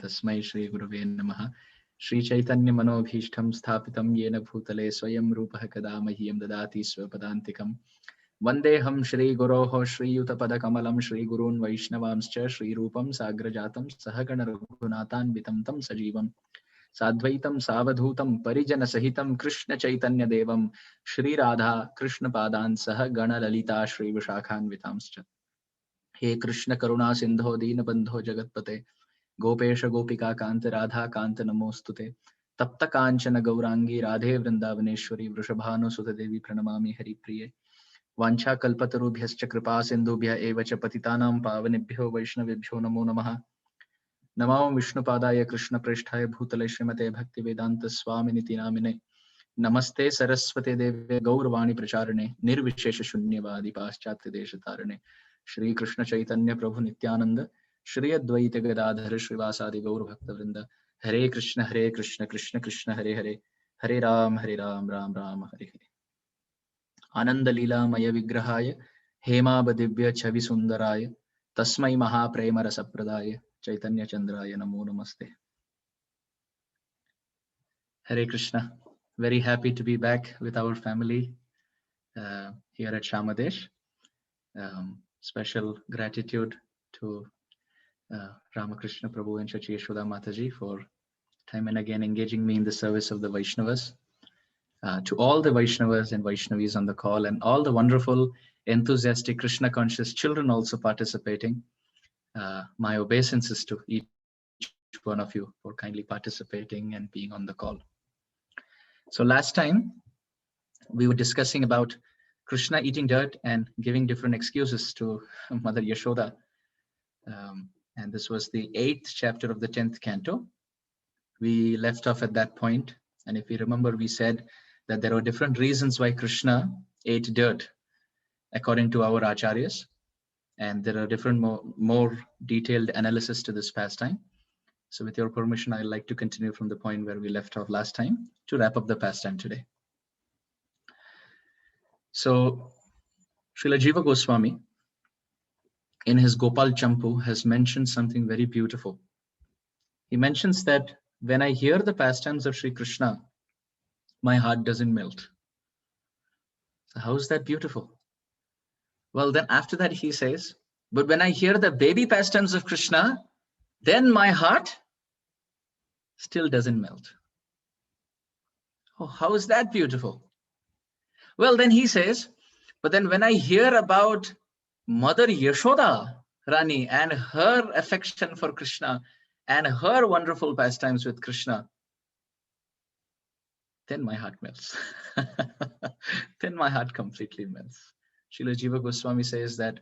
Tasmai Shri Gurave Namaha. Shri Chaitanya Manobhishtam Sthapitam Yena Bhutale Swayam Rupaha Kada Mahyam Dadati Swapadantikam. Vandeham Shri Guroho Shri Yutapada Kamalam Shri Gurun Vaishnavamscha Shri Rupam Sagrajatam Sahagana Raghunathan Vitam Tam Sajivam Sadvaitam Savadhutam Parijana Sahitam Krishna Chaitanya Devam Shri Radha Krishna Padan Saha Gana Lalita Shri Vishakhan Vitamscha. He Krishna Karuna Sindho Dina Bandho Jagatpate Gopesha Gopika Kanta Radha Kanta Namostute Tapta Kanchana Gaurangi Radhe Vrindavaneshwari Vrishabhanu Sutta Devi Pranamami Hari Priye Vancha Kalpatarubhyascha Kripa Sindhubhya Evacha Patitanam Pavanebhyo Vaishnavibhyo Namo Namaha. Namo Vishnupadaya Krishna Preshthaya Bhutale Srimate Bhakti Vedanta Swamy Niti Namine Namaste Saraswate Deve Gauravani Pracharane Nirvishesha Shunyavadi Paschatya Deshatarane Shri Krishna Chaitanya Prabhu Nityananda Shri Advaita Gadadhara Srivasadi Gaur Bhakta Vrinda Hare Krishna Krishna Krishna Hare Hare Hare Ram Ram Ram Hare Hare. Ananda lila maya vigrahaya hema badivya chavi sundaraya tasmai maha prema rasapradaya chaitanya chandraya namo namaste. Hare Krishna. Very happy to be back with our family here at Shamadesh. Special gratitude to Ramakrishna Prabhu and Shachi Yashoda Mataji for time and again engaging me in the service of the Vaishnavas. To all the Vaishnavas and Vaishnavis on the call and all the wonderful, enthusiastic, Krishna conscious children also participating. My obeisances to each one of you for kindly participating and being on the call. So last time we were discussing about Krishna eating dirt and giving different excuses to Mother Yashoda. And this was the 8th chapter of the 10th canto. We left off at that point. And if you remember, we said that there are different reasons why Krishna ate dirt according to our acharyas. And there are different more detailed analysis to this pastime. So with your permission, I'd like to continue from the point where we left off last time to wrap up the pastime today. So Srila Jiva Goswami in his Gopal Champu has mentioned something very beautiful. He mentions that when I hear the pastimes of Sri Krishna, my heart doesn't melt. So how is that beautiful? Well, then after that he says, but when I hear the baby pastimes of Krishna, then my heart still doesn't melt. Oh, how is that beautiful? Well, then he says, but then when I hear about Mother Yashoda, Rani, and her affection for Krishna and her wonderful pastimes with Krishna, then my heart melts. Then my heart completely melts. Srila Jiva Goswami says that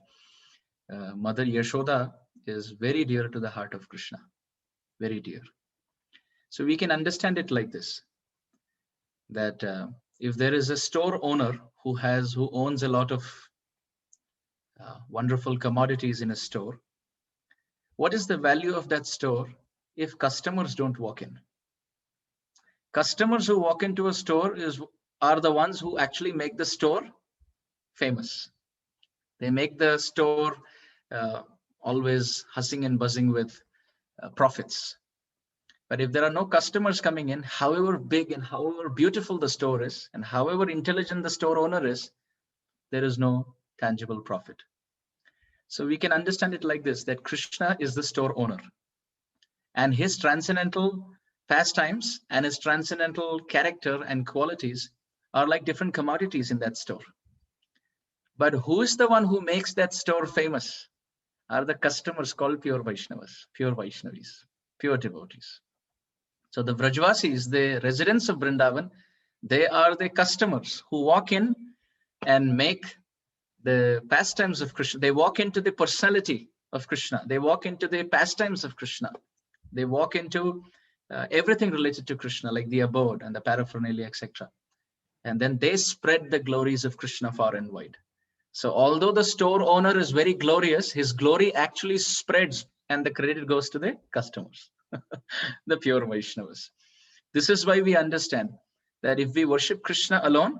Mother Yashoda is very dear to the heart of Krishna, very dear. So we can understand it like this, that if there is a store owner who owns a lot of wonderful commodities in a store, what is the value of that store if customers don't walk in? Customers who walk into a store are the ones who actually make the store famous. They make the store always hussing and buzzing with profits. But if there are no customers coming in, however big and however beautiful the store is, and however intelligent the store owner is, there is no tangible profit. So we can understand it like this, that Krishna is the store owner. And his transcendental pastimes and his transcendental character and qualities are like different commodities in that store. But who is the one who makes that store famous? Are the customers called pure Vaishnavas, pure Vaishnavis, pure devotees. So the Vrajvasis, the residents of Vrindavan, they are the customers who walk in and make the pastimes of Krishna. They walk into the personality of Krishna. They walk into the pastimes of Krishna. They walk into everything related to Krishna, like the abode and the paraphernalia, etc. And then they spread the glories of Krishna far and wide. So although the store owner is very glorious, his glory actually spreads and the credit goes to the customers, the pure Vaishnavas. This is why we understand that if we worship Krishna alone,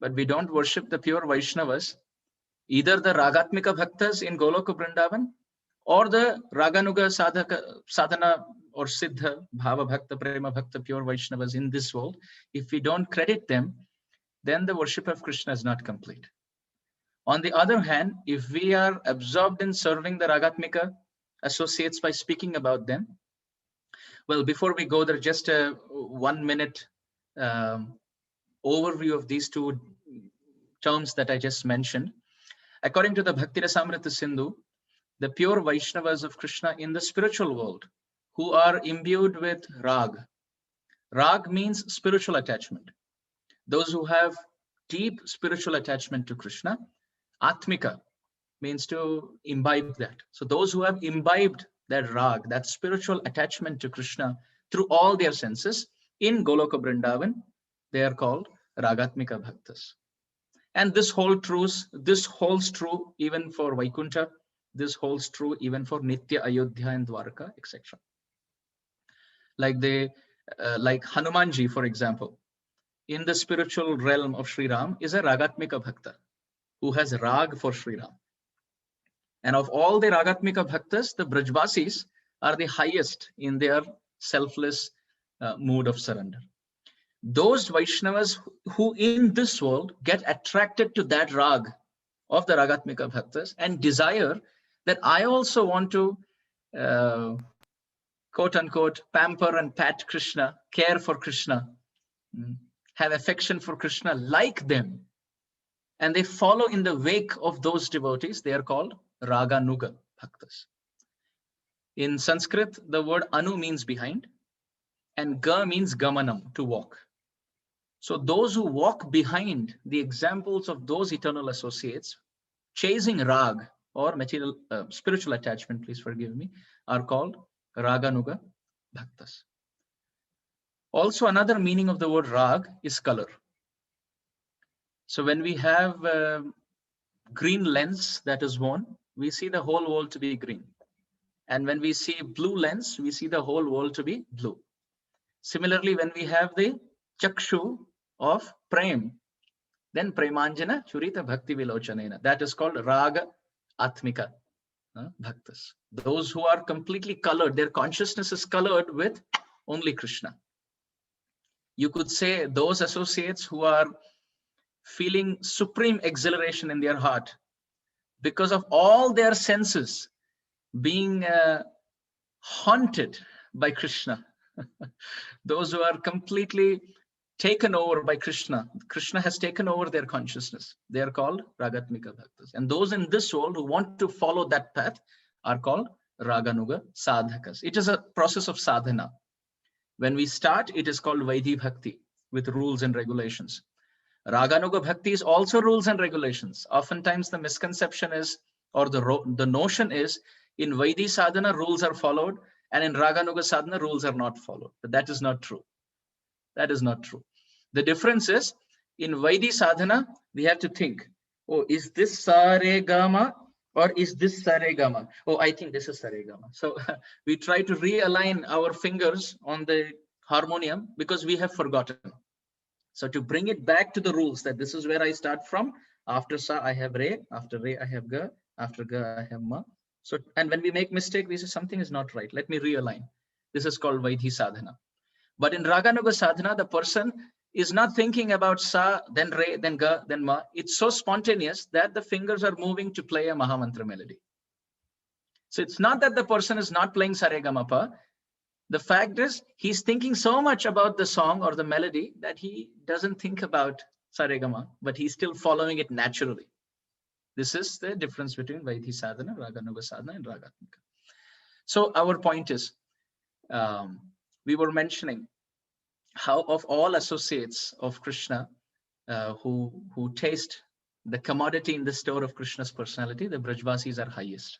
but we don't worship the pure Vaishnavas, either the Ragatmika Bhaktas in Goloka Vrindavan or the Raganuga Sadhana or Siddha, Bhava Bhakta, Prema Bhakta, pure Vaishnavas in this world, if we don't credit them, then the worship of Krishna is not complete. On the other hand, if we are absorbed in serving the Ragatmika associates by speaking about them, well, before we go there, just a 1 minute overview of these two terms that I just mentioned. According to the Bhakti Rasamrita Sindhu, the pure Vaishnavas of Krishna in the spiritual world who are imbued with rag. Rag means spiritual attachment. Those who have deep spiritual attachment to Krishna. Atmika means to imbibe that. So those who have imbibed that rag, that spiritual attachment to Krishna through all their senses in Goloka Vrindavan, they are called Ragatmika Bhaktas. And this holds true even for Vaikuntha. This holds true even for Nitya, Ayodhya, and Dwarka, etc. Like Hanumanji, for example, in the spiritual realm of Sri Ram, is a Ragatmika Bhakta who has rag for Sri Ram. And of all the Ragatmika Bhaktas, the Brajvasis are the highest in their selfless mood of surrender. Those Vaishnavas who in this world get attracted to that rag of the Ragatmika Bhaktas and desire that I also want to, quote unquote, pamper and pat Krishna, care for Krishna, have affection for Krishna like them, and they follow in the wake of those devotees, they are called Raganuga Bhaktas. In Sanskrit, the word anu means behind, and ga means gamanam, to walk. So those who walk behind the examples of those eternal associates, chasing rag or material spiritual attachment, please forgive me, are called Raganuga Bhaktas. Also, another meaning of the word rag is color. So when we have green lens that is worn, we see the whole world to be green. And when we see blue lens, we see the whole world to be blue. Similarly, when we have the chakshu of prem, then premanjana churita bhakti vilochanena. That is called raga atmika bhaktas. Those who are completely colored, their consciousness is colored with only Krishna. You could say those associates who are feeling supreme exhilaration in their heart because of all their senses being haunted by Krishna. Those who are completely taken over by Krishna. Krishna has taken over their consciousness. They are called Ragatmika Bhaktas. And those in this world who want to follow that path are called Raganuga Sadhakas. It is a process of sadhana. When we start, it is called Vaidhi Bhakti with rules and regulations. Raganuga Bhakti is also rules and regulations. Oftentimes the misconception is, or the notion is, in Vaidhi sadhana rules are followed, and in Raganuga sadhana rules are not followed. But that is not true. That is not true. The difference is, in Vaidhi sadhana, we have to think, oh, is this Sare Gama or is this Sare Gama? Oh, I think this is Sare Gama. So we try to realign our fingers on the harmonium because we have forgotten. So to bring it back to the rules that this is where I start from, after Sa I have Re, after Re I have Ga, after Ga I have Ma. So, and when we make mistake, we say something is not right. Let me realign. This is called Vaidhi sadhana. But in Raganuga sadhana, the person is not thinking about Sa, then Re, then Ga, then Ma. It's so spontaneous that the fingers are moving to play a Mahamantra melody. So it's not that the person is not playing Saregamapa. The fact is, he's thinking so much about the song or the melody that he doesn't think about Saregama, but he's still following it naturally. This is the difference between Vaidhi sadhana, Raganuga sadhana, and Ragatmika. So our point is, we were mentioning how of all associates of Krishna who taste the commodity in the store of Krishna's personality, the Brajvasis are highest.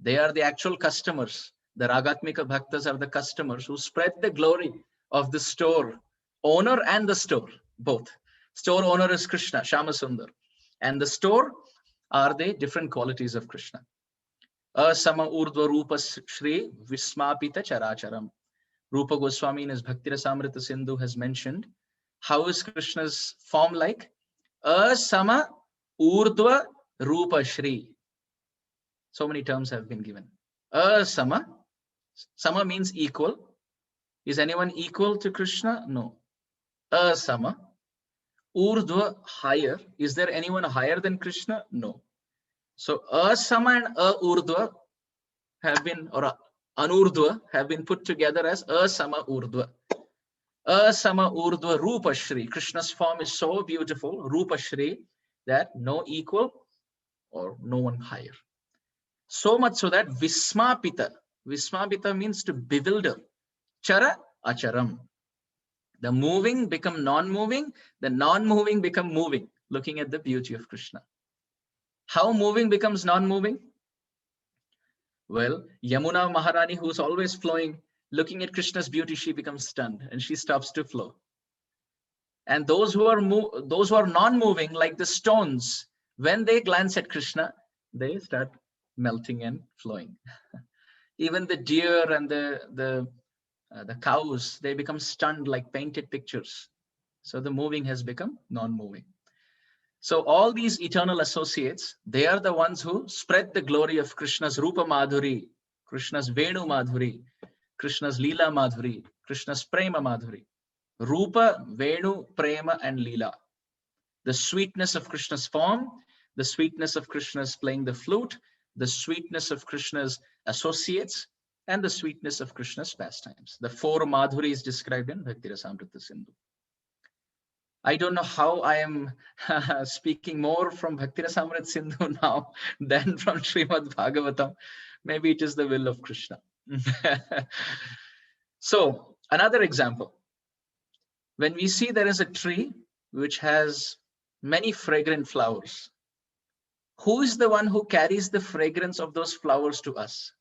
They are the actual customers. The Ragatmika Bhaktas are the customers who spread the glory of the store owner and the store, both. Store owner is Krishna, Shama Sundar, and the store are the different qualities of Krishna. Asama Urdhva Rupa Shri Vismapita Characharam. Rupa Goswami in his Bhakti Rasamrita Sindhu has mentioned, how is Krishna's form like? Asama Urdhva Rupa Shri. So many terms have been given. Asama. Sama means equal. Is anyone equal to Krishna? No. Asama. Urdhva, higher. Is there anyone higher than Krishna? No. So asama and urdhva have been, or anurdhva have been put together as asama urdhva. Asama urdhva rupa shri. Krishna's form is so beautiful, rupa shri, that no equal or no one higher. So much so that vismapita. Vismapita means to bewilder. Chara acharam. The moving become non-moving, the non-moving become moving, looking at the beauty of Krishna. How moving becomes non-moving? Well, Yamuna Maharani, who's always flowing, looking at Krishna's beauty, she becomes stunned and she stops to flow. And those who are non-moving, like the stones, when they glance at Krishna, they start melting and flowing. Even the deer and the cows, they become stunned like painted pictures. So the moving has become non-moving. So all these eternal associates, they are the ones who spread the glory of Krishna's Rupa Madhuri, Krishna's Venu Madhuri, Krishna's Lila Madhuri, Krishna's Prema Madhuri. Rupa, Venu, Prema, and Lila. The sweetness of Krishna's form, the sweetness of Krishna's playing the flute, the sweetness of Krishna's associates, and the sweetness of Krishna's pastimes. The four Madhuris described in Bhakti Rasamrita Sindhu. I don't know how I am speaking more from Bhakti Rasamrita Sindhu now than from Srimad Bhagavatam. Maybe it is the will of Krishna. So, another example. When we see there is a tree which has many fragrant flowers, who is the one who carries the fragrance of those flowers to us?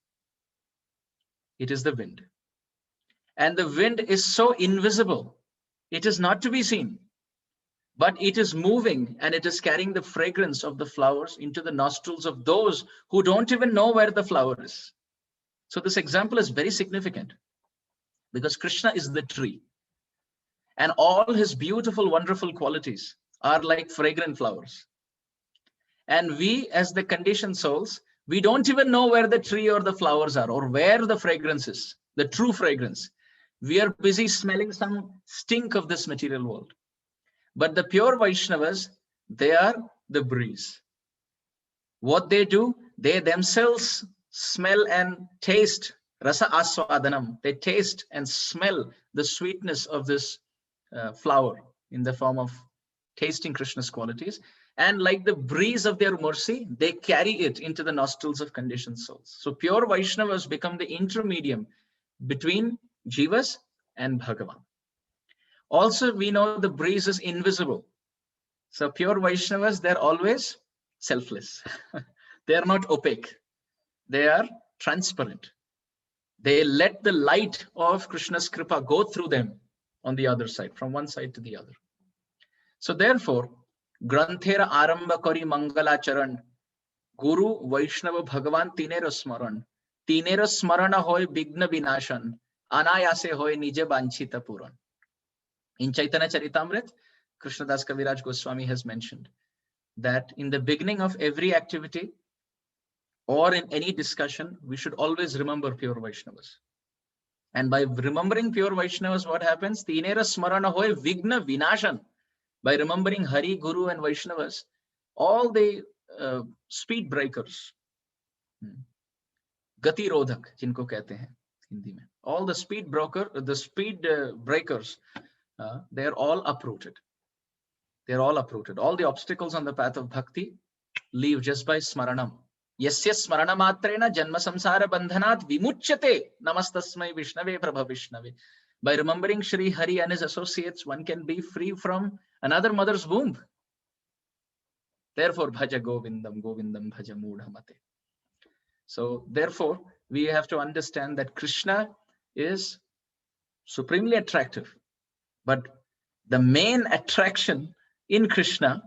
It is the wind. And the wind is so invisible, it is not to be seen, but it is moving and it is carrying the fragrance of the flowers into the nostrils of those who don't even know where the flower is. So this example is very significant because Krishna is the tree. And all his beautiful, wonderful qualities are like fragrant flowers. And we, as the conditioned souls, we don't even know where the tree or the flowers are or where the fragrance is, the true fragrance. We are busy smelling some stink of this material world. But the pure Vaishnavas, they are the breeze. What they do, they themselves smell and taste rasa aswadanam. They taste and smell the sweetness of this flower in the form of tasting Krishna's qualities. And like the breeze of their mercy, they carry it into the nostrils of conditioned souls. So pure Vaishnavas become the intermedium between Jivas and Bhagavan. Also, we know the breeze is invisible. So pure Vaishnavas, they're always selfless. They are not opaque. They are transparent. They let the light of Krishna's kripa go through them on the other side, from one side to the other. So therefore, Granthera Aramba Kori Mangala Charan, Guru Vaishnava Bhagavan Tinera Smaran, Tinera Smarana Hoy Bigna Vinashan, Anayase Hoy Nije Banchita Puran. In Chaitanya Charitamrita, Krishnadas Kaviraj Goswami has mentioned that in the beginning of every activity or in any discussion, we should always remember pure Vaishnavas. And by remembering pure Vaishnavas, what happens? Tinera Smarana Hoy Vigna Vinashan. By remembering Hari, Guru and Vaishnavas, all the speed breakers, Gati Rodhak, jinko kehte hain Hindi mein, all the speed breakers, they are all uprooted. They are all uprooted. All the obstacles on the path of bhakti leave just by smaranam. Yasya smaranamatrena janma samsara bandhanat vimuchyate namastasmai vishnave prabha vishnave. By remembering Shri Hari and his associates, one can be free from another mother's womb. Therefore, bhaja govindam, govindam bhaja mudhamate. So therefore, we have to understand that Krishna is supremely attractive. But the main attraction in Krishna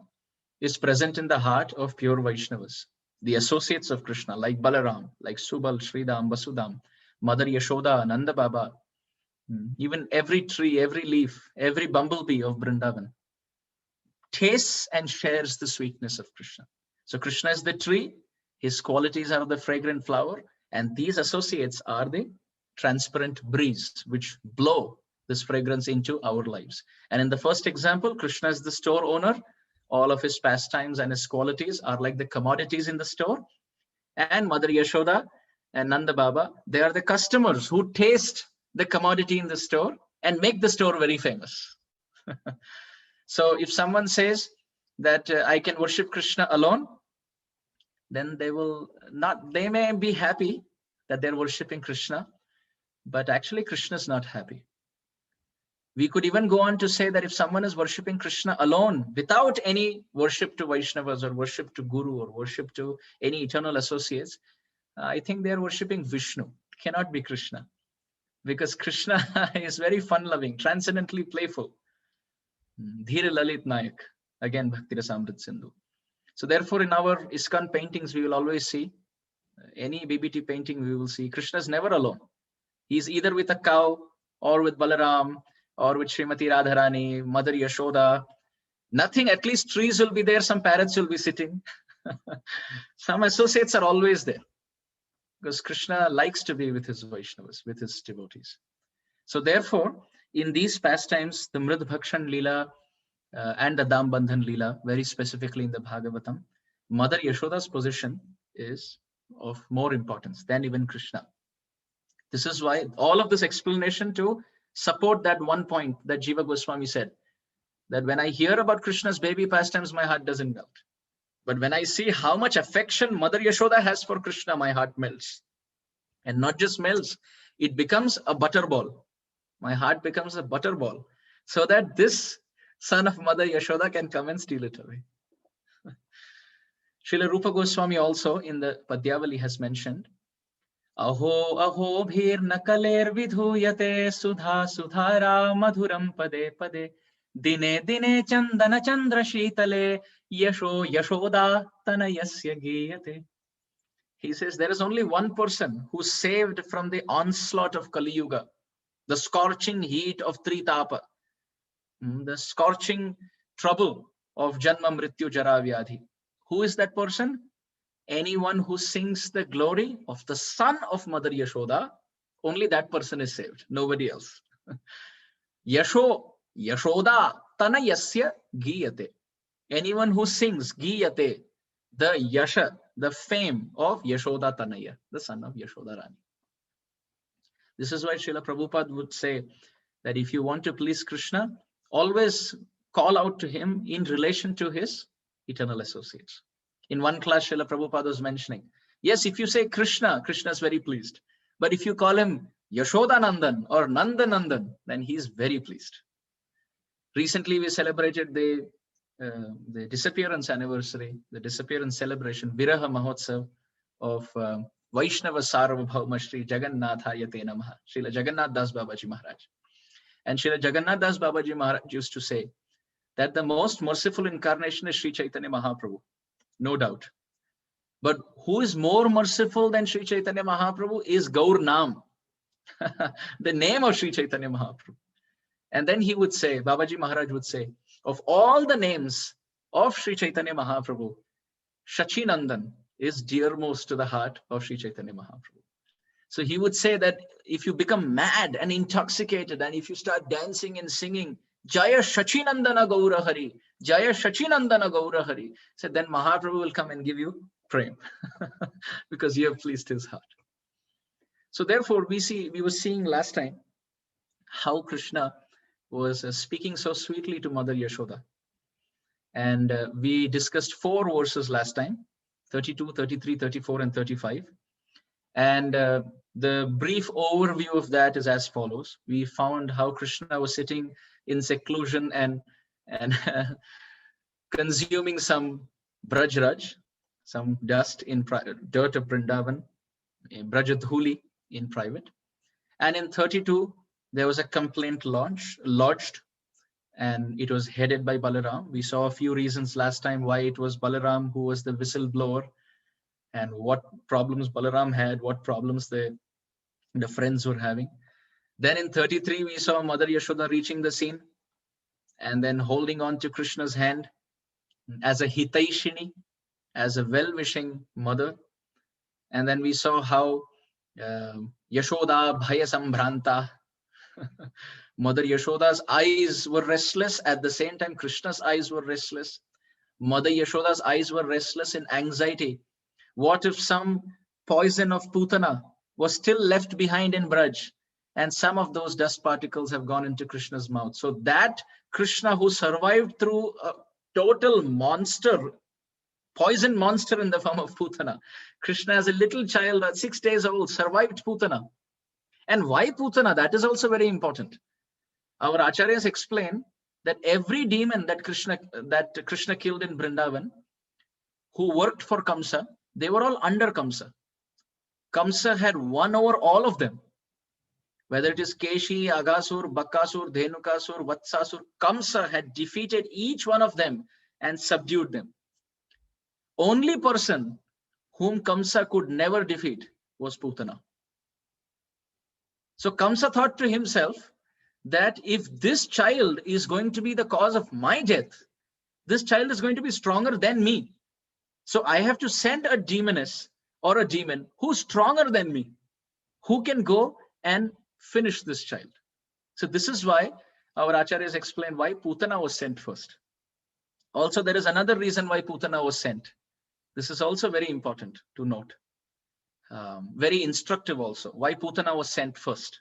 is present in the heart of pure Vaishnavas, the associates of Krishna, like Balaram, like Subal, Sridham, Vasudham, Mother Yashoda, Nanda Baba, even every tree, every leaf, every bumblebee of Vrindavan tastes and shares the sweetness of Krishna. So Krishna is the tree, his qualities are the fragrant flower, and these associates are the transparent breeze, which blow this fragrance into our lives. And in the first example, Krishna is the store owner. All of his pastimes and his qualities are like the commodities in the store. And Mother Yashoda and Nanda Baba, they are the customers who taste the commodity in the store and make the store very famous. So if someone says that I can worship Krishna alone, then they may be happy that they're worshiping Krishna, but actually Krishna is not happy. We could even go on to say that if someone is worshipping Krishna alone without any worship to Vaishnavas or worship to Guru or worship to any eternal associates, I think they are worshipping Vishnu. It cannot be Krishna, because Krishna is very fun-loving, transcendently playful. Dhira Lalit Nayak, again Bhakti Rasamrit Sindhu. So therefore, in our ISKCON paintings, we will always see, any BBT painting, we will see Krishna is never alone. He's either with a cow or with Balaram or with Srimati Radharani, Mother Yashoda. Nothing, at least trees will be there, some parrots will be sitting. Some associates are always there, because Krishna likes to be with his Vaishnavas, with his devotees. So therefore, in these pastimes, the Mrid Bhakshan Lila and the Dam Bandhan Lila, very specifically in the Bhagavatam, Mother Yashoda's position is of more importance than even Krishna. This is why all of this explanation to support that one point that Jiva Goswami said, that when I hear about Krishna's baby pastimes, my heart doesn't melt. But when I see how much affection Mother Yashoda has for Krishna, my heart melts. And not just melts, it becomes a butterball. My heart becomes a butterball, so that this son of Mother Yashoda can come and steal it away. Srila Rupa Goswami also in the Padyavali has mentioned, Aho aho bhir nakaler vidhuyate sudha sudhara madhuram pade pade dine dine chandana chandra shitale yasho yashoda tanayasya giyate. He says there is only one person who saved from the onslaught of Kali Yuga, the scorching heat of Tritapa, the scorching trouble of Janma Mrityu Jara Vyadhi. Who is that person? Anyone who sings the glory of the son of Mother Yashoda, only that person is saved, nobody else. Yasho, Yashoda, Tanayasya Giyate. Anyone who sings Giyate, the Yasha, the fame of Yashoda Tanaya, the son of Yashoda Rani. This is why Srila Prabhupada would say that if you want to please Krishna, always call out to him in relation to his eternal associates. In one class, Srila Prabhupada was mentioning, yes, if you say Krishna, Krishna is very pleased. But if you call him Yashoda Nandan or Nanda Nandan, then he is very pleased. Recently, we celebrated the disappearance anniversary, the disappearance celebration, Viraha Mahotsav of Vaishnava Sarvabhauma Shri Jagannath Hayate Namaha, Srila Jagannath Das Babaji Maharaj. And Srila Jagannath Das Babaji Maharaj used to say that the most merciful incarnation is Sri Chaitanya Mahaprabhu, no doubt. But who is more merciful than Sri Chaitanya Mahaprabhu is Gaur Nam, the name of Sri Chaitanya Mahaprabhu. And then he would say, Babaji Maharaj would say, of all the names of Sri Chaitanya Mahaprabhu, Shachinandan is dearmost to the heart of Sri Chaitanya Mahaprabhu. So he would say that if you become mad and intoxicated, and if you start dancing and singing, Jaya Shachinandana Gaura Hari, Jaya Shachinandana Gaura Hari, so then Mahaprabhu will come and give you prem because you have pleased his heart. So therefore, we were seeing last time how Krishna was speaking so sweetly to Mother Yashoda. And we discussed 4 verses last time, 32, 33, 34, and 35. And the brief overview of that is as follows. We found how Krishna was sitting in seclusion and consuming some brajraj, some dust in dirt of Vrindavan, brajadhuli in private. And in 32, there was a complaint lodged, and it was headed by Balaram. We saw a few reasons last time why it was Balaram who was the whistleblower, and what problems Balaram had, what problems the friends were having. Then in 33, we saw Mother Yashoda reaching the scene and then holding on to Krishna's hand as a hitaishini, as a well-wishing mother. And then we saw how Yashoda Bhaya Sambhranta. Mother Yashoda's eyes were restless. At the same time, Krishna's eyes were restless. Mother Yashoda's eyes were restless in anxiety. What if some poison of Putana was still left behind in Braj, and some of those dust particles have gone into Krishna's mouth? So that Krishna, who survived through a total monster, poison monster in the form of Putana, Krishna as a little child at 6 days old survived Putana. And why Putana? That is also very important. Our acharyas explain that every demon that Krishna killed in Vrindavan, who worked for Kamsa, they were all under Kamsa. Kamsa had won over all of them. Whether it is Keshi, Agasur, Bakasur, Dhenukasur, Vatsasur, Kamsa had defeated each one of them and subdued them. Only person whom Kamsa could never defeat was Putana. So Kamsa thought to himself that if this child is going to be the cause of my death, this child is going to be stronger than me. So I have to send a demoness or a demon who's stronger than me, who can go and finish this child. So this is why our acharyas explain why Putana was sent first. Also, there is another reason why Putana was sent. This is also very important to note. Very instructive also, why Putana was sent first.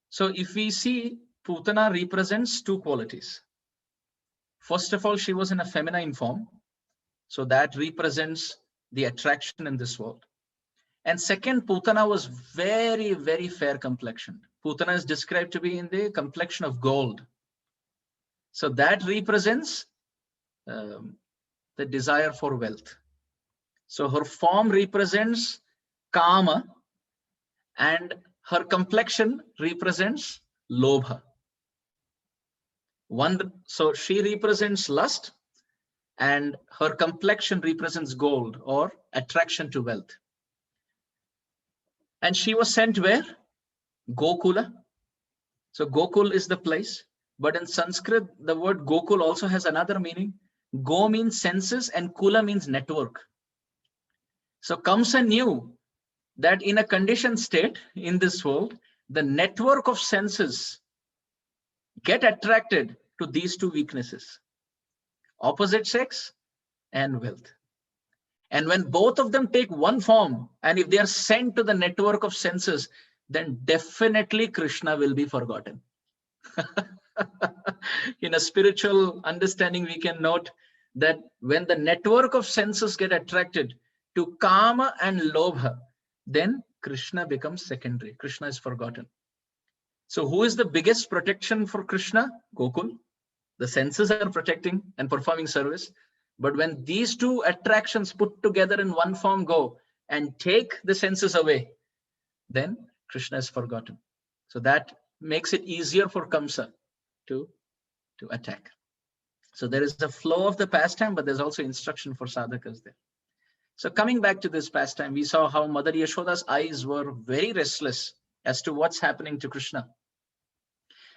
So if we see, Putana represents two qualities. First of all, she was in a feminine form. So that represents the attraction in this world. And second, Putana was very, very fair complexioned. Putana is described to be in the complexion of gold. So that represents the desire for wealth. So her form represents Kama and her complexion represents Lobha. So she represents lust and her complexion represents gold or attraction to wealth. And she was sent where? Gokula. So Gokul is the place, but in Sanskrit, the word Gokul also has another meaning. Go means senses and Kula means network. So Kamsa knew that in a conditioned state in this world, the network of senses get attracted to these two weaknesses, opposite sex and wealth. And when both of them take one form, and if they are sent to the network of senses, then definitely Krishna will be forgotten. In a spiritual understanding, we can note that when the network of senses get attracted to Kama and Lobha, then Krishna becomes secondary. Krishna is forgotten. So who is the biggest protection for Krishna? Gokul. The senses are protecting and performing service. But when these two attractions put together in one form go and take the senses away, then Krishna is forgotten. So that makes it easier for Kamsa to attack. So there is a flow of the pastime, but there's also instruction for sadhakas there. So coming back to this pastime, we saw how Mother Yashoda's eyes were very restless as to what's happening to Krishna.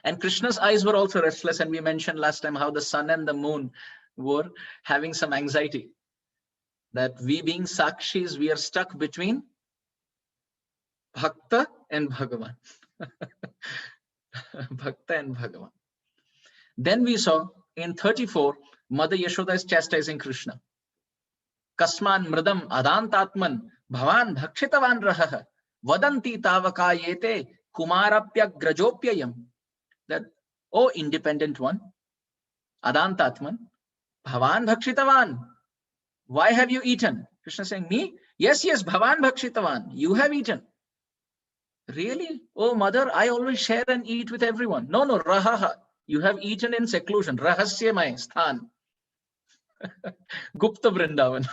And Krishna's eyes were also restless. And we mentioned last time how the sun and the moon were having some anxiety. That we being sakshis, we are stuck between Bhakta and Bhagavan. Bhakta and Bhagavan. Then we saw in 34, Mother Yashoda is chastising Krishna. Kasman mridam adantatman bhavan bhakshitavan raha vadanti tavakayete kumarapya grajopyayam. That, oh independent one, adantatman bhavan bhakshitavan. Why have you eaten? Krishna saying, me? Yes, yes, bhavan bhakshitavan. You have eaten. Really? Oh mother, I always share and eat with everyone. No, no, rahaha. You have eaten in seclusion. Radheshyam sthan. Gupta Vrindavan.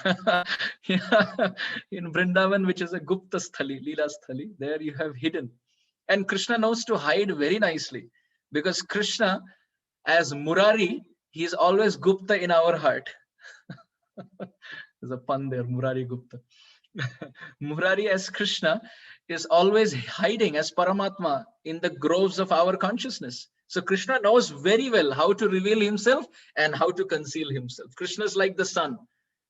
Yeah. In Vrindavan, which is a Gupta sthali, lila sthali, there you have hidden. And Krishna knows to hide very nicely, because Krishna, as Murari, he is always Gupta in our heart. There's a pun there, Murari Gupta. Murari as Krishna is always hiding as Paramatma in the groves of our consciousness. So Krishna knows very well how to reveal himself and how to conceal himself. Krishna is like the sun.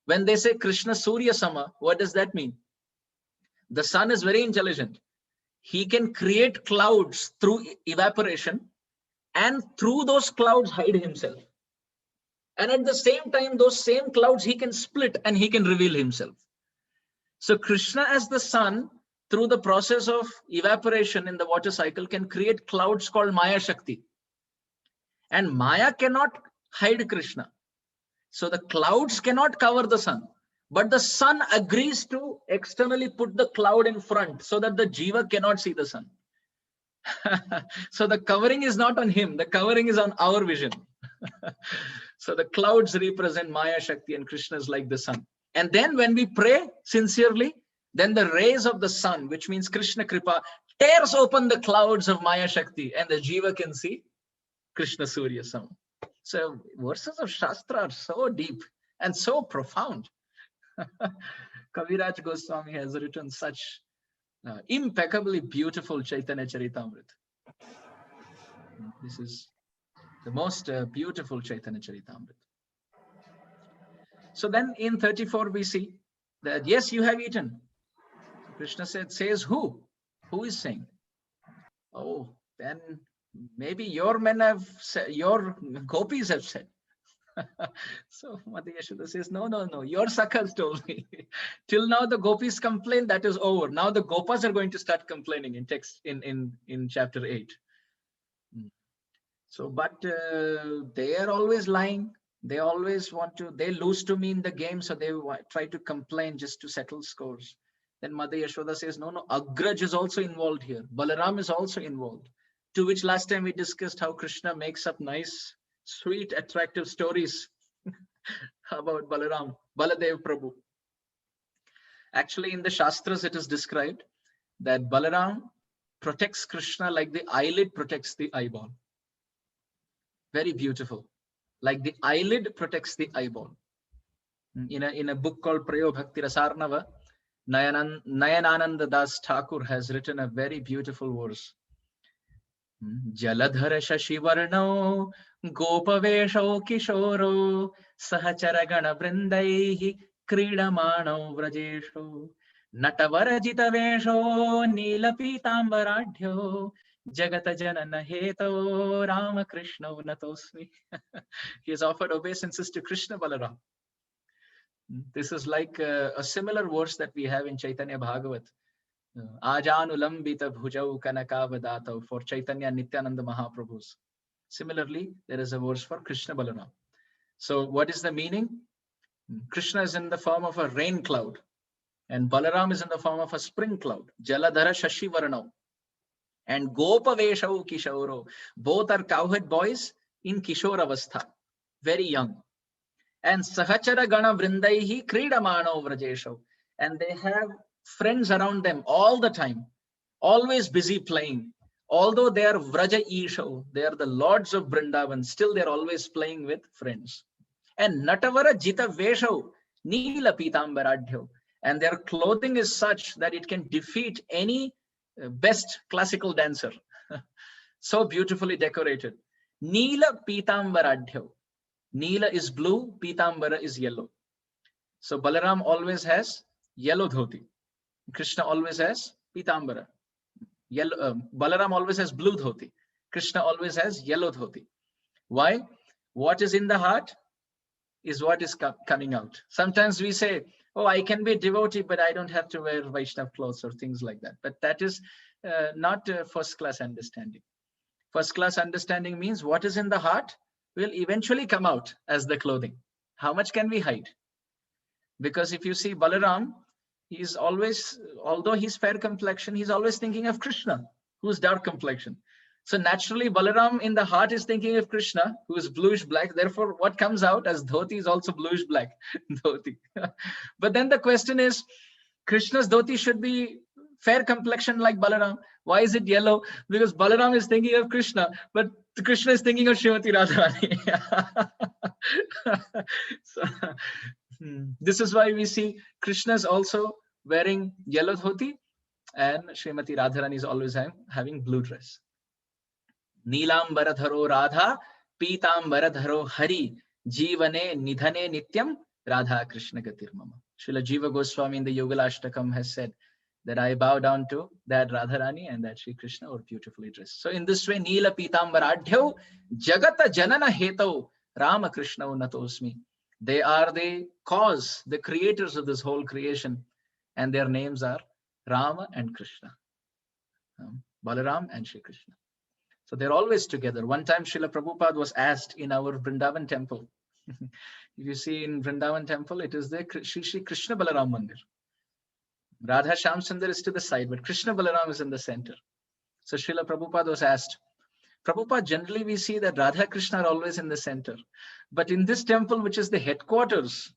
When they say Krishna Surya Sama, what does that mean? The sun is very intelligent. He can create clouds through evaporation, and through those clouds hide himself. And at the same time, those same clouds he can split and he can reveal himself. So Krishna as the sun, through the process of evaporation in the water cycle, can create clouds called Maya Shakti. And Maya cannot hide Krishna. So the clouds cannot cover the sun. But the sun agrees to externally put the cloud in front so that the jiva cannot see the sun. So the covering is not on him. The covering is on our vision. So the clouds represent Maya Shakti and Krishna is like the sun. And then when we pray sincerely, then the rays of the sun, which means Krishna Kripa, tears open the clouds of Maya Shakti and the jiva can see Krishna Surya Sama. So verses of Shastra are so deep and so profound. Kaviraj Goswami has written such impeccably beautiful Chaitanya Charitamrita. This is the most beautiful Chaitanya Charitamrita. So then in 34 we see that, yes, you have eaten. Krishna says who? Who is saying? Oh, then maybe your men have said, your gopis have said. So Mother Yashoda says, no, your sakhas told me. Till now the gopis complain, that is over. Now the gopas are going to start complaining in text in chapter 8. So, but they are always lying. They always want to, they lose to me in the game, so they try to complain just to settle scores. Then Mother Yashoda says, no, Agraj is also involved here. Balaram is also involved. To which last time we discussed how Krishna makes up nice, sweet, attractive stories about Balaram, Baladev Prabhu. Actually, in the Shastras, it is described that Balaram protects Krishna like the eyelid protects the eyeball. Very beautiful. Like the eyelid protects the eyeball. In a book called Prayo Bhakti Rasarnava, Nayanananda Das Thakur has written a very beautiful verse. Jaladhara Shashivarno Gopavesho Kishoro Sahacharagana Brindaihi Kridamano Vrajesho Natavarajita Vesho Nilapitambaradhyo Jagata Janana Heto Rama Krishna Natosmi. He has offered obeisances to Krishna Balaram. This is like a similar verse that we have in Chaitanya Bhagavat. Ajanulambita bhujau kanakavadato for Chaitanya Nityananda Mahaprabhus. Similarly, there is a verse for Krishna Balaram. So what is the meaning? Krishna is in the form of a rain cloud and Balaram is in the form of a spring cloud. Jaladhara Shashi Varnau and Gopaveshau Kishoro. Both are cowherd boys in Kishore Avastha, very young. And Sahachara Gana Vrindaihi Kridamano Vrajesho. And they have friends around them all the time, always busy playing. Although they are Vraja Isho, they are the lords of Vrindavan, still they are always playing with friends. And Natavara Jita Vesho, Nila Pitambaradhyo. And their clothing is such that it can defeat any best classical dancer. So beautifully decorated. Nila Pitambaradhyo. Nila is blue, Pitambara is yellow. So Balaram always has yellow dhoti. Krishna always has Pitambara. Balaram always has blue dhoti. Krishna always has yellow dhoti. Why? What is in the heart is what is coming out. Sometimes we say, oh, I can be devotee, but I don't have to wear Vaishnav clothes or things like that. But that is not first class understanding. First class understanding means what is in the heart will eventually come out as the clothing. How much can we hide? Because if you see Balaram, he's always, although he's fair complexion, he's always thinking of Krishna, who's dark complexion. So naturally, Balaram in the heart is thinking of Krishna, who is bluish black. Therefore, what comes out as dhoti is also bluish black dhoti. But then the question is, Krishna's dhoti should be fair complexion like Balaram. Why is it yellow? Because Balaram is thinking of Krishna, but Krishna is thinking of Srimati Radharani. So, this is why we see Krishna is also wearing yellow dhoti and Srimati Radharani is always having blue dress. Neelambaradharo Radha, Pitambaradharo Hari, Jivane Nidhane Nityam, Radha Krishna Gatir Mama. Srila Jiva Goswami in the Yogalashtakam has said that I bow down to that Radha Rani and that Sri Krishna were beautifully dressed. So in this way, Neela Pitambaradhyau Jagata Janana Hetau Rama Krishna Natosmi. They are the cause, the creators of this whole creation. And their names are Rama and Krishna. Balaram and Sri Krishna. So they're always together. One time Srila Prabhupada was asked in our Vrindavan temple. If you see in Vrindavan temple, it is the Sri Krishna Balaram Mandir. Radheshyam Sundar is to the side, but Krishna Balaram is in the center. So Srila Prabhupada was asked, Prabhupada, generally we see that Radha Krishna are always in the center. But in this temple, which is the headquarters,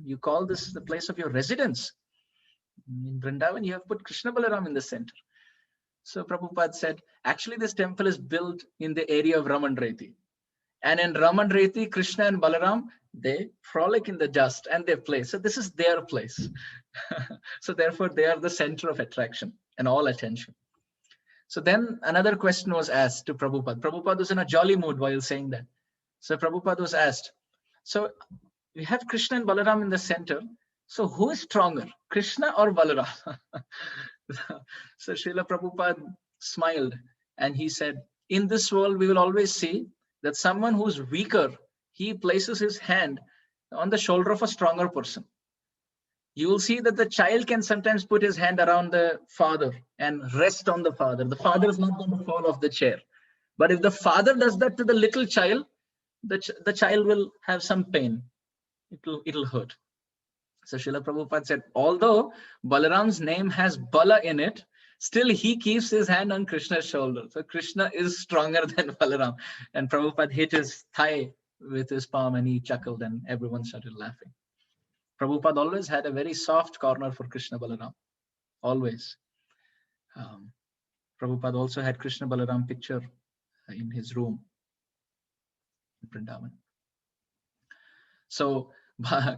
you call this the place of your residence. In Vrindavan, you have put Krishna Balaram in the center. So Prabhupada said, actually this temple is built in the area of Ramanreti. And in Ramanreti, Krishna and Balaram, they frolic in the dust and they play. So this is their place. So therefore, they are the center of attraction and all attention. So then another question was asked to Prabhupada. Prabhupada was in a jolly mood while saying that. So Prabhupada was asked, so we have Krishna and Balaram in the center. So who is stronger, Krishna or Balaram? So Srila Prabhupada smiled and he said, in this world, we will always see that someone who's weaker, he places his hand on the shoulder of a stronger person. You will see that the child can sometimes put his hand around the father and rest on the father. The father is not going to fall off the chair. But if the father does that to the little child, the child will have some pain. It'll hurt. So Srila Prabhupada said, although Balaram's name has Bala in it, still he keeps his hand on Krishna's shoulder. So Krishna is stronger than Balaram. And Prabhupada hit his thigh with his palm and he chuckled and everyone started laughing. Prabhupada always had a very soft corner for Krishna Balaram. Always. Prabhupada also had Krishna Balaram picture in his room in Vrindavan. So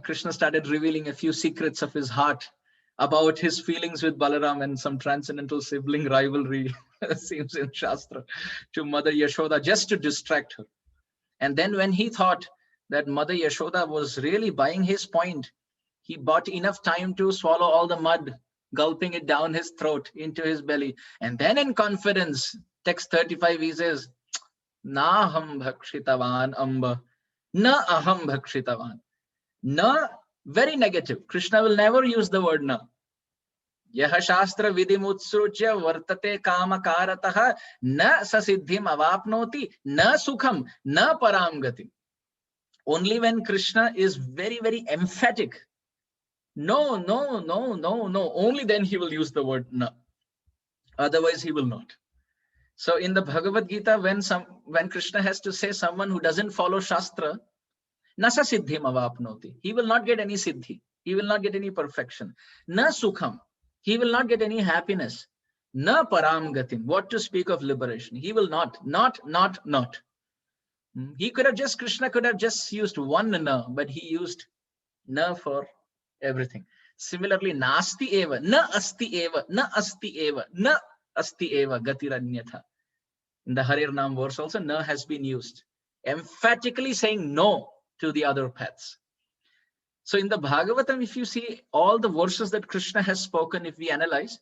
Krishna started revealing a few secrets of his heart about his feelings with Balaram, and some transcendental sibling rivalry seems in Shastra to Mother Yashoda just to distract her. And then when he thought that Mother Yashoda was really buying his point, he bought enough time to swallow all the mud, gulping it down his throat into his belly. And then in confidence, text 35, he says, Na aham bhakshitavan amba, na aham bhakshitavan. Na, very negative. Krishna will never use the word na. Yaha shastra vidimutsruchya vartate kamakarataha na sasiddhim avapnoti na sukham na paramgati. Only when Krishna is very, very emphatic, no, no, no, no, no, only then he will use the word na. Otherwise he will not. So in the Bhagavad Gita, when Krishna has to say someone who doesn't follow Shastra, nasa siddhim avapnoti. He will not get any siddhi. He will not get any perfection. Na sukham. He will not get any happiness. Na param gatim. What to speak of liberation? He will not. He could have just, Krishna could have just used one na, but he used na for everything. Similarly, nasti eva, na asti eva, na asti eva, na asti eva, gatiranyatha. In the Harir Nam verse also, na has been used, emphatically saying no to the other paths. So in the Bhagavatam, if you see all the verses that Krishna has spoken, if we analyze,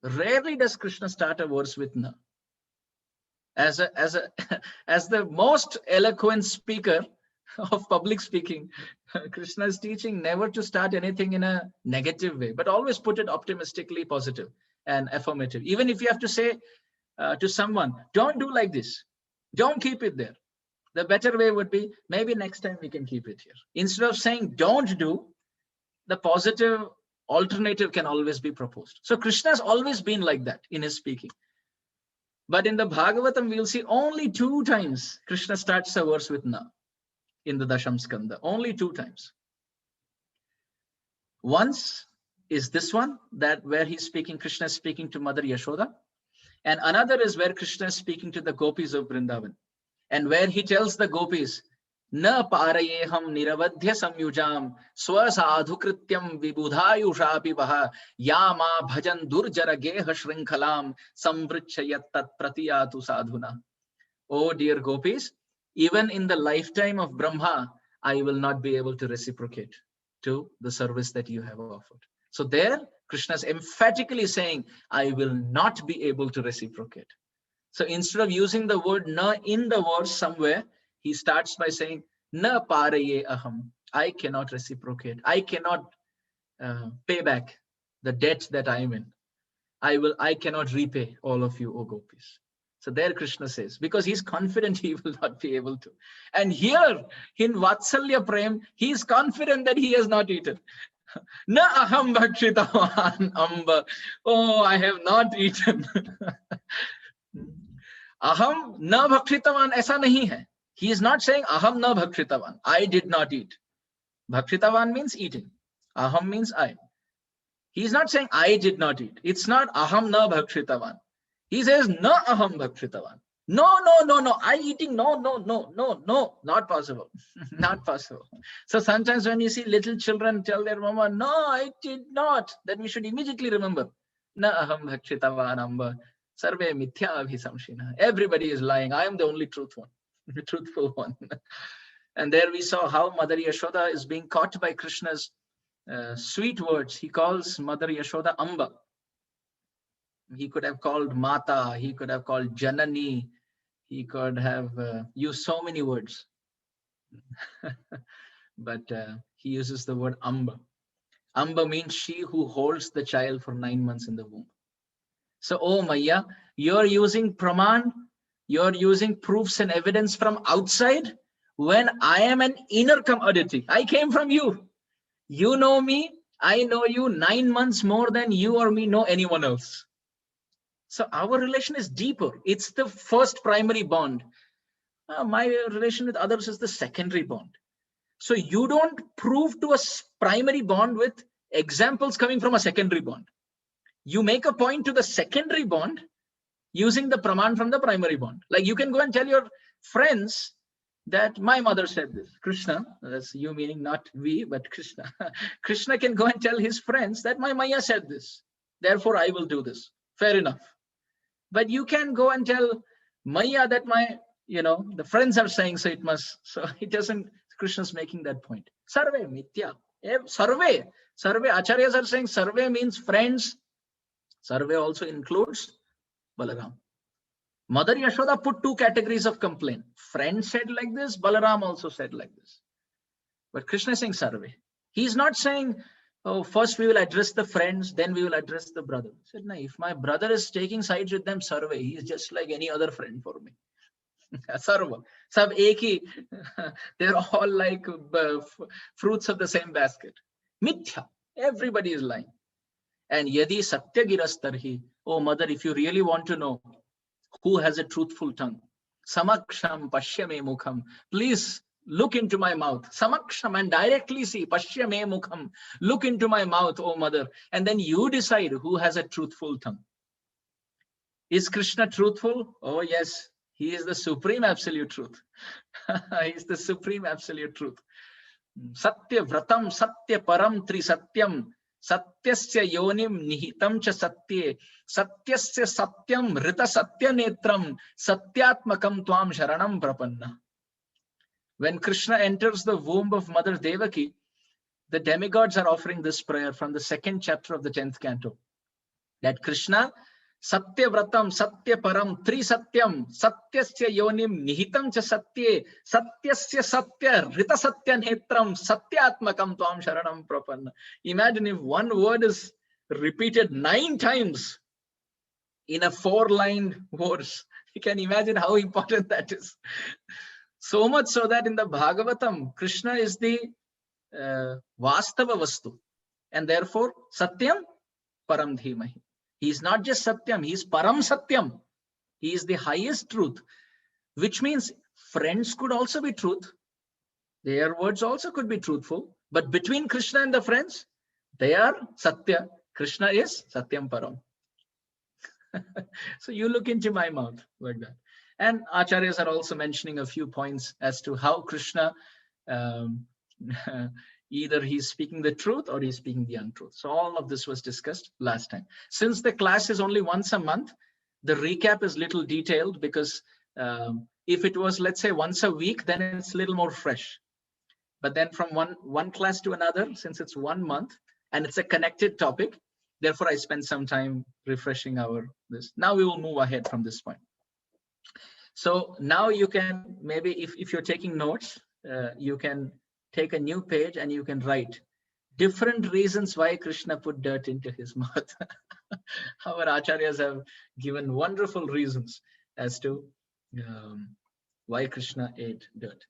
rarely does Krishna start a verse with na. As the most eloquent speaker of public speaking, Krishna is teaching never to start anything in a negative way, but always put it optimistically positive and affirmative. Even if you have to say to someone, don't do like this, don't keep it there. The better way would be, maybe next time we can keep it here. Instead of saying don't do, the positive alternative can always be proposed. So Krishna has always been like that in his speaking. But in the Bhagavatam, we'll see only 2 times Krishna starts a verse with na in the Dasham Skanda. Only 2 times. Once is this one, that where he's speaking, Krishna is speaking to Mother Yashoda. And another is where Krishna is speaking to the gopis of Vrindavan. And where he tells the gopis, Na parayeham niravadhya samyujam swa sadhukrityam vibudhayushapi vaha yama bhajan durjara geha shrinkhalam samvrichayat tat pratiyatu sadhuna. Oh dear gopis, even in the lifetime of Brahma, I will not be able to reciprocate to the service that you have offered. So there, Krishna is emphatically saying, I will not be able to reciprocate. So instead of using the word na in the verse somewhere, he starts by saying, na paraye aham. I cannot reciprocate. I cannot pay back the debt that I am in. I cannot repay all of you, O gopis. So there Krishna says, because he's confident he will not be able to. And here in Vatsalya Prem, he is confident that he has not eaten. Na aham bhakshitavan amba. Oh, I have not eaten. Aham na bhakshitavan, aisa nahi hai. He is not saying aham na bhakshitavan. I did not eat. Bhakshitavan means eating. Aham means I. He is not saying I did not eat. It's not aham na bhakshitavan. He says na aham bhakshitavan. No, no, no, no. I eating. No, no, no, no, no. Not possible. Not possible. So sometimes when you see little children tell their mama, no, I did not, then we should immediately remember. Na aham bhakshitavan amba. Sarve mithya abhisamshina. Everybody is lying. I am the only truthful one. And there we saw how Mother Yashoda is being caught by Krishna's sweet words. He calls Mother Yashoda Amba. He could have called Mata. He could have called Janani. He could have used so many words. But he uses the word Amba. Amba means she who holds the child for 9 months in the womb. So, oh Maya, you're using praman, you're using proofs and evidence from outside when I am an inner commodity. I came from you. You know me, I know you 9 months more than you or me know anyone else. So our relation is deeper. It's the first primary bond. My relation with others is the secondary bond. So you don't prove to a primary bond with examples coming from a secondary bond. You make a point to the secondary bond using the praman from the primary bond. Like you can go and tell your friends that my mother said this. Krishna, that's you meaning not we, but Krishna. Krishna can go and tell his friends that my Maya said this. Therefore, I will do this. Fair enough. But you can go and tell Maya that my, the friends are saying, so it must. So it doesn't, Krishna's making that point. Sarve mitya. Sarve. Sarve. Acharyas are saying sarve means friends. Sarve also includes Balaram. Mother Yashoda put 2 categories of complaint. Friend said like this, Balaram also said like this. But Krishna is saying sarve. He's not saying, oh, first we will address the friends, then we will address the brother. He said, no, if my brother is taking sides with them, sarve. He is just like any other friend for me. Sarva. Sab eki. They're all like fruits of the same basket. Mithya. Everybody is lying. And yadi satya girastarhi. Oh, mother, if you really want to know who has a truthful tongue, samaksham pashyame mukham. Please look into my mouth. Samaksham, and directly see. Pashyame mukham. Look into my mouth, oh mother. And then you decide who has a truthful tongue. Is Krishna truthful? Oh, yes. He is the supreme absolute truth. He is the supreme absolute truth. Satya vratam, satya param tri satyam. Satyasya yonim nihitam cha satye. Satyasya satyam rita satya netram. Satyatmakam tvam sharanam prapanna. When Krishna enters the womb of Mother Devaki, the demigods are offering this prayer from the 2nd chapter of the 10th canto. That Krishna, Satya vratam, satya param, tri satyam, satyasya yonim nihitam cha satye, satyasya satya, rita satya netram, satyatmakam tvam sharanam prapanna. Imagine if one word is repeated 9 times in a 4-line verse. You can imagine how important that is. So much so that in the Bhagavatam, Krishna is the Vastava Vastu. And therefore, Satyam Param Dhimahi. He is not just Satyam, he is Param Satyam. He is the highest truth, which means friends could also be truth. Their words also could be truthful. But between Krishna and the friends, they are Satya. Krishna is Satyam Param. So you look into my mouth like that. And Acharyas are also mentioning a few points as to how Krishna, either he's speaking the truth or he's speaking the untruth. So all of this was discussed last time. Since the class is only once a month, the recap is little detailed because if it was, let's say, once a week, then it's a little more fresh. But then from one class to another, since it's 1 month and it's a connected topic, Therefore, I spent some time refreshing this. Now we will move ahead from this point. So now you can, maybe if you're taking notes, you can take a new page and you can write different reasons why Krishna put dirt into his mouth. Our acharyas have given wonderful reasons as to why Krishna ate dirt.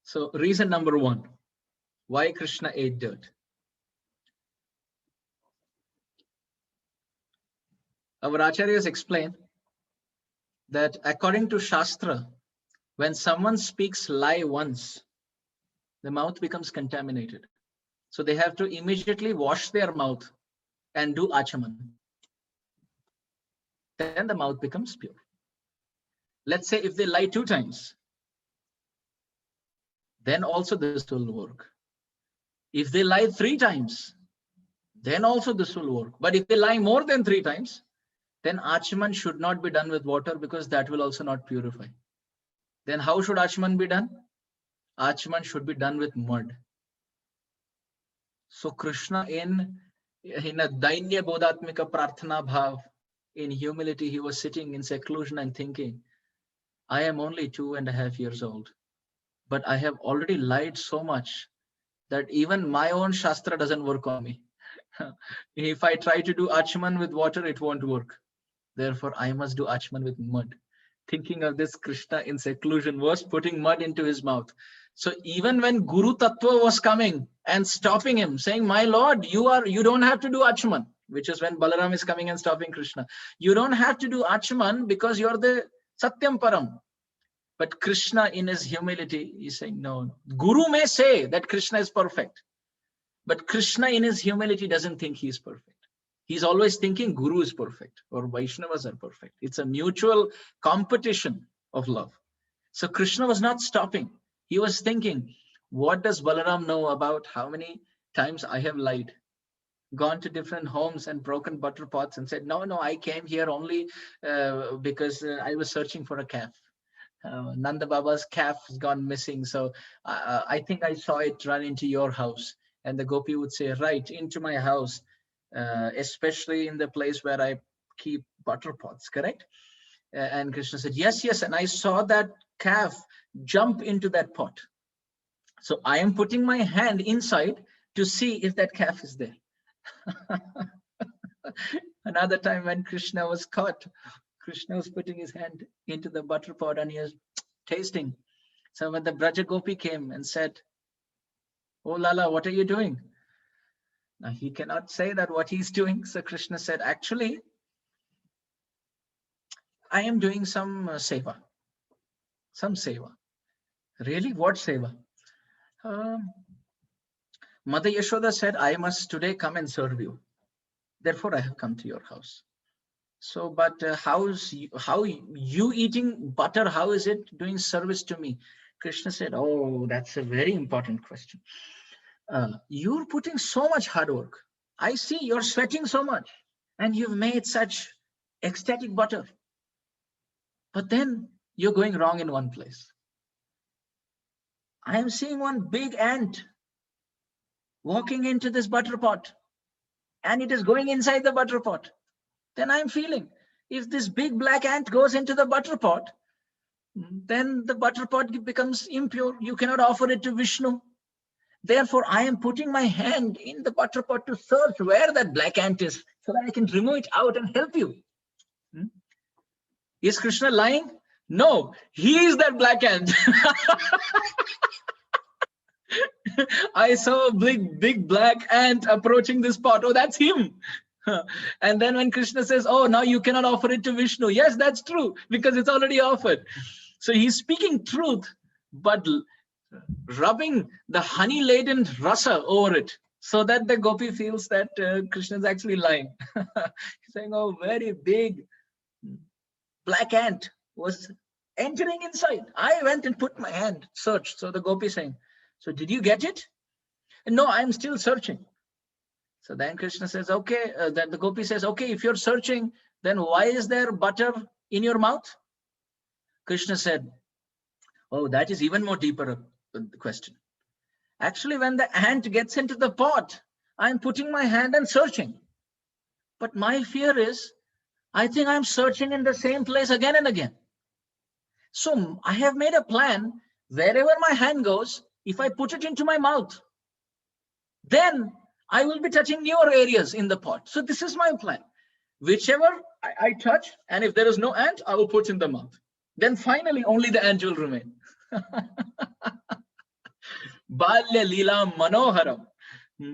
So reason number one, why Krishna ate dirt. Our acharyas explain that according to Shastra, when someone speaks lie once, the mouth becomes contaminated. So they have to immediately wash their mouth and do achaman. Then the mouth becomes pure. Let's say if they lie 2 times, then also this will work. If they lie 3 times, then also this will work. But if they lie more than 3 times, then achaman should not be done with water, because that will also not purify. Then how should achaman be done? Achaman should be done with mud. So Krishna in a dainya bodhatmika prarthana bhav, in humility, he was sitting in seclusion and thinking, I am only 2.5 years old, but I have already lied so much that even my own Shastra doesn't work on me. If I try to do achaman with water, it won't work. Therefore, I must do achaman with mud. Thinking of this, Krishna in seclusion was putting mud into his mouth. So even when Guru Tattva was coming and stopping him, saying, my Lord, you don't have to do achaman, which is when Balaram is coming and stopping Krishna. You don't have to do achaman because you're the Satyam Param. But Krishna in his humility, he's saying, no. Guru may say that Krishna is perfect, but Krishna in his humility doesn't think he is perfect. He's always thinking Guru is perfect or Vaishnavas are perfect. It's a mutual competition of love. So Krishna was not stopping. He was thinking, what does Balaram know about how many times I have lied? Gone to different homes and broken butter pots and said, no, I came here only because I was searching for a calf. Nanda Baba's calf has gone missing. So I think I saw it run into your house. And the gopi would say, right, into my house, especially in the place where I keep butter pots, correct? And Krishna said, yes. And I saw that calf jump into that pot. So I am putting my hand inside to see if that calf is there. Another time when Krishna was caught, Krishna was putting his hand into the butter pot and he was tasting. So when the Braja Gopi came and said, oh Lala, what are you doing? Now he cannot say that what he's doing. So Krishna said, actually, I am doing some seva. Some seva. Really? What seva? Mother Yashoda said, I must today come and serve you. Therefore, I have come to your house. So, but how you eating butter, how is it doing service to me? Krishna said, oh, that's a very important question. You're putting so much hard work. I see you're sweating so much and you've made such ecstatic butter. But then you're going wrong in one place. I am seeing one big ant walking into this butter pot and it is going inside the butter pot. Then I'm feeling if this big black ant goes into the butter pot, then the butter pot becomes impure. You cannot offer it to Vishnu. Therefore, I am putting my hand in the butter pot to search where that black ant is so that I can remove it out and help you. Is Krishna lying? No, he is that black ant. I saw a big black ant approaching this pot. Oh, that's him. And then when Krishna says, oh, now you cannot offer it to Vishnu. Yes, that's true, because it's already offered. So he's speaking truth, but rubbing the honey-laden rasa over it so that the gopi feels that Krishna is actually lying. He's saying, oh, very big black ant was entering inside. I went and put my hand, searched. So the gopi is saying, so did you get it? No, I'm still searching. So then Krishna says, okay, then the gopi says, okay, if you're searching, then why is there butter in your mouth? Krishna said, Oh, that is even more deeper question. Actually, when the ant gets into the pot, I'm putting my hand and searching. But my fear is, I think I'm searching in the same place again and again. So I have made a plan. Wherever my hand goes, if I put it into my mouth, then I will be touching newer areas in the pot. So this is my plan. Whichever I touch, and if there is no ant, I will put in the mouth. Then finally, only the ant will remain. Balya lila manoharam.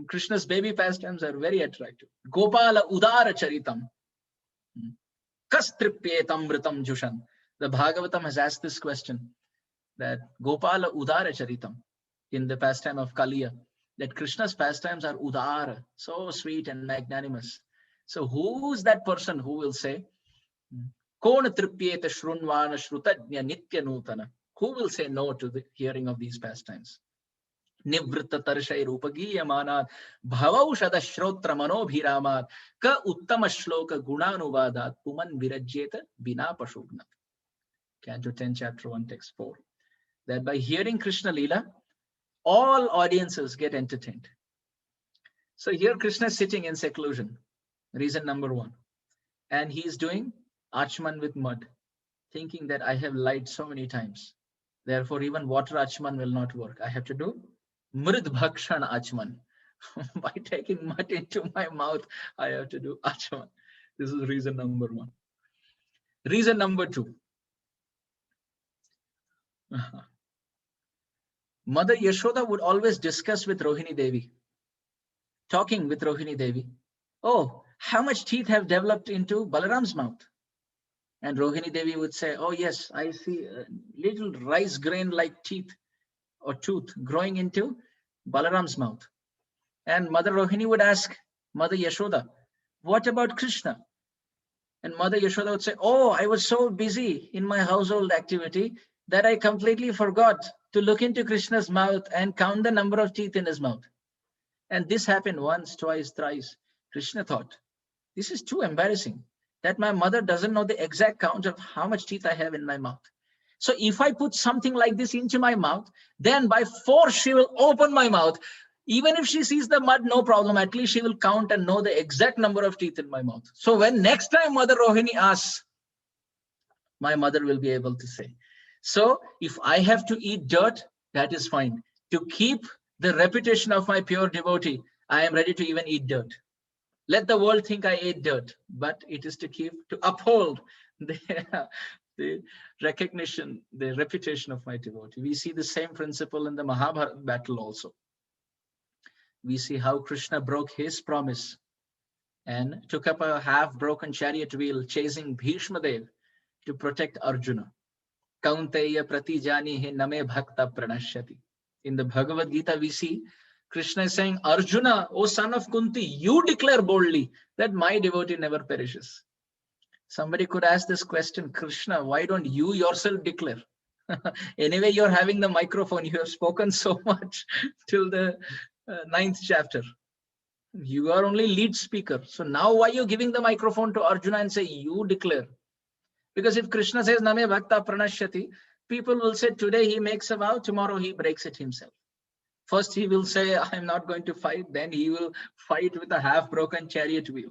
Krishna's baby pastimes are very attractive. Gopala udara charitam. Kastripyetamritam jushan. The Bhagavatam has asked this question, that Gopala udara charitam, in the pastime of Kaliya, that Krishna's pastimes are udara, so sweet and magnanimous. So who's that person who will say, Kona tripyeta shrunvana shrutajna nitya nutana? Who will say no to the hearing of these pastimes? Nivritta tarshai rupagiyamanat bhavaushada shrotra manobhiramat ka uttama shloka gunanuvadat puman virajyeta bina pashugna. Canto 10, chapter 1, text 4. That by hearing Krishna Lila, all audiences get entertained. So here Krishna is sitting in seclusion, reason number 1. And he is doing achman with mud, thinking that I have lied so many times. Therefore, even water achman will not work. I have to do mrid bhakshan achman. By taking mud into my mouth, I have to do achman. This is reason number 1. Reason number 2. Mother Yashoda would always discuss with Rohini Devi, talking with Rohini Devi. Oh, how much teeth have developed into Balaram's mouth? And Rohini Devi would say, oh yes, I see a little rice grain like teeth or tooth growing into Balaram's mouth. And Mother Rohini would ask Mother Yashoda, what about Krishna? And Mother Yashoda would say, oh, I was so busy in my household activity that I completely forgot to look into Krishna's mouth and count the number of teeth in his mouth. And this happened once, twice, thrice. Krishna thought, this is too embarrassing that my mother doesn't know the exact count of how much teeth I have in my mouth. So if I put something like this into my mouth, then by force she will open my mouth. Even if she sees the mud, no problem. At least she will count and know the exact number of teeth in my mouth. So when next time Mother Rohini asks, my mother will be able to say. So if I have to eat dirt, that is fine. To keep the reputation of my pure devotee, I am ready to even eat dirt. Let the world think I ate dirt, but it is to uphold the recognition, the reputation of my devotee. We see the same principle in the Mahabharata battle also. We see how Krishna broke his promise and took up a half-broken chariot wheel chasing Bhishma Dev to protect Arjuna. Kaunteya pratijani he name bhakta pranashyati. In the Bhagavad Gita, we see Krishna is saying, Arjuna, O son of Kunti, you declare boldly that my devotee never perishes. Somebody could ask this question, Krishna, why don't you yourself declare? Anyway, you're having the microphone. You have spoken so much till the 9th chapter. You are only lead speaker. So now why are you giving the microphone to Arjuna and say, you declare? Because if Krishna says, Name Bhakta Pranashyati, people will say, today he makes a vow, tomorrow he breaks it himself. First he will say, I'm not going to fight. Then he will fight with a half-broken chariot wheel.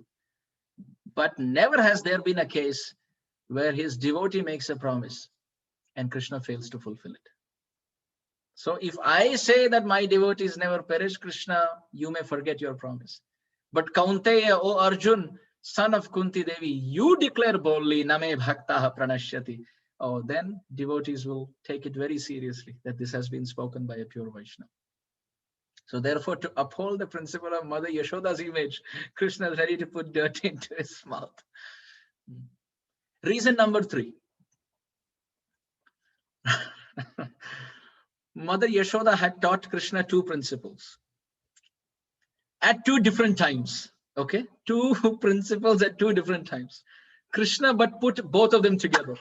But never has there been a case where his devotee makes a promise and Krishna fails to fulfill it. So if I say that my devotees never perish, Krishna, you may forget your promise. But Kaunteya, O Arjun, son of Kunti Devi, you declare boldly, Name Bhaktaha Pranashyati. Oh, then devotees will take it very seriously that this has been spoken by a pure Vaishnava. So therefore, to uphold the principle of Mother Yashoda's image, Krishna is ready to put dirt into his mouth. Reason number 3. Mother Yashoda had taught Krishna 2 principles at 2 different times. Okay, 2 principles at 2 different times. Krishna but put both of them together.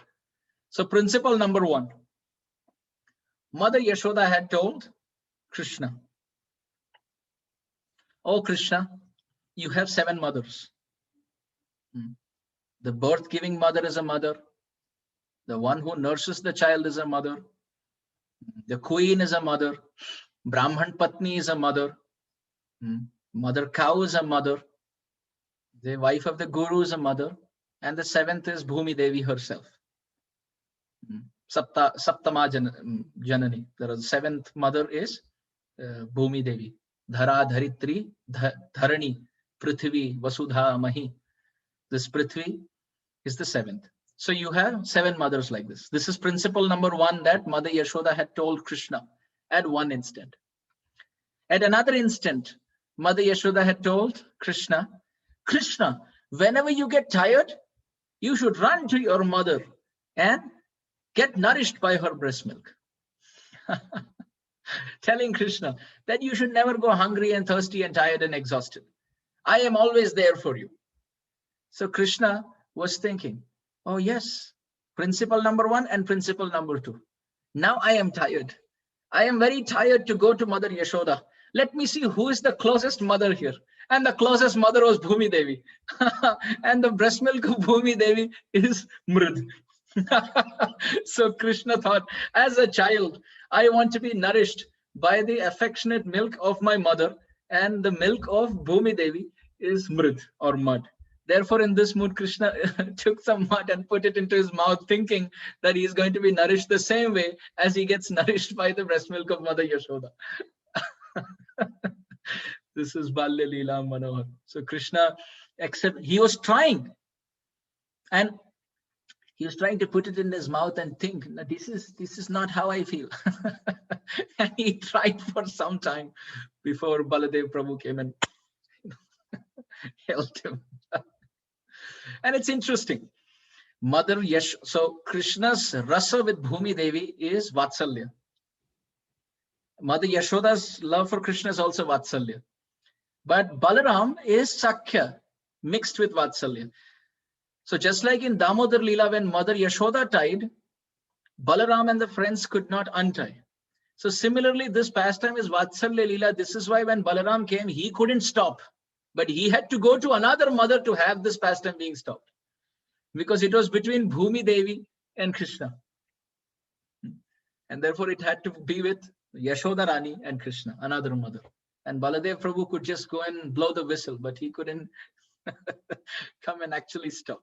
So principle number 1. Mother Yashoda had told Krishna, oh Krishna, you have 7 mothers. The birth-giving mother is a mother. The one who nurses the child is a mother. The queen is a mother. Brahman Patni is a mother. Mother cow is a mother. The wife of the guru is a mother. And the seventh is Bhumi Devi herself. Saptama Janani. The seventh mother is Bhumi Devi. Dhara, Dharitri, Dharani, Prithvi, Vasudha, Mahi. This Prithvi is the seventh. So you have 7 mothers like this. This is principle number 1 that Mother Yashoda had told Krishna at one instant. At another instant, Mother Yashoda had told Krishna, Krishna, whenever you get tired, you should run to your mother and get nourished by her breast milk. Telling Krishna that you should never go hungry and thirsty and tired and exhausted. I am always there for you. So Krishna was thinking, oh yes, principle number 1 and principle number 2. Now I am tired. I am very tired to go to Mother Yashoda. Let me see who is the closest mother here. And the closest mother was Bhumi Devi. And the breast milk of Bhumi Devi is Mrid. So Krishna thought, as a child, I want to be nourished by the affectionate milk of my mother, and the milk of Bhumi Devi is Mrid or mud. Therefore, in this mood, Krishna took some mud and put it into his mouth, thinking that he is going to be nourished the same way as he gets nourished by the breast milk of Mother Yashoda. This is Balya Lila Manohar. So Krishna, he was trying. And he was trying to put it in his mouth and think, this is not how I feel. And he tried for some time before Baladev Prabhu came and helped him. And it's interesting. Mother Yash, so Krishna's rasa with Bhumi Devi is Vatsalya. Mother Yashoda's love for Krishna is also Vatsalya. But Balaram is Sakha mixed with Vatsalya. So just like in Damodar Lila, when Mother Yashoda tied, Balaram and the friends could not untie. So similarly, this pastime is Vatsalya Lila. This is why when Balaram came, he couldn't stop. But he had to go to another mother to have this pastime being stopped. Because it was between Bhumi Devi and Krishna. And therefore it had to be with Yashoda Rani and Krishna, another mother. And Baladev Prabhu could just go and blow the whistle, but he couldn't come and actually stop.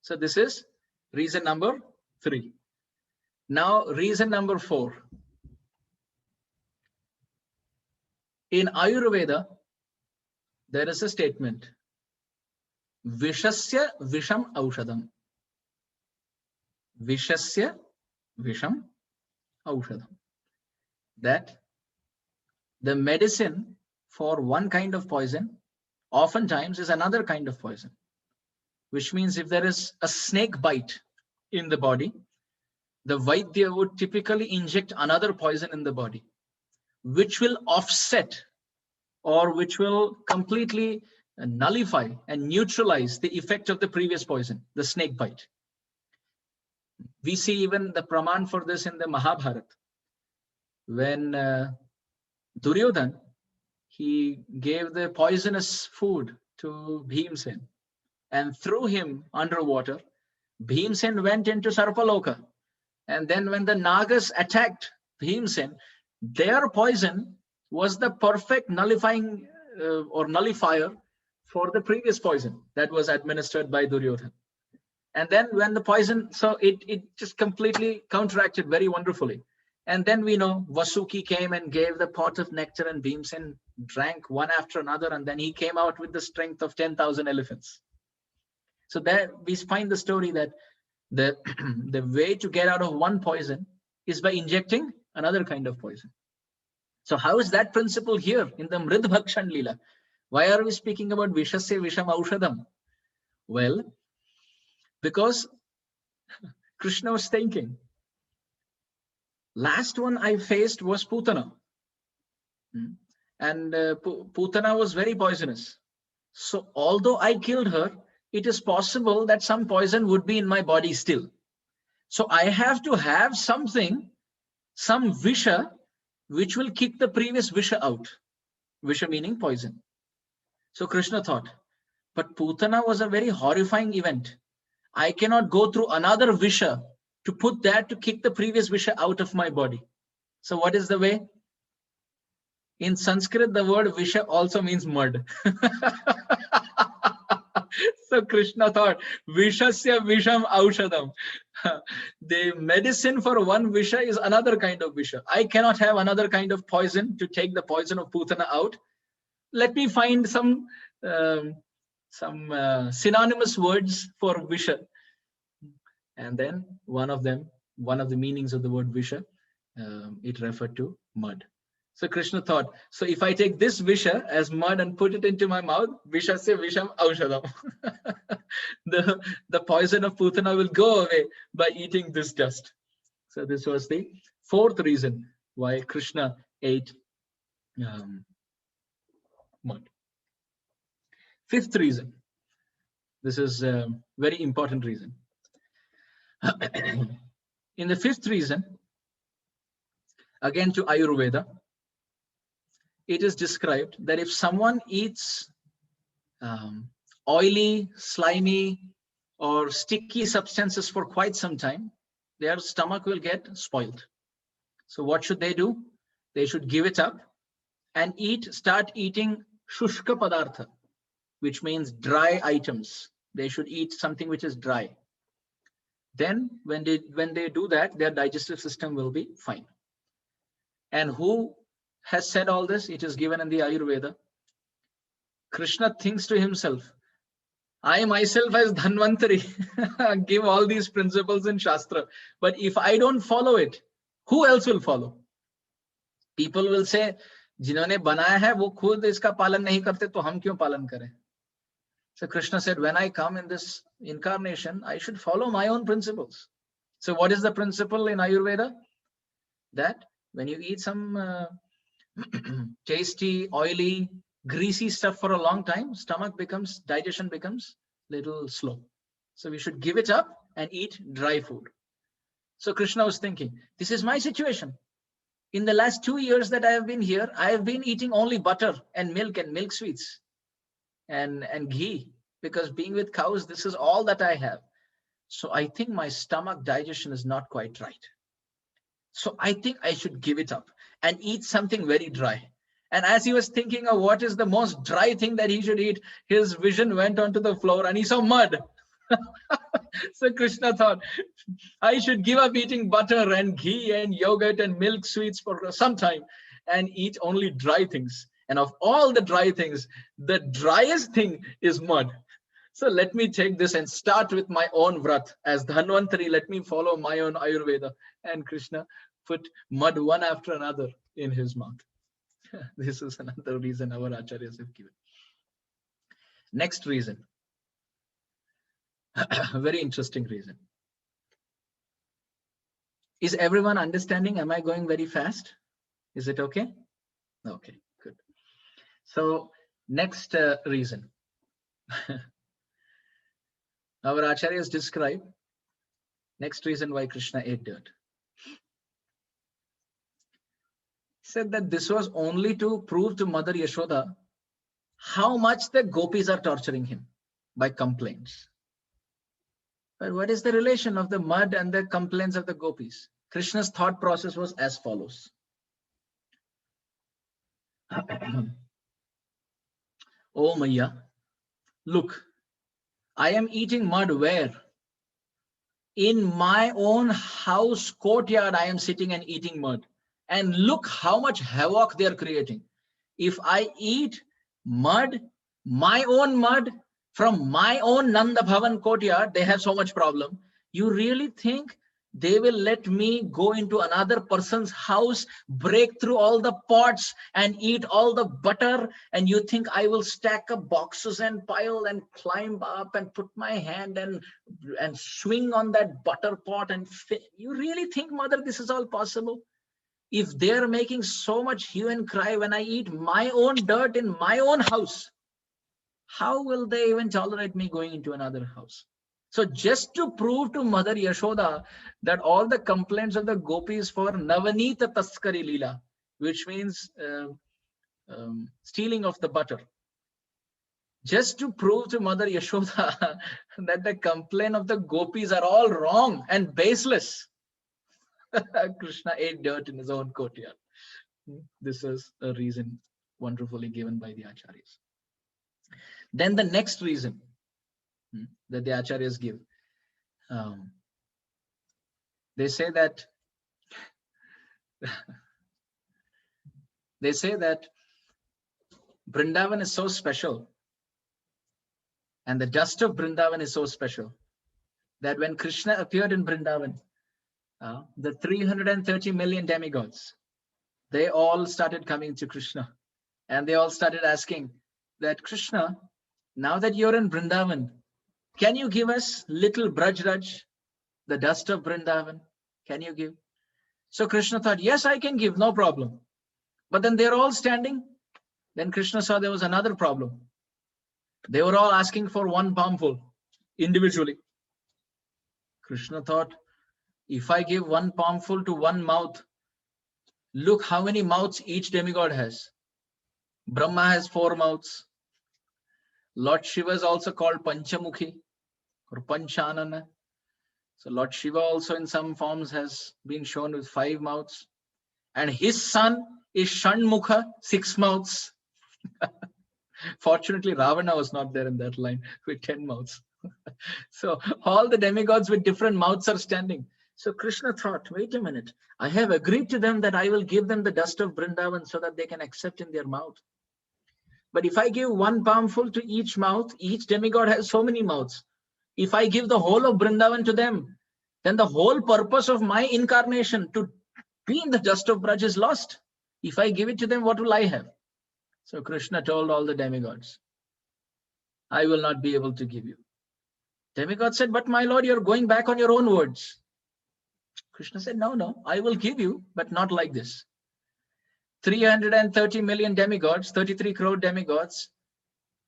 So this is reason number 3. Now reason number 4. In Ayurveda, there is a statement, Vishasya Visham Aushadam. Vishasya Visham Aushadam. That the medicine for one kind of poison oftentimes is another kind of poison. Which means if there is a snake bite in the body, the Vaidya would typically inject another poison in the body, which will offset or which will completely nullify and neutralize the effect of the previous poison, the snake bite. We see even the praman for this in the Mahabharata. When Duryodhan, he gave the poisonous food to Bhimsen and threw him underwater. Bhimsen went into Sarpaloka. And then when the Nagas attacked Bhimsen, their poison was the perfect nullifying or nullifier for the previous poison that was administered by Duryodhan. And then when the poison, so it just completely counteracted very wonderfully. And then we know Vasuki came and gave the pot of nectar and Bhimsen drank one after another, and then he came out with the strength of 10,000 elephants. So there we find the story that the way to get out of one poison is by injecting another kind of poison. So how is that principle here in the Mrid Bhakshan Lila? Why are we speaking about Vishasya Visham Aushadam? Well, because Krishna was thinking, last one I faced was Putana. And Putana was very poisonous. So although I killed her, it is possible that some poison would be in my body still. So I have to have something, some Visha, which will kick the previous Visha out. Visha meaning poison. So Krishna thought, but Putana was a very horrifying event. I cannot go through another Visha to put that to kick the previous Visha out of my body. So what is the way? In Sanskrit, the word Visha also means mud. So Krishna thought, Vishasya Visham Aushadam. The medicine for one Visha is another kind of Visha. I cannot have another kind of poison to take the poison of Putana out. Let me find some synonymous words for Visha. And then one of the meanings of the word Visha, it referred to mud. So Krishna thought, so if I take this Visha as mud and put it into my mouth, Vishasya Visham Aushadam. The poison of Putana will go away by eating this dust. So this was the fourth reason why Krishna ate mud. Fifth reason. This is a very important reason. In the fifth reason, again to Ayurveda, it is described that if someone eats oily, slimy, or sticky substances for quite some time, their stomach will get spoiled. So what should they do? They should give it up and start eating shushka padartha, which means dry items. They should eat something which is dry. Then when they do that, their digestive system will be fine. And who has said all this? It is given in the Ayurveda. Krishna thinks to himself, I myself as Dhanvantari give all these principles in Shastra, but if I don't follow it, who else will follow? People will say, जिन्होंने बनाया है वो खुद इसका पालन नहीं करते तो हम क्यों पालन करें? So Krishna said, when I come in this incarnation, I should follow my own principles. So what is the principle in Ayurveda? That when you eat some tasty, oily, greasy stuff for a long time, digestion becomes little slow. So we should give it up and eat dry food. So Krishna was thinking, this is my situation. In the last 2 years that I have been here, I have been eating only butter and milk sweets and ghee, because being with cows, this is all that I have. So I think my stomach digestion is not quite right. So I think I should give it up and eat something very dry. And as he was thinking of what is the most dry thing that he should eat, his vision went onto the floor and he saw mud. So Krishna thought, I should give up eating butter and ghee and yogurt and milk sweets for some time and eat only dry things. And of all the dry things, the driest thing is mud. So let me take this and start with my own vrat. As Dhanvantari, let me follow my own Ayurveda. And Krishna put mud one after another in his mouth. This is another reason our acharyas have given. Next reason. A very interesting reason. Is everyone understanding? Am I going very fast? Is it okay? Okay, good. So next reason. Our acharyas describe next reason why Krishna ate dirt. He said that this was only to prove to Mother Yashoda how much the gopis are torturing him by complaints. But what is the relation of the mud and the complaints of the gopis? Krishna's thought process was as follows. Oh Maya, look, I am eating mud where? In my own house courtyard, I am sitting and eating mud. And look how much havoc they are creating. If I eat mud, my own mud, from my own Nanda Bhavan courtyard, they have so much problem. You really think they will let me go into another person's house, break through all the pots and eat all the butter? And you think I will stack up boxes and pile and climb up and put my hand and swing on that butter pot? And you really think, Mother, this is all possible? If they're making so much hue and cry when I eat my own dirt in my own house, how will they even tolerate me going into another house? So just to prove to Mother Yashoda that all the complaints of the gopis for Navanita Taskari Lila, which means stealing of the butter, just to prove to Mother Yashoda that the complaint of the gopis are all wrong and baseless, Krishna ate dirt in his own courtyard. This is a reason wonderfully given by the acharyas. Then the next reason that the acharyas give, they say that Vrindavan is so special, and the dust of Vrindavan is so special, that when Krishna appeared in Vrindavan, the 330 million demigods, they all started coming to Krishna, and they all started asking that, Krishna, now that you're in Vrindavan, can you give us little Braj, the dust of Vrindavan? Can you give? So Krishna thought, yes, I can give, no problem. But then they're all standing. Then Krishna saw there was another problem. They were all asking for one palmful individually. Krishna thought, if I give one palmful to one mouth, look how many mouths each demigod has. Brahma has 4 mouths. Lord Shiva is also called Panchamukhi or Panchanana. So Lord Shiva also in some forms has been shown with 5 mouths. And his son is Shanmukha, 6 mouths. Fortunately, Ravana was not there in that line with 10 mouths. So all the demigods with different mouths are standing. So Krishna thought, wait a minute, I have agreed to them that I will give them the dust of Vrindavan so that they can accept in their mouth. But if I give one palmful to each mouth, each demigod has so many mouths. If I give the whole of Vrindavan to them, then the whole purpose of my incarnation to be in the dust of Braj is lost. If I give it to them, what will I have? So Krishna told all the demigods, I will not be able to give you. Demigod said, but my Lord, you're going back on your own words. Krishna said, no, I will give you, but not like this. 330 million demigods, 33 crore demigods,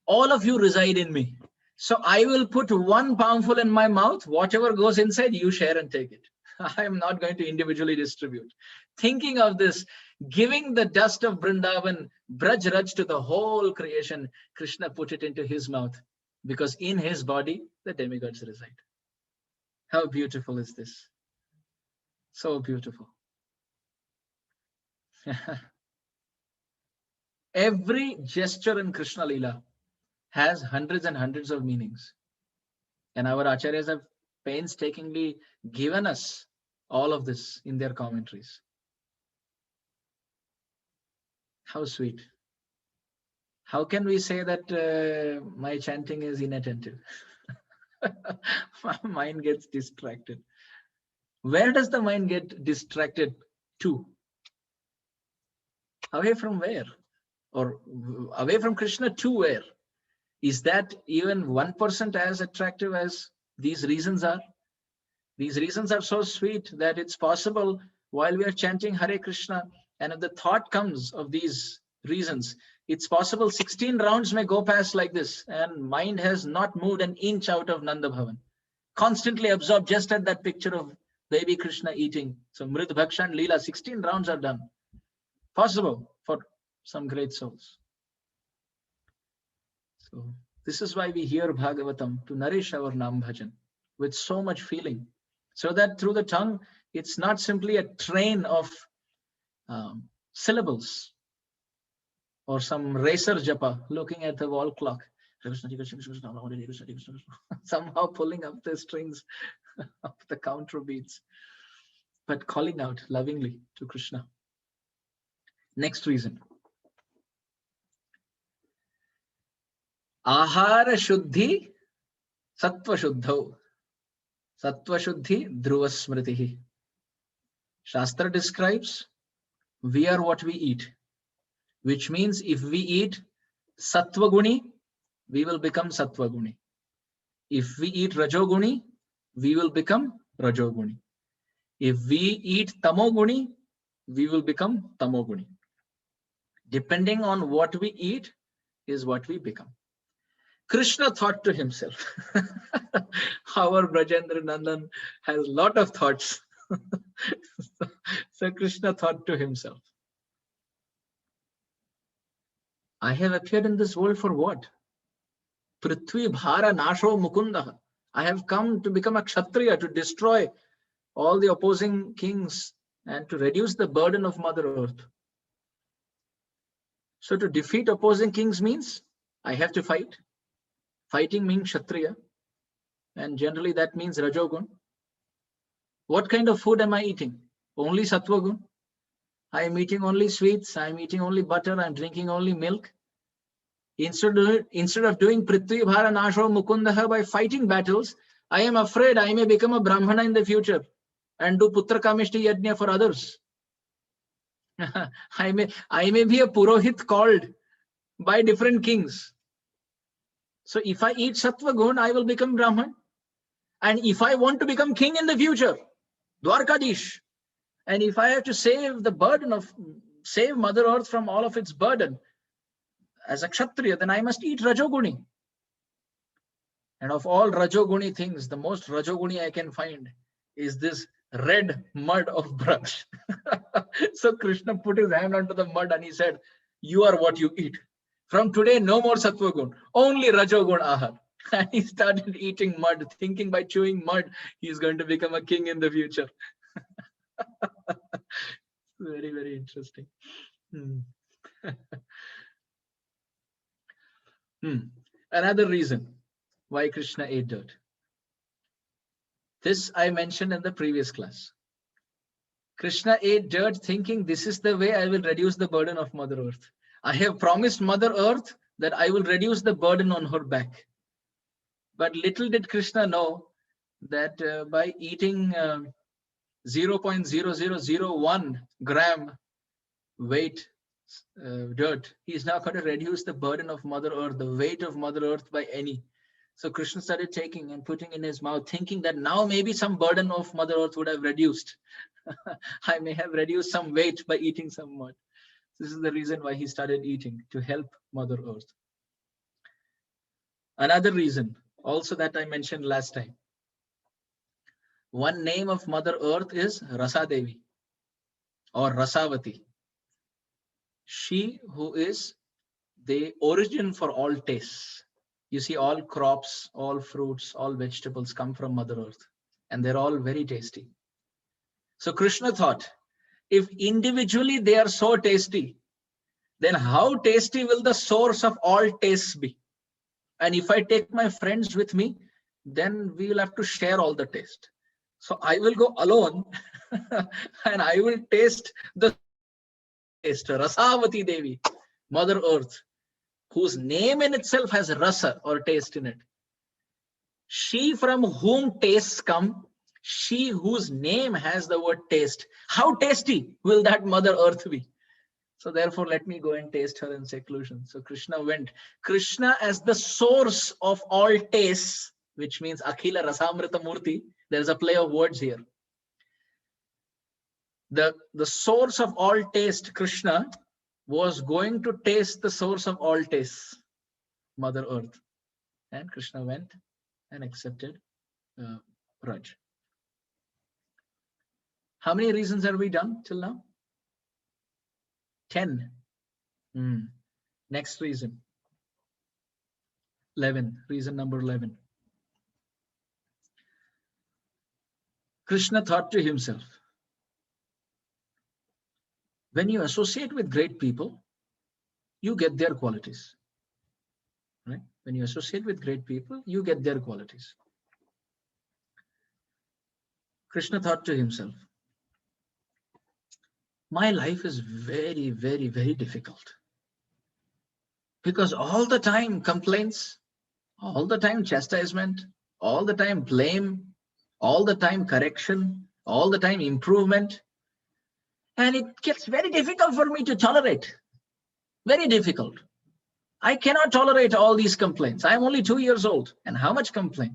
all of you reside in me. So I will put one palmful in my mouth, whatever goes inside, you share and take it. I am not going to individually distribute. Thinking of this, giving the dust of Vrindavan, Braj Raj to the whole creation, Krishna put it into his mouth, because in his body, the demigods reside. How beautiful is this? So beautiful. Every gesture in Krishna Lila has hundreds and hundreds of meanings. And our acharyas have painstakingly given us all of this in their commentaries. How sweet. How can we say that my chanting is inattentive? My mind gets distracted. Where does the mind get distracted to? Away from where? Or away from Krishna to where? Is that even 1% as attractive as these reasons are? These reasons are so sweet that it's possible while we are chanting Hare Krishna, and if the thought comes of these reasons, it's possible 16 rounds may go past like this and mind has not moved an inch out of Nanda Bhavan. Constantly absorbed just at that picture of baby Krishna eating. So Mrid Bhakshan Leela, 16 rounds are done. Possible for some great souls. So this is why we hear Bhagavatam, to nourish our Nam Bhajan with so much feeling, so that through the tongue, it's not simply a train of syllables or some racer japa looking at the wall clock, somehow pulling up the strings of the counter beats, but calling out lovingly to Krishna. Next reason. Ahara Shuddhi Sattva Shuddho. Sattva Shuddhi Dhruva Smritihi. Shastra describes we are what we eat, which means if we eat Sattva Guni, we will become Sattva Guni. If we eat Rajoguni, we will become Rajoguni. If we eat Tamoguni, we will become Tamoguni. Depending on what we eat is what we become. Krishna thought to himself. Our Brajendra Nandan has a lot of thoughts. So Krishna thought to himself, I have appeared in this world for what? Prithvi Bhara Nasho Mukundaha. I have come to become a Kshatriya, to destroy all the opposing kings and to reduce the burden of Mother Earth. So to defeat opposing kings means I have to fight. Fighting means Kshatriya, and generally that means Rajogun. What kind of food am I eating? Only Sattvagun. I am eating only sweets, I am eating only butter, I am drinking only milk. Instead of doing Prithvi Bhara Nasho Mukundaha by fighting battles, I am afraid I may become a Brahmana in the future and do Putra Kamishti Yajna for others. I may be a Purohit called by different kings. So if I eat Sattva Gun, I will become Brahman. And if I want to become king in the future, Dwarkadish, and if I have to save Mother Earth from all of its burden, as a Kshatriya, then I must eat Rajoguni. And of all Rajoguni things, the most Rajoguni I can find is this red mud of brush. So Krishna put his hand onto the mud and he said, you are what you eat. From today, no more Sattva Gun, only Rajogun Ahar. And he started eating mud, thinking by chewing mud, he's going to become a king in the future. Very, very interesting. Another reason why Krishna ate dirt. This I mentioned in the previous class. Krishna ate dirt thinking this is the way I will reduce the burden of Mother Earth. I have promised Mother Earth that I will reduce the burden on her back. But little did Krishna know that by eating 0.0001 gram weight dirt, he is now going to reduce the burden of Mother Earth, the weight of Mother Earth by any. So Krishna started taking and putting in his mouth, thinking that now maybe some burden of Mother Earth would have reduced. I may have reduced some weight by eating some mud. This is the reason why he started eating, to help Mother Earth. Another reason, also that I mentioned last time. One name of Mother Earth is Rasadevi or Rasavati. She who is the origin for all tastes. You see, all crops, all fruits, all vegetables come from Mother Earth, and they're all very tasty. So Krishna thought, if individually they are so tasty, then how tasty will the source of all tastes be? And if I take my friends with me, then we will have to share all the taste. So I will go alone and I will taste the taste, Rasavati Devi, Mother Earth, whose name in itself has rasa or taste in it. She from whom tastes come, she whose name has the word taste. How tasty will that Mother Earth be? So therefore, let me go and taste her in seclusion. So Krishna went. Krishna as the source of all tastes, which means Akhila Rasamrita Murti. There's a play of words here. The source of all taste, Krishna, was going to taste the source of all tastes, Mother Earth. And Krishna went and accepted Raj. How many reasons have we done till now? 10. Next reason. 11. Reason number 11. Krishna thought to himself, when you associate with great people, you get their qualities. Right? When you associate with great people, you get their qualities. Krishna thought to himself, my life is very, very, very difficult. Because all the time complaints, all the time chastisement, all the time blame, all the time correction, all the time improvement. And it gets very difficult for me to tolerate. Very difficult. I cannot tolerate all these complaints. I'm only 2 years old. And how much complaint?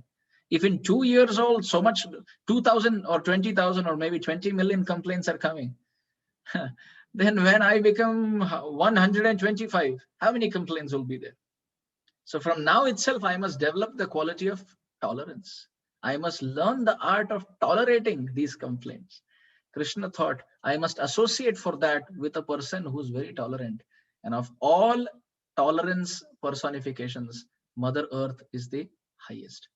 If in 2 years old, so much 2,000 or 20,000 or maybe 20 million complaints are coming, then when I become 125, how many complaints will be there? So from now itself, I must develop the quality of tolerance. I must learn the art of tolerating these complaints. Krishna thought, I must associate for that with a person who's very tolerant. And of all tolerance personifications, Mother Earth is the highest.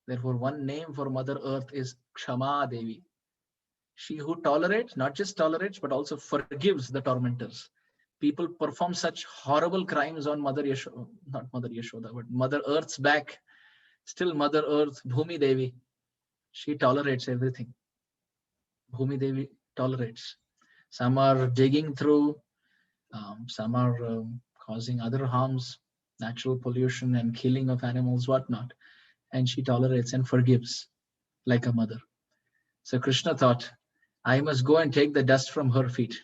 Therefore, one name for Mother Earth is Kshama Devi. She who tolerates, not just tolerates, but also forgives the tormentors. People perform such horrible crimes on Mother Yashoda, not Mother Yashoda, but Mother Earth's back. Still Mother Earth, Bhumi Devi, she tolerates everything. Bhumi Devi tolerates. Some are digging through, some are causing other harms, natural pollution and killing of animals, whatnot. And she tolerates and forgives like a mother. So Krishna thought, I must go and take the dust from her feet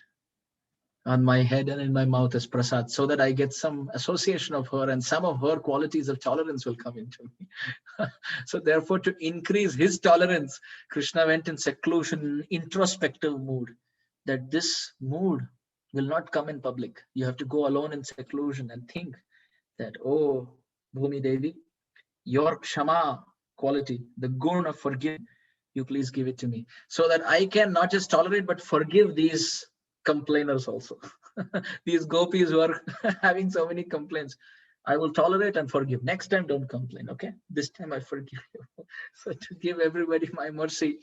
on my head and in my mouth as prasad, so that I get some association of her, and some of her qualities of tolerance will come into me. So therefore, to increase his tolerance, Krishna went in seclusion, introspective mood, that this mood will not come in public. You have to go alone in seclusion and think that, oh, Bhumi Devi, your kshama quality, the gun of forgiving, you please give it to me, so that I can not just tolerate, but forgive these complainers also. These gopis who are having so many complaints. I will tolerate and forgive. Next time, don't complain, okay? This time I forgive you. So to give everybody my mercy,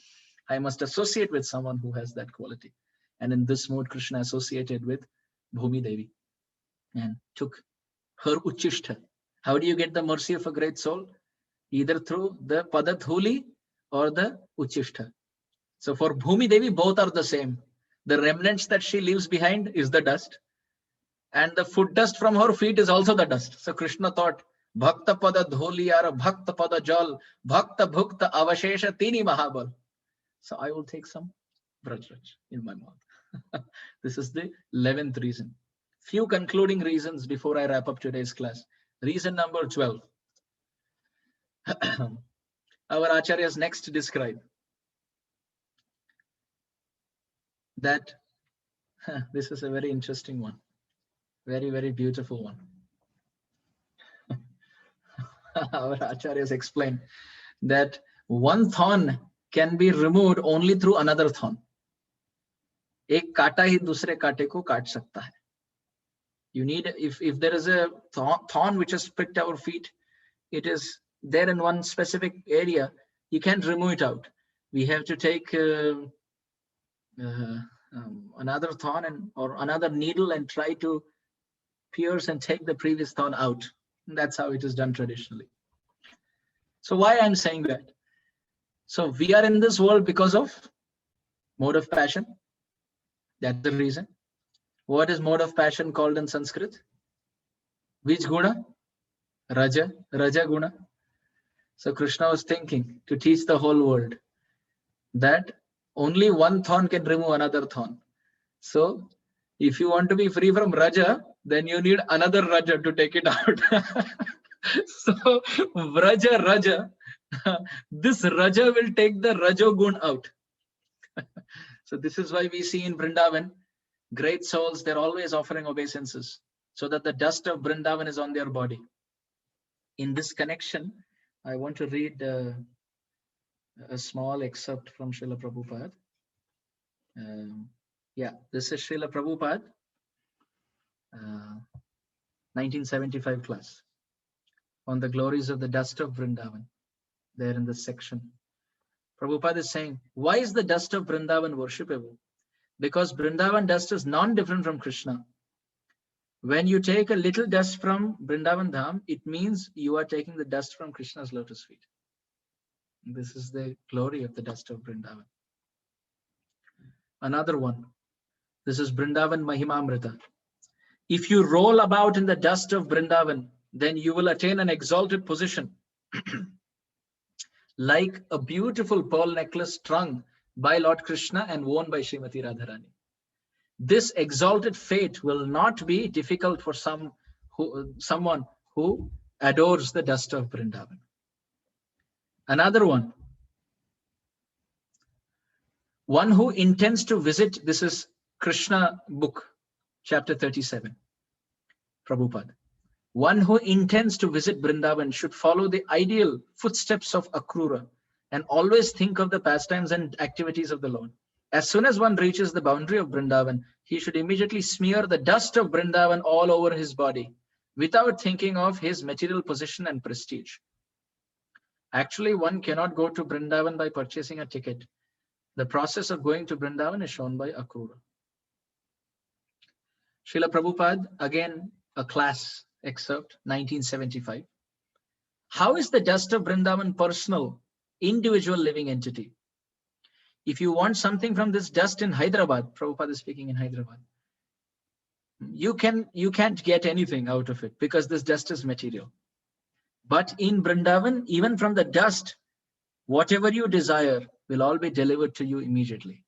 I must associate with someone who has that quality. And in this mode, Krishna associated with Bhumi Devi and took her uchishta. How do you get the mercy of a great soul? Either through the padathuli or the uchishta. So for Bhumi Devi, both are the same. The remnants that she leaves behind is the dust, and the foot dust from her feet is also the dust. So Krishna thought, Bhakta pada dholiyara, Bhakta pada jal, Bhakta bhukta avashesha tini mahabal. So I will take some vrajraj in my mouth. This is the 11th reason. Few concluding reasons before I wrap up today's class. Reason number 12. Our acharyas next describe that this is a very interesting one, very, very beautiful one. Our acharyas explain that one thorn can be removed only through another thorn. एक काटा ही दूसरे काटे को काट सकता है. You need, if there is a thorn which has pricked our feet, it is there in one specific area, you can't remove it out. We have to take another thorn or another needle and try to pierce and take the previous thorn out. And that's how it is done traditionally. So why I'm saying that? So we are in this world because of mode of passion. That's the reason. What is mode of passion called in Sanskrit? Which guna? Raja guna. So Krishna was thinking to teach the whole world that only one thorn can remove another thorn. So if you want to be free from Raja, then you need another Raja to take it out. So Raja, this Raja will take the Rajogun out. So this is why we see in Vrindavan, great souls, they're always offering obeisances so that the dust of Vrindavan is on their body. In this connection, I want to read a small excerpt from Srila Prabhupada. This is Srila Prabhupada, 1975 class on the glories of the dust of Vrindavan. There in this section, Prabhupada is saying, why is the dust of Vrindavan worshipable? Because Vrindavan dust is non-different from Krishna. When you take a little dust from Vrindavan Dham, it means you are taking the dust from Krishna's lotus feet. This is the glory of the dust of Vrindavan. Another one. This is Vrindavan Mahimamrita. If you roll about in the dust of Vrindavan, then you will attain an exalted position. Like a beautiful pearl necklace strung by Lord Krishna and worn by Srimati Radharani. This exalted fate will not be difficult for someone who adores the dust of Vrindavan. Another one. One who intends to visit, this is Krishna book, chapter 37, Prabhupada. One who intends to visit Vrindavan should follow the ideal footsteps of Akrura and always think of the pastimes and activities of the Lord. As soon as one reaches the boundary of Vrindavan, he should immediately smear the dust of Vrindavan all over his body without thinking of his material position and prestige. Actually, one cannot go to Vrindavan by purchasing a ticket. The process of going to Vrindavan is shown by Akrura. Srila Prabhupada, again, a class excerpt, 1975. How is the dust of Vrindavan personal, individual living entity? If you want something from this dust in Hyderabad, Prabhupada is speaking in Hyderabad, you can't get anything out of it because this dust is material. But in Vrindavan, even from the dust, whatever you desire will all be delivered to you immediately.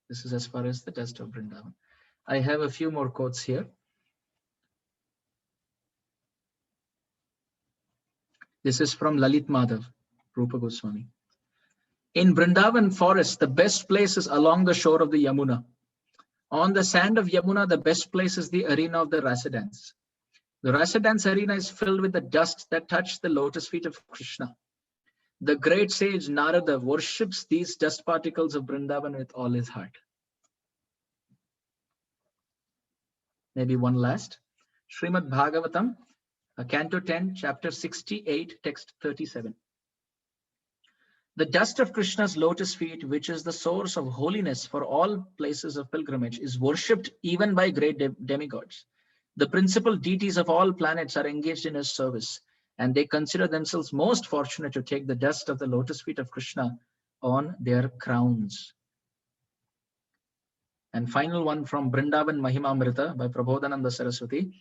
This is as far as the dust of Vrindavan. I have a few more quotes here. This is from Lalit Madhav, Rupa Goswami. In Vrindavan forest, the best place is along the shore of the Yamuna. On the sand of Yamuna, the best place is the arena of the Rasa dance. The Rasa dance arena is filled with the dust that touched the lotus feet of Krishna. The great sage Narada worships these dust particles of Vrindavan with all his heart. Maybe one last. Srimad Bhagavatam, Canto 10, Chapter 68, Text 37. The dust of Krishna's lotus feet, which is the source of holiness for all places of pilgrimage, is worshipped even by great demigods. The principal deities of all planets are engaged in his service, and they consider themselves most fortunate to take the dust of the lotus feet of Krishna on their crowns. And final one from Vrindavan Mahimamrita by Prabodhananda Saraswati.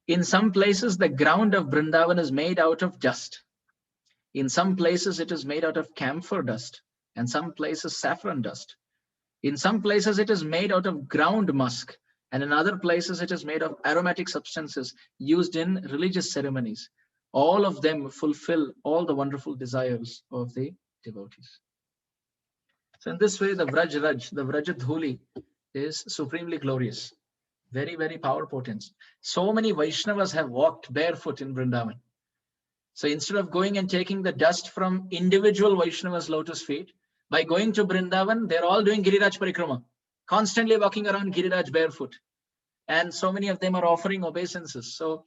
In some places, the ground of Vrindavan is made out of dust. In some places, it is made out of camphor dust, and some places saffron dust. In some places, it is made out of ground musk, and in other places, it is made of aromatic substances used in religious ceremonies. All of them fulfill all the wonderful desires of the devotees. So in this way, the Vraj Raj, the Vrajadhuli, is supremely glorious. Very, very power potent. So many Vaishnavas have walked barefoot in Vrindavan. So instead of going and taking the dust from individual Vaishnavas' lotus feet, by going to Vrindavan, they're all doing Giriraj Parikrama, constantly walking around Giriraj barefoot. And so many of them are offering obeisances. So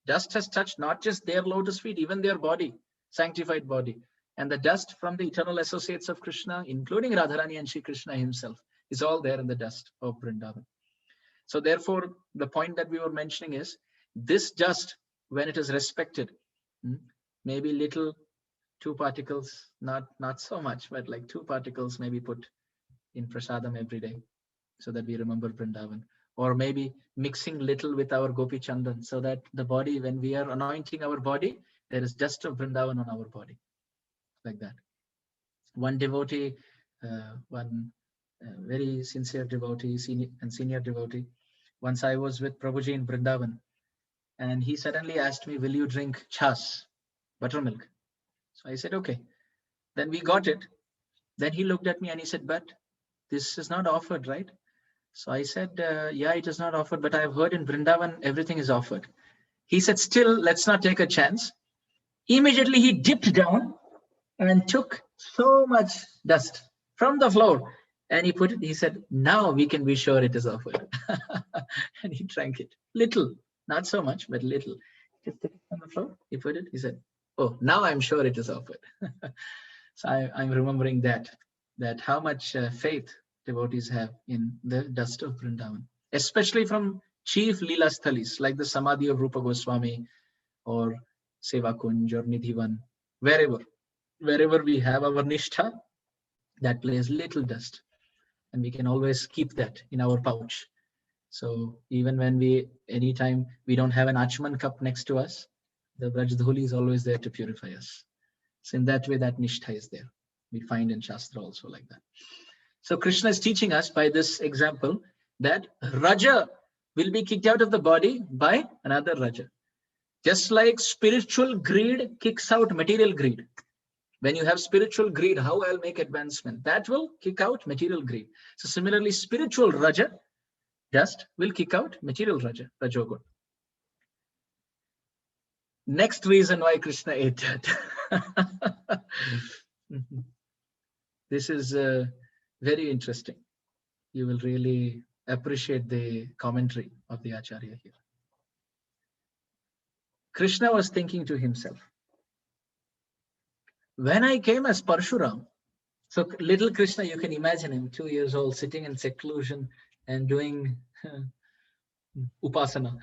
dust has touched not just their lotus feet, even their body, sanctified body. And the dust from the eternal associates of Krishna, including Radharani and Shri Krishna himself, is all there in the dust of Vrindavan. So therefore, the point that we were mentioning is, this dust, when it is respected, maybe little 2 particles, not so much, but like 2 particles maybe put in prasadam every day so that we remember Vrindavan. Or maybe mixing little with our Gopi Chandan so that the body, when we are anointing our body, there is dust of Vrindavan on our body. Like that. One devotee, one very sincere devotee, senior devotee, once I was with Prabhuji in Vrindavan, and he suddenly asked me, will you drink chas, buttermilk? So I said, okay. Then we got it. Then he looked at me and he said, but this is not offered, right? So I said, yeah, it is not offered, but I've heard in Vrindavan, everything is offered. He said, still, let's not take a chance. Immediately he dipped down and took so much dust from the floor and he put it, he said, now we can be sure it is offered. And he drank it. Little, not so much, but little. Just took it from the floor, he put it, he said, oh, now I'm sure it is offered. So I'm remembering that how much faith devotees have in the dust of Vrindavan, especially from chief lila sthalis like the Samadhi of Rupa Goswami or Seva Kunj or Nidhivan, wherever we have our nishtha, that place little dust, and we can always keep that in our pouch. So even when anytime we don't have an Achman cup next to us, the Vrajadhuli is always there to purify us. So in that way, that nishtha is there. We find in Shastra also like that. So Krishna is teaching us by this example that Raja will be kicked out of the body by another Raja. Just like spiritual greed kicks out material greed. When you have spiritual greed, how I'll make advancement, that will kick out material greed. So similarly, spiritual Raja, dust, will kick out material Raja, Rajogun. Next reason why Krishna ate that. This is very interesting. You will really appreciate the commentary of the Acharya here. Krishna was thinking to himself, when I came as Parshuram, So little Krishna, you can imagine him, 2 years old, sitting in seclusion and doing upasana,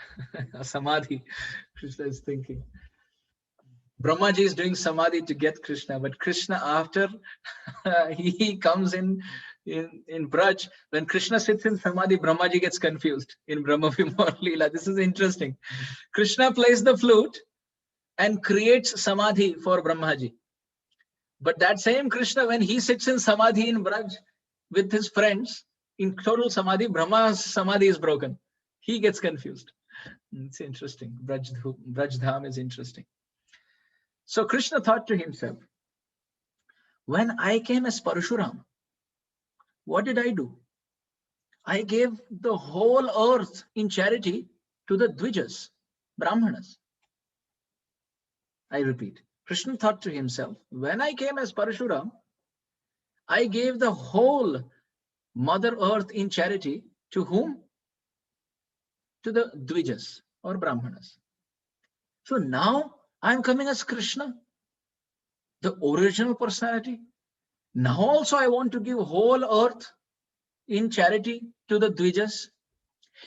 samadhi. Krishna is thinking. Brahmaji is doing samadhi to get Krishna, but Krishna, after he comes in Braj, when Krishna sits in samadhi, Brahmaji gets confused in Brahma Vimor Lila. This is interesting. Krishna plays the flute and creates samadhi for Brahmaji. But that same Krishna, when he sits in samadhi in Braj with his friends, in total samadhi, Brahma's samadhi is broken. He gets confused. It's interesting. Braj Dham is interesting. So Krishna thought to himself, when I came as Parshuram, what did I do? I gave the whole earth in charity to the Dvijas, Brahmanas. I repeat, Krishna thought to himself, when I came as Parshuram, I gave the whole Mother Earth in charity to whom? To the Dvijas or Brahmanas. So now I'm coming as Krishna, the original personality. Now also I want to give whole earth in charity to the Dvijas.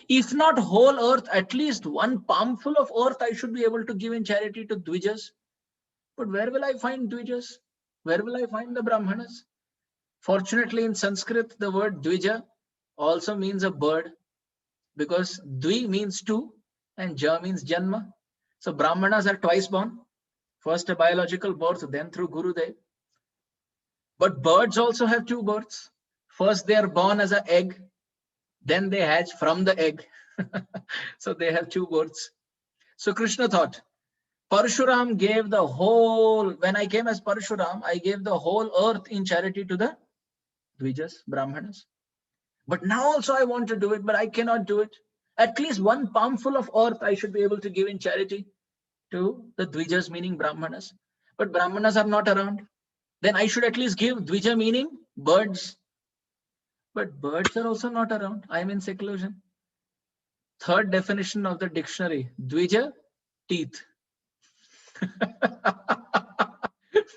If not whole earth, at least one palmful of earth I should be able to give in charity to Dvijas. But where will I find Dvijas? Where will I find the Brahmanas? Fortunately, in Sanskrit, the word Dvija also means a bird, because Dvi means two and Ja means Janma. So Brahmanas are twice born. First a biological birth, then through Gurudev. But birds also have two births. First they are born as an egg, then they hatch from the egg. So they have two births. So Krishna thought, Parshuram gave the whole, when I came as Parshuram, I gave the whole earth in charity to the Dvijas, Brahmanas. But now also I want to do it, but I cannot do it. At least one palmful of earth I should be able to give in charity to the Dvijas, meaning Brahmanas. But Brahmanas are not around. Then I should at least give Dvija, meaning birds. But birds are also not around. I am in seclusion. Third definition of the dictionary, Dvija, teeth.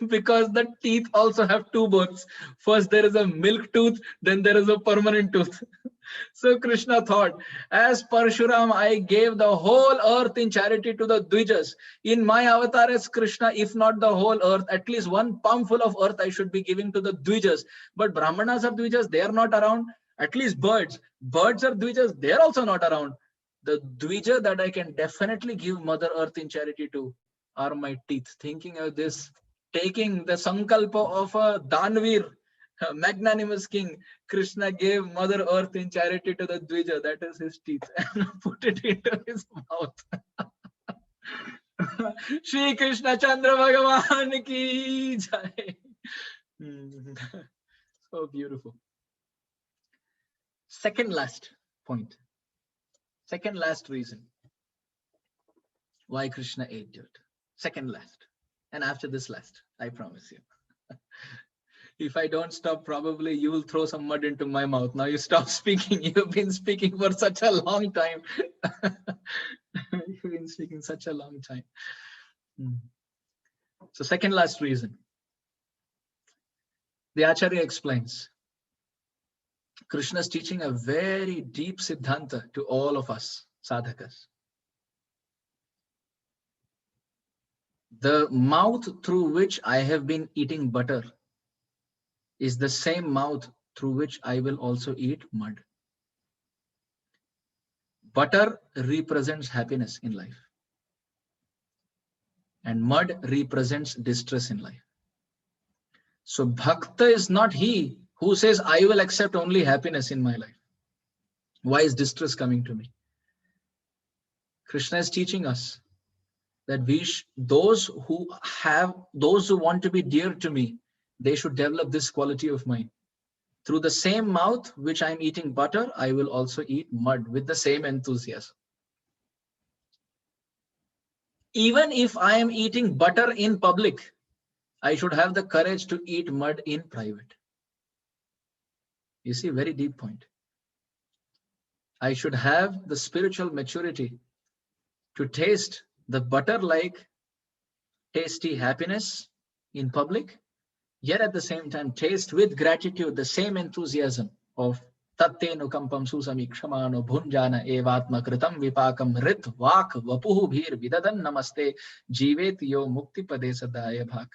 Because the teeth also have two births. First there is a milk tooth, then there is a permanent tooth. So Krishna thought, as Parshuram, I gave the whole earth in charity to the Dvijas. In my avatar as Krishna, if not the whole earth, at least one palmful of earth I should be giving to the Dvijas. But Brahmanas are Dvijas, they are not around. At least birds. Birds are Dvijas, they are also not around. The Dvija that I can definitely give Mother Earth in charity to are my teeth. Thinking of this, taking the sankalpa of a Danvir, a magnanimous king, Krishna gave Mother Earth in charity to the Dvija, that is his teeth, and put it into his mouth. Shri Krishna Chandra Bhagavan ki jai. So beautiful. Second last point. Second last reason why Krishna ate dirt. Second last. And after this last, I promise you. If I don't stop, probably you will throw some mud into my mouth. Now you stop speaking. You've been speaking for such a long time. You've been speaking such a long time. So second last reason. The Acharya explains. Krishna is teaching a very deep siddhanta to all of us, sadhakas. The mouth through which I have been eating butter is the same mouth through which I will also eat mud. Butter represents happiness in life, and mud represents distress in life. So bhakta is not he who says, I will accept only happiness in my life. Why is distress coming to me? Krishna is teaching us that those who want to be dear to me, they should develop this quality of mine. Through the same mouth which I am eating butter, I will also eat mud with the same enthusiasm. Even if I am eating butter in public, I should have the courage to eat mud in private. You see, very deep point. I should have the spiritual maturity to taste the butter-like tasty happiness in public, yet at the same time taste with gratitude the same enthusiasm of tattenu kampam susami kshamano bhunjana evatma kritam vipakam rit vak vapuhu bhir vidadan namaste jivet yo mukti pade sadaya bhak.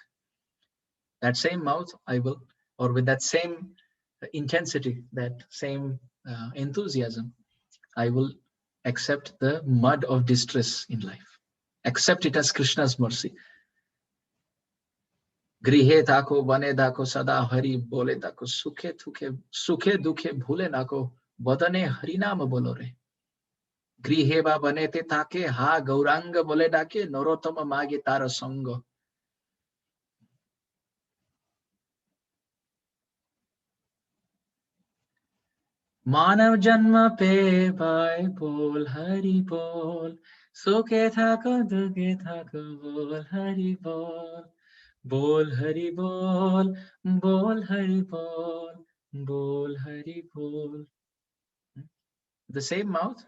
That same mouth I will, or with that same intensity, that same enthusiasm, I will accept the mud of distress in life. Accept it as Krishna's mercy. गृहे थाको बने दाको सदा हरि बोले दाको सुखे दुखे भूले नाको बदने हरि नाम बोलो रे गृहे बा बने ते ताके हा गौरांग बोले डाके नरोत्तम मागे तार संग. मानव जन्म पे भाई बोल हरि बोल सुखे थाको दुखे थाको बोल हरि बोल बोल हरि बोल बोल हरि बोल बोल हरि बोल. The same mouth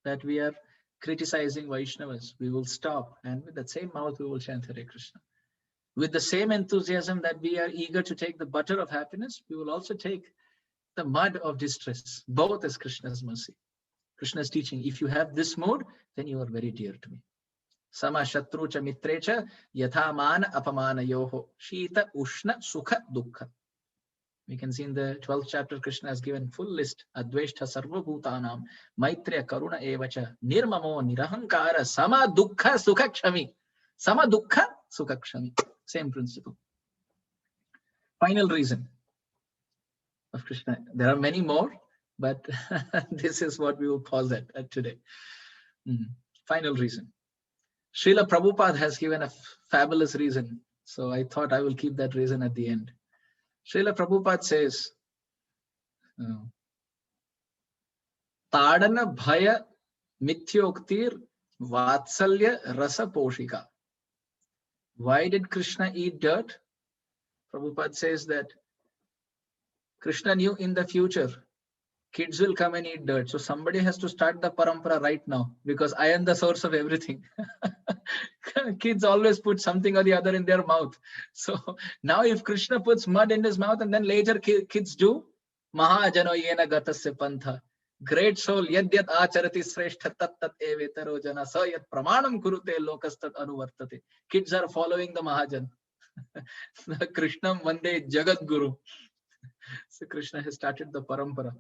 that we are criticizing Vaishnavas, we will stop, and with that same mouth we will chant Hare Krishna. With the same enthusiasm that we are eager to take the butter of happiness, we will also take the mud of distress, both as Krishna's mercy. Krishna's teaching, if you have this mood, then you are very dear to me. Sama shatru cha mitre cha yatha man apamana yoho shita ushna sukha dukkha. We can see in the 12th chapter, Krishna has given full list. Adveshtha sarva bhutanam maitrya karuna evacha nirmamo nirahankara sama dukkha sukha kshami. Sama dukkha sukha kshami. Same principle. Final reason of Krishna. There are many more, but this is what we will pause at today. Final reason. Srila Prabhupada has given a fabulous reason. So I thought I will keep that reason at the end. Srila Prabhupada says, Tadana bhaya mithyoktir vatsalya rasa poshika. Why did Krishna eat dirt? Prabhupada says that Krishna knew in the future kids will come and eat dirt. So somebody has to start the parampara right now, because I am the source of everything. Kids always put something or the other in their mouth. So now if Krishna puts mud in his mouth and then later kids do, Mahajano yena gatasya pantha. Great soul, yadyat acharati sreshta tat tat evetaro jana sa yat pramanam kurute lokastat anuvartate. Kids are following the Mahajan. Krishnam Vande Jagat Guru. So Krishna has started the parampara.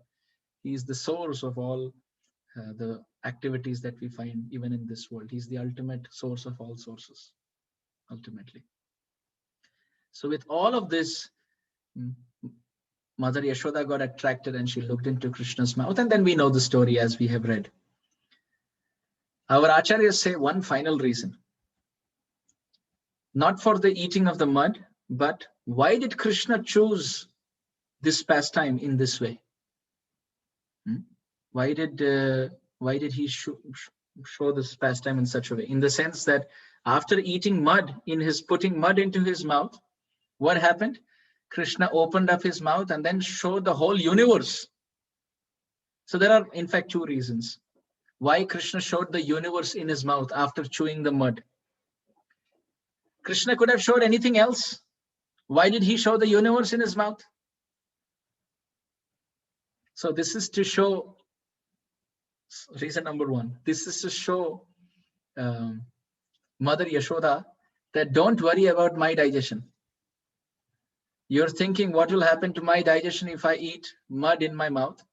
He is the source of all the activities that we find even in this world. He's the ultimate source of all sources, ultimately. So with all of this, Mother Yashoda got attracted and she looked into Krishna's mouth, and then we know the story as we have read. Our acharyas say one final reason. Not for the eating of the mud, but why did Krishna choose this pastime in this way? Why did he show this pastime in such a way? In the sense that after eating mud, putting mud into his mouth, what happened? Krishna opened up his mouth and then showed the whole universe. So there are in fact two reasons why Krishna showed the universe in his mouth after chewing the mud. Krishna could have showed anything else. Why did he show the universe in his mouth? So this is to show, reason number one, this is to show Mother Yashoda that don't worry about my digestion. You're thinking what will happen to my digestion if I eat mud in my mouth.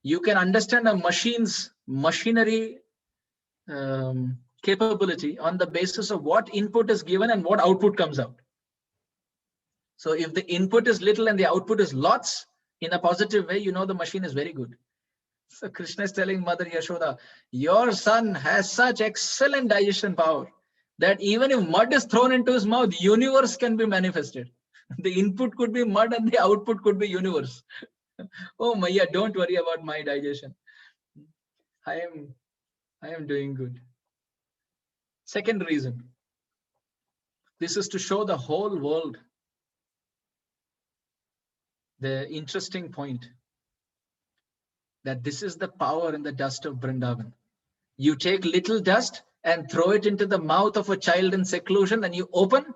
You can understand a machine's machinery capability on the basis of what input is given and what output comes out. So if the input is little and the output is lots, in a positive way, you know the machine is very good. So Krishna is telling Mother Yashoda, your son has such excellent digestion power that even if mud is thrown into his mouth, universe can be manifested. The input could be mud and the output could be universe. Oh Maya, don't worry about my digestion. I am doing good. Second reason. This is to show the whole world the interesting point that this is the power in the dust of Vrindavan. You take little dust and throw it into the mouth of a child in seclusion and you open,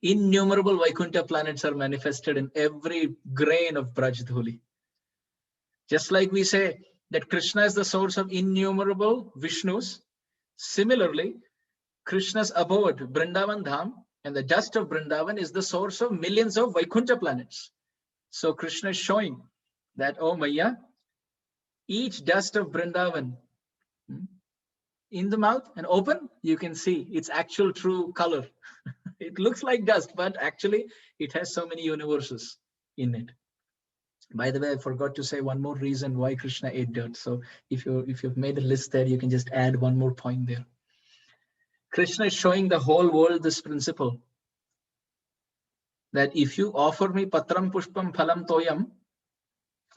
Innumerable Vaikuntha planets are manifested in every grain of Braj Dhuli. Just like we say that Krishna is the source of innumerable Vishnus, similarly, Krishna's abode, Vrindavan Dham, and the dust of Vrindavan is the source of millions of Vaikuntha planets. So Krishna is showing that, oh Maya, each dust of Vrindavan in the mouth and open, you can see its actual true color. It looks like dust, but actually it has so many universes in it. By the way, I forgot to say one more reason why Krishna ate dirt. So if you've made a list there, you can just add one more point there. Krishna is showing the whole world this principle that if you offer me patram pushpam phalam toyam,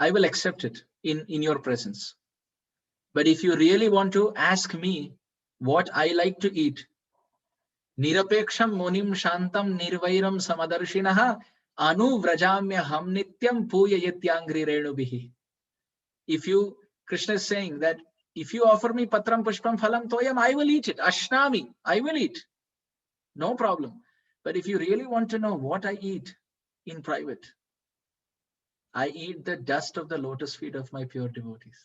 I will accept it in your presence. But if you really want to ask me what I like to eat, nirapeksham munim shantam nirvairam samadarshinaha anu vrajamyaham nityam puyayatyangri renubihi. If you, Krishna is saying that if you offer me patram pushpam phalam toyam, I will eat it. Ashnami, I will eat. No problem. But if you really want to know what I eat in private, I eat the dust of the lotus feet of my pure devotees.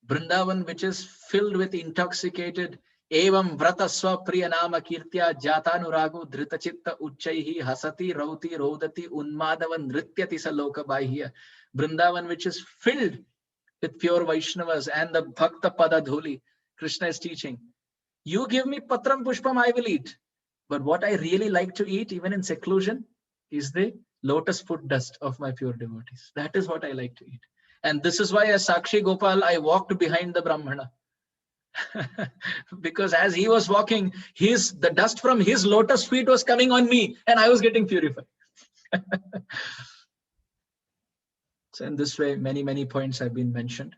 Vrindavan, which is filled with intoxicated evam vrata swapriya nama kirtya jatanurago dhritachitta uchchaihi hasati rauti rodati unmadavan nrityati saloka bahya. Vrindavan, which is filled with pure Vaishnavas and the bhakta pada dhuli. Krishna is teaching, you give me patram pushpam, I will eat. But what I really like to eat, even in seclusion, is the lotus foot dust of my pure devotees. That is what I like to eat. And this is why as Sakshi Gopal, I walked behind the Brahmana. Because as he was walking, the dust from his lotus feet was coming on me and I was getting purified. So in this way, many points have been mentioned.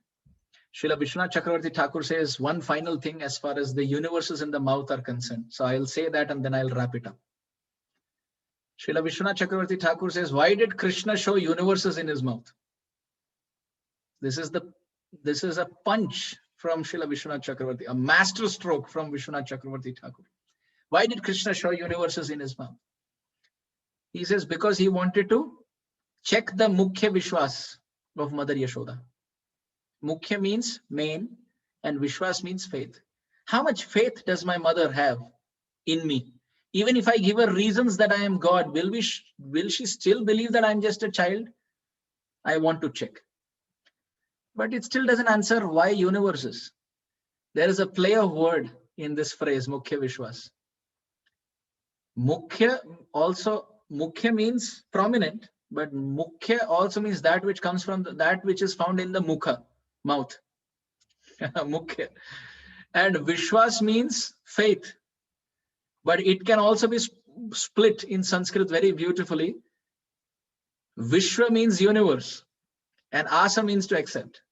Srila Vishwanath Chakravarti Thakur says one final thing as far as the universes in the mouth are concerned. So I'll say that and then I'll wrap it up. Srila Vishwanath Chakravarti Thakur says, why did Krishna show universes in his mouth? This is a punch from Srila Vishwanath Chakravarti, a master stroke from Vishwanath Chakravarti Thakur. Why did Krishna show universes in his mouth? He says, because he wanted to check the Mukhya Vishwas of Mother Yashoda. Mukhya means main and Vishwas means faith. How much faith does my mother have in me? Even if I give her reasons that I am God, will she still believe that I'm just a child? I want to check. But it still doesn't answer why universes. There is a play of word in this phrase, Mukhya Vishwas. Mukhya means prominent, but Mukhya also means that which comes from that which is found in the Mukha, mouth. Mukhya. And Vishwas means faith. But it can also be split in Sanskrit very beautifully. Vishwa means universe and Asa means to accept.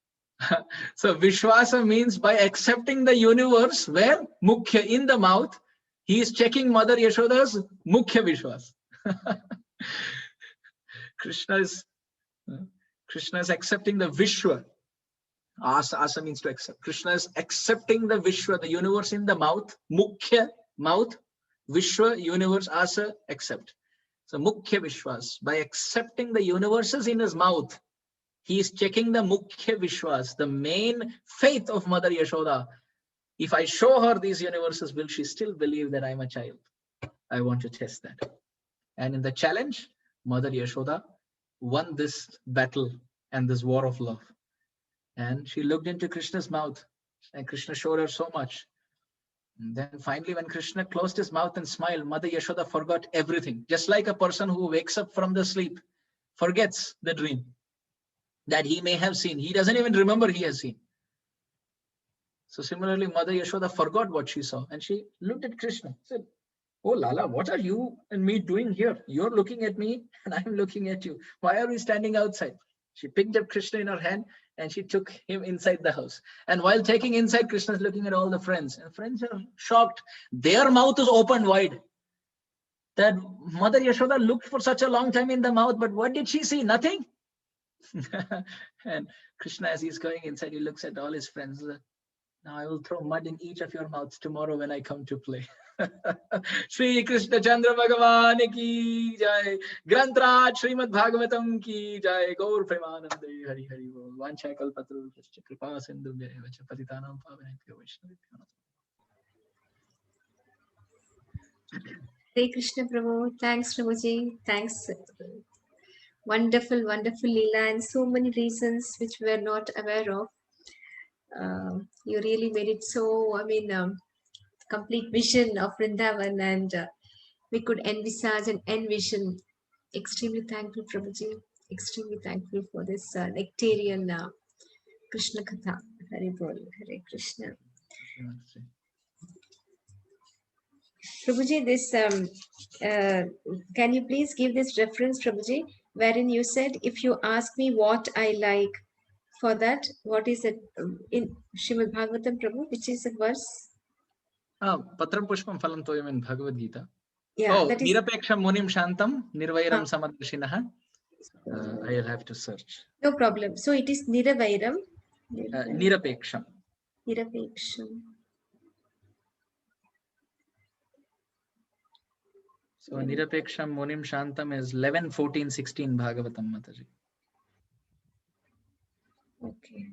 So Vishwasa means by accepting the universe where Mukhya in the mouth, he is checking Mother Yashoda's Mukhya Vishwas. Krishna is accepting the Vishwa. Asa means to accept. Krishna is accepting the Vishwa, the universe in the mouth, Mukhya, mouth, Vishwa, universe, Asa, accept. So Mukhya Vishwas, by accepting the universes in his mouth, he is checking the Mukhya Vishwas, the main faith of Mother Yashoda. If I show her these universes, will she still believe that I'm a child? I want to test that. And in the challenge, Mother Yashoda won this battle and this war of love. And she looked into Krishna's mouth and Krishna showed her so much. And then finally, when Krishna closed his mouth and smiled, Mother Yashoda forgot everything. Just like a person who wakes up from the sleep, forgets the dream that he may have seen. He doesn't even remember he has seen. So similarly, Mother Yashoda forgot what she saw and she looked at Krishna, said, oh Lala, what are you and me doing here? You're looking at me and I'm looking at you. Why are we standing outside? She picked up Krishna in her hand and she took him inside the house. And while taking inside, Krishna is looking at all the friends. And friends are shocked. Their mouth is opened wide. That Mother Yashoda looked for such a long time in the mouth, but what did she see? Nothing. And Krishna, as he's going inside, he looks at all his friends. Now I will throw mud in each of your mouths tomorrow when I come to play. Shri Krishna Chandra Bhagavan ki jai. Grantraj Srimad Bhagavatam ki jai. Gaur Premanande Hari Hari Bol. Vancha Kalpatru Kripa Sindhu Vacha Patitanam Pavanebhyo Vaishnavibhyo. Hare Krishna Prabhu. Thanks, Prabhuji. Thanks. Wonderful, wonderful lila, and so many reasons which we were not aware of. You really made it so, complete vision of Vrindavan, and we could envisage and envision. Extremely thankful, Prabhuji. Extremely thankful for this nectarian Krishna Katha. Hare Bol, Hare Krishna. Prabhuji, this can you please give this reference, Prabhuji, wherein you said, if you ask me what I like, for that, what is it in Srimad Bhagavatam, Prabhu? Which is a verse? Patram Pushpam Phalam Toyam in Bhagavad Gita. Yeah, that is Nirapeksham Munim Shantam Nirvairam Samadrishinaha. I'll have to search. No problem. So it is Niravairam. Nirapeksham. Nirapeksham. So Nirapeksham Munim Shantam is 11, 14, 16 Bhagavatam Mataji. Okay.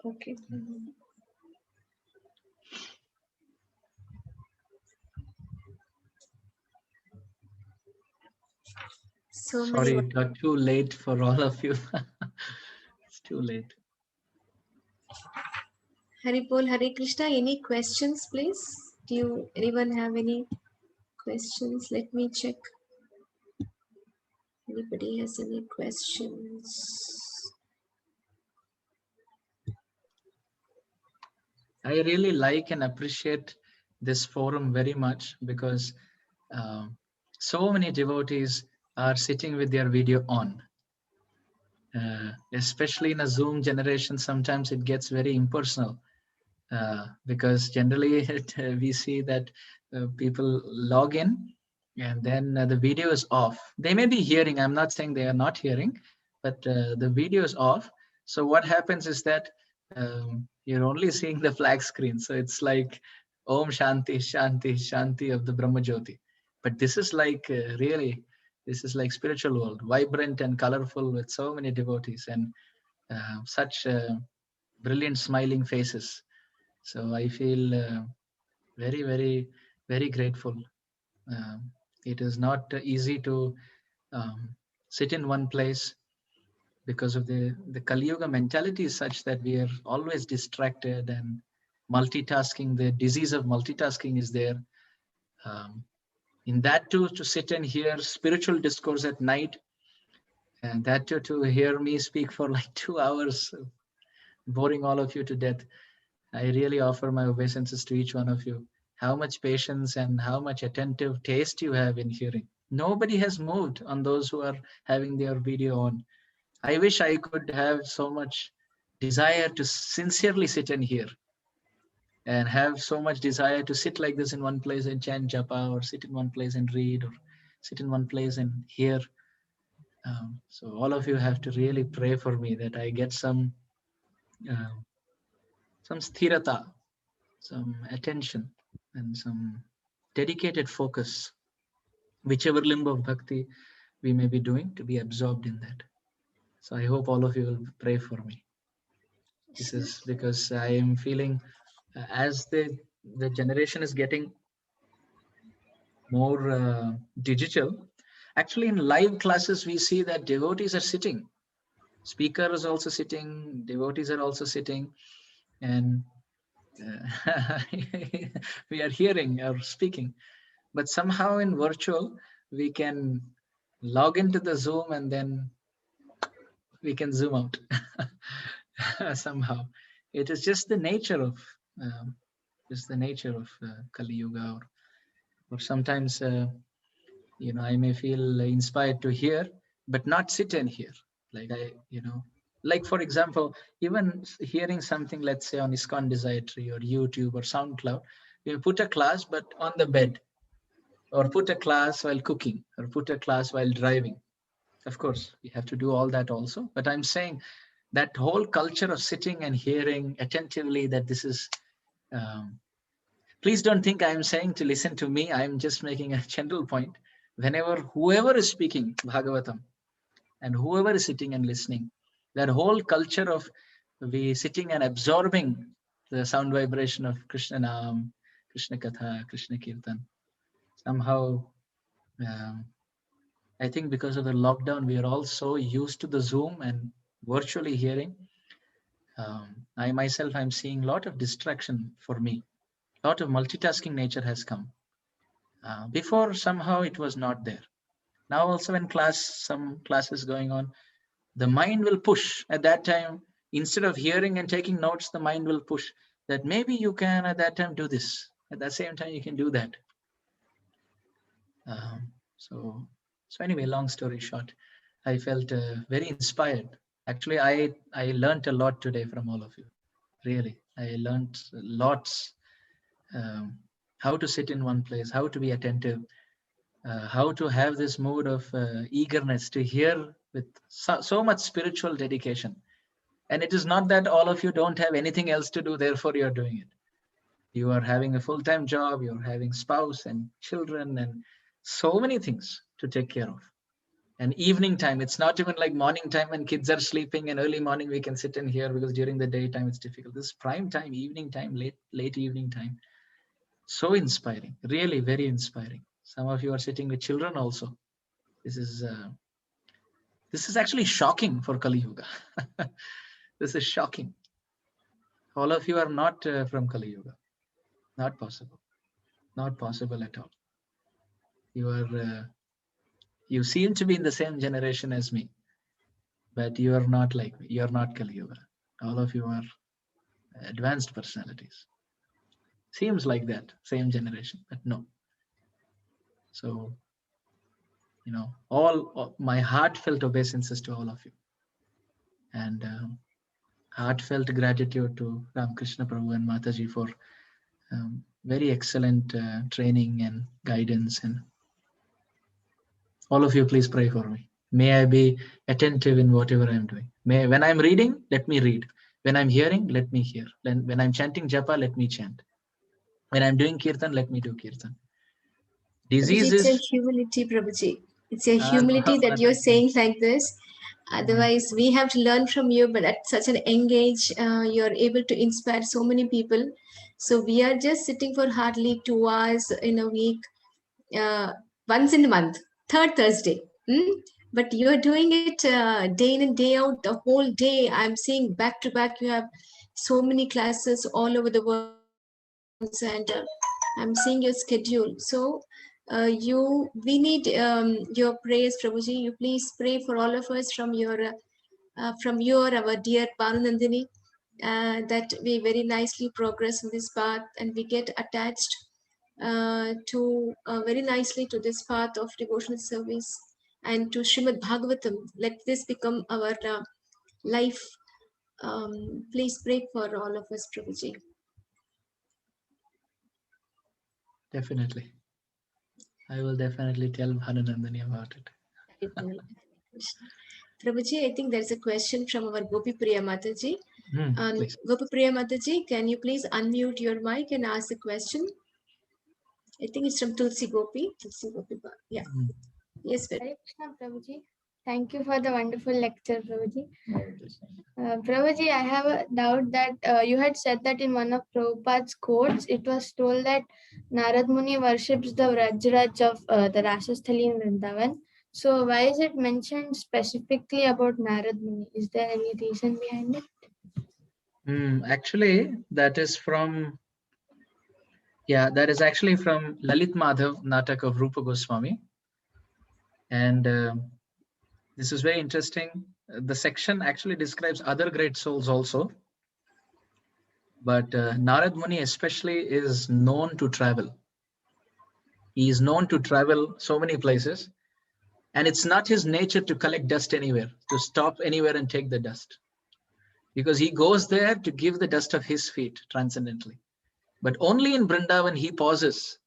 Okay. So sorry, it got too late for all of you. It's too late. Haripol, Hare Krishna, any questions, please? Do anyone have any questions? Let me check. Anybody has any questions? I really like and appreciate this forum very much because so many devotees are sitting with their video on. Especially in a Zoom generation, sometimes it gets very impersonal because generally we see that people log in and then the video is off. They may be hearing, I'm not saying they are not hearing, but the video is off. So what happens is that you're only seeing the flag screen. So it's like Om Shanti, Shanti, Shanti of the Brahma Jyoti. But this is like really, this is like spiritual world, vibrant and colorful with so many devotees and such brilliant smiling faces. So I feel very, very, very grateful. It is not easy to sit in one place because of the Kali Yuga mentality is such that we are always distracted and multitasking. The disease of multitasking is there. In that too, to sit and hear spiritual discourse at night, and that too, to hear me speak for like 2 hours, boring all of you to death. I really offer my obeisances to each one of you. How much patience and how much attentive taste you have in hearing. Nobody has moved on those who are having their video on. I wish I could have so much desire to sincerely sit and hear and have so much desire to sit like this in one place and chant japa, or sit in one place and read, or sit in one place and hear. So all of you have to really pray for me that I get some sthirata, some attention, and some dedicated focus, whichever limb of bhakti we may be doing, to be absorbed in that. So I hope all of you will pray for me. This is because I am feeling as the generation is getting more digital, actually in live classes, we see that devotees are sitting. Speaker is also sitting, devotees are also sitting, and we are hearing or speaking. But somehow in virtual, we can log into the Zoom and then we can zoom out somehow. It is just the nature of Kali Yuga, or sometimes I may feel inspired to hear, but not sit and hear. Like for example, even hearing something, let's say on ISKCON Desire Tree or YouTube or SoundCloud, we put a class, but on the bed, or put a class while cooking, or put a class while driving. Of course, we have to do all that also. But I'm saying that whole culture of sitting and hearing attentively, that this is, please don't think I am saying to listen to me. I am just making a general point. Whenever whoever is speaking Bhagavatam and whoever is sitting and listening, that whole culture of we sitting and absorbing the sound vibration of Krishna Nam, Krishna Katha, Krishna Kirtan, somehow, I think because of the lockdown, we are all so used to the Zoom and virtually hearing. I myself, I'm seeing a lot of distraction for me. A lot of multitasking nature has come. Before, somehow it was not there. Now also when some classes going on, the mind will push at that time. Instead of hearing and taking notes, the mind will push that maybe you can at that time do this. At the same time, you can do that. So anyway, long story short, I felt very inspired. Actually, I learned a lot today from all of you. Really, I learned lots. How to sit in one place, how to be attentive, how to have this mood of eagerness to hear with so much spiritual dedication. And it is not that all of you don't have anything else to do, therefore you're doing it. You are having a full-time job, you're having spouse and children and so many things to take care of. And evening time, it's not even like morning time when kids are sleeping, and early morning we can sit in here, because during the daytime it's difficult. This is prime time, evening time, late evening time. So inspiring, really very inspiring. Some of you are sitting with children also. This is actually shocking for Kali Yuga. This is shocking. All of you are not from Kali Yuga. Not possible. Not possible at all. You seem to be in the same generation as me, but you are not like me. You are not Kali Yuga. All of you are advanced personalities. Seems like that, same generation, but no. So, all my heartfelt obeisances to all of you. And heartfelt gratitude to Ramakrishna Prabhu and Mataji for very excellent training and guidance. And all of you, please pray for me. May I be attentive in whatever I'm doing. When I'm reading, let me read. When I'm hearing, let me hear. When I'm chanting japa, let me chant. When I'm doing kirtan, let me do kirtan. Disease It's a is... humility, Prabhuji. It's a humility that you're saying like this. Otherwise, we have to learn from you, but at such an young age, you're able to inspire so many people. So we are just sitting for hardly 2 hours in a week, once in a month, third Thursday. But you're doing it day in and day out, the whole day. I'm seeing back to back, you have so many classes all over the world, and I'm seeing your schedule. So we need your prayers, Prabhuji. You please pray for all of us from our dear Bhanunandini, that we very nicely progress in this path and we get attached very nicely to this path of devotional service and to Srimad Bhagavatam. Let this become our life. Please pray for all of us, Prabhuji. Definitely. I will definitely tell Bhanunandini about it. Prabhuji, I think there's a question from our Gopi Priya Mataji. Please. Gopi Priya Mataji, can you please unmute your mic and ask the question? I think it's from Tulsi Gopi. Tulsi Gopi. Yeah. Yes, Hare Krishna, Prabhuji. Thank you for the wonderful lecture, Prabhuji. Prabhuji, I have a doubt that you had said that in one of Prabhupada's quotes, it was told that Narad Muni worships the Vrajraj of the Rasasthali in Vrindavan. So why is it mentioned specifically about Narad Muni? Is there any reason behind it? Actually, that is actually from Lalit Madhav Natak of Rupa Goswami. And this is very interesting. The section actually describes other great souls also. But Narad Muni especially is known to travel. He is known to travel so many places. And it's not his nature to collect dust anywhere, to stop anywhere and take the dust. Because he goes there to give the dust of his feet transcendently. But only in Vrindavan he pauses.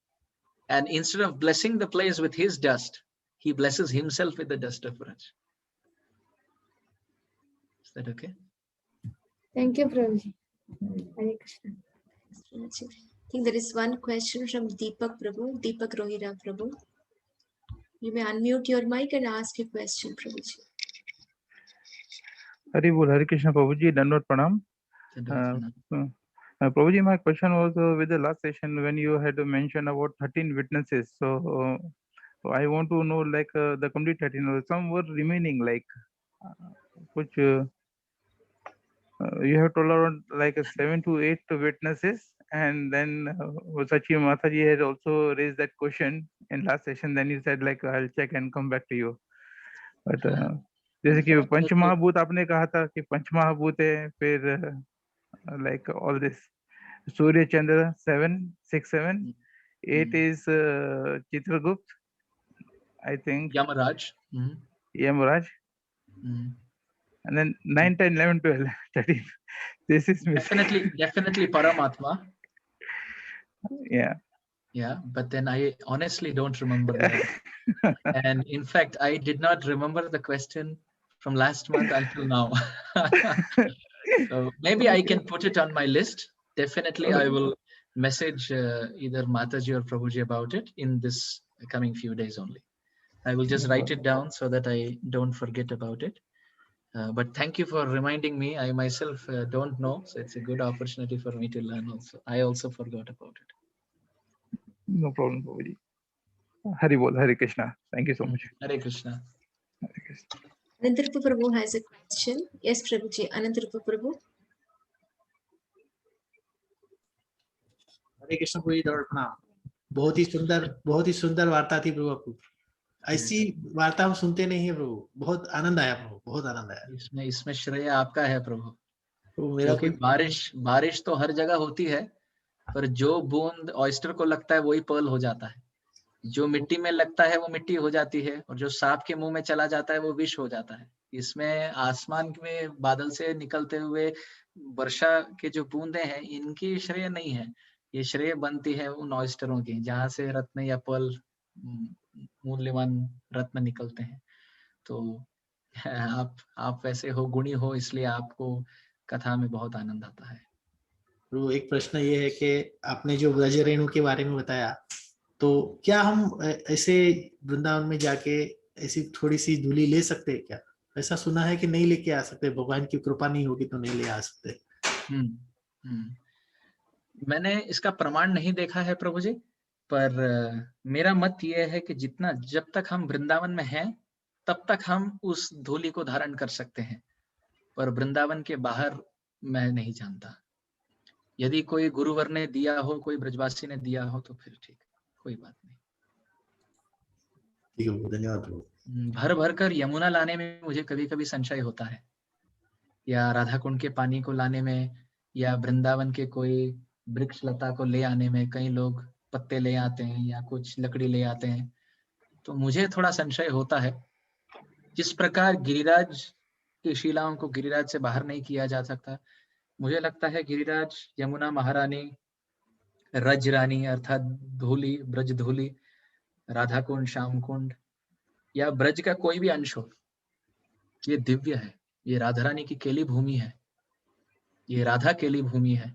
And instead of blessing the place with his dust, he blesses himself with the dust of Vraj. Is that okay? Thank you, Prabhuji. Hare Krishna. I think there is one question from Deepak Prabhu, Deepak Rohira Prabhu. You may unmute your mic and ask your question, Prabhuji. Hari Bol, Hare Krishna, Prabhuji, Dandot Pranam. Prabhuji, my question was with the last session when you had mentioned about 13 witnesses. So I want to know like the complete 13, or some were remaining, like which you have told around like 7 to 8 witnesses, and then Sachi Mataji had also raised that question in last session. Then you said like I'll check and come back to you. But जैसे कि पंचमहाभूत आपने कहा था कि पंचमहाभूत है, फिर like all this Surya Chandra 7, 6, 7, 8 is Chitragupt, I think. Yamaraj. Yamaraj. And then 9, 10, 11, 12, 13. This is missing. Definitely Paramatma. Yeah, but then I honestly don't remember that. And in fact, I did not remember the question from last month until now. So maybe I can put it on my list. Definitely, I will message either Mataji or Prabhuji about it in this coming few days only. I will just write it down so that I don't forget about it. But thank you for reminding me. I myself don't know, so it's a good opportunity for me to learn also. I also forgot about it. No problem, Prabhuji. Hari Bol, Hare Krishna. Thank you so much. Hare Krishna. Hare Krishna. Anantarupa Prabhu has a question. Yes, Prabhuji. Anantarupa Prabhu. हरे कृष्ण पूरी दौड़ प्रणाम। बहुत ही सुंदर वार्ता थी प्रभु। ऐसी वार्ता हम सुनते नहीं है प्रभु। बहुत आनंद आया प्रभु, बहुत आनंद आया। इसमें श्रेय आपका है प्रभु। मेरा क्योंकि बारिश तो हर जगह होती है, पर जो बूंद ऑयस्टर को लगता है वही पर्ल हो जाता है। जो मिट्टी में लगता है वो मिट्टी हो जाती है, और जो सांप के मुंह में चला जाता है वो विष हो जाता है। इसमें आसमान में बादल से निकलते हुए वर्षा के जो बूंदे हैं, इनकी श्रेय नहीं है। ये श्रेय बनती है उन ऑयस्टरों की, जहाँ से रत्न या पर्ल, मूल्यवान रत्न निकलते हैं। तो आप वैसे हो, गुणी हो, इसलिए आपको कथा में बहुत आनंद आता है। प्रभु, एक प्रश्न ये है कि आपने जो ब्रज रेणु के बारे में बताया, तो क्या हम ऐसे वृंदावन में जाके ऐसी थोड़ी सी धूली ले सकते हैं क्या? ऐसा सुना है कि नहीं लेके आ सकते, भगवान की कृपा नहीं होगी तो नहीं ले आ सकते। मैंने इसका प्रमाण नहीं देखा है प्रभु जी, पर मेरा मत ये है कि जब तक हम वृंदावन में हैं तब तक हम उस धूली को धारण कर सकते हैं, पर वृंदावन के बाहर मैं नहीं जानता। यदि कोई गुरुवर ने दिया हो, कोई ब्रजवासी ने दिया हो तो फिर ठीक, कोई बात नहीं। ठीक है, धन्यवाद प्रभु। भर भर कर यमुना लाने में मुझे कभी कभी संशय होता है, या राधा कुंड के पानी को लाने में, या वृंदावन के कोई वृक्ष लता को ले आने में। कई लोग पत्ते ले आते हैं या कुछ लकड़ी ले आते हैं, तो मुझे थोड़ा संशय होता है। जिस प्रकार गिरिराज की शिलाओं को गिरिराज से बाहर नहीं किया जा सकता, मुझे लगता है गिरिराज, यमुना महारानी, रज रानी अर्थात धूली, ब्रज धूली, राधा कुंड, श्याम कुंड, या ब्रज का कोई भी अंश हो, ये दिव्य है। ये राधा रानी की केली भूमि है, ये राधा केली भूमि है।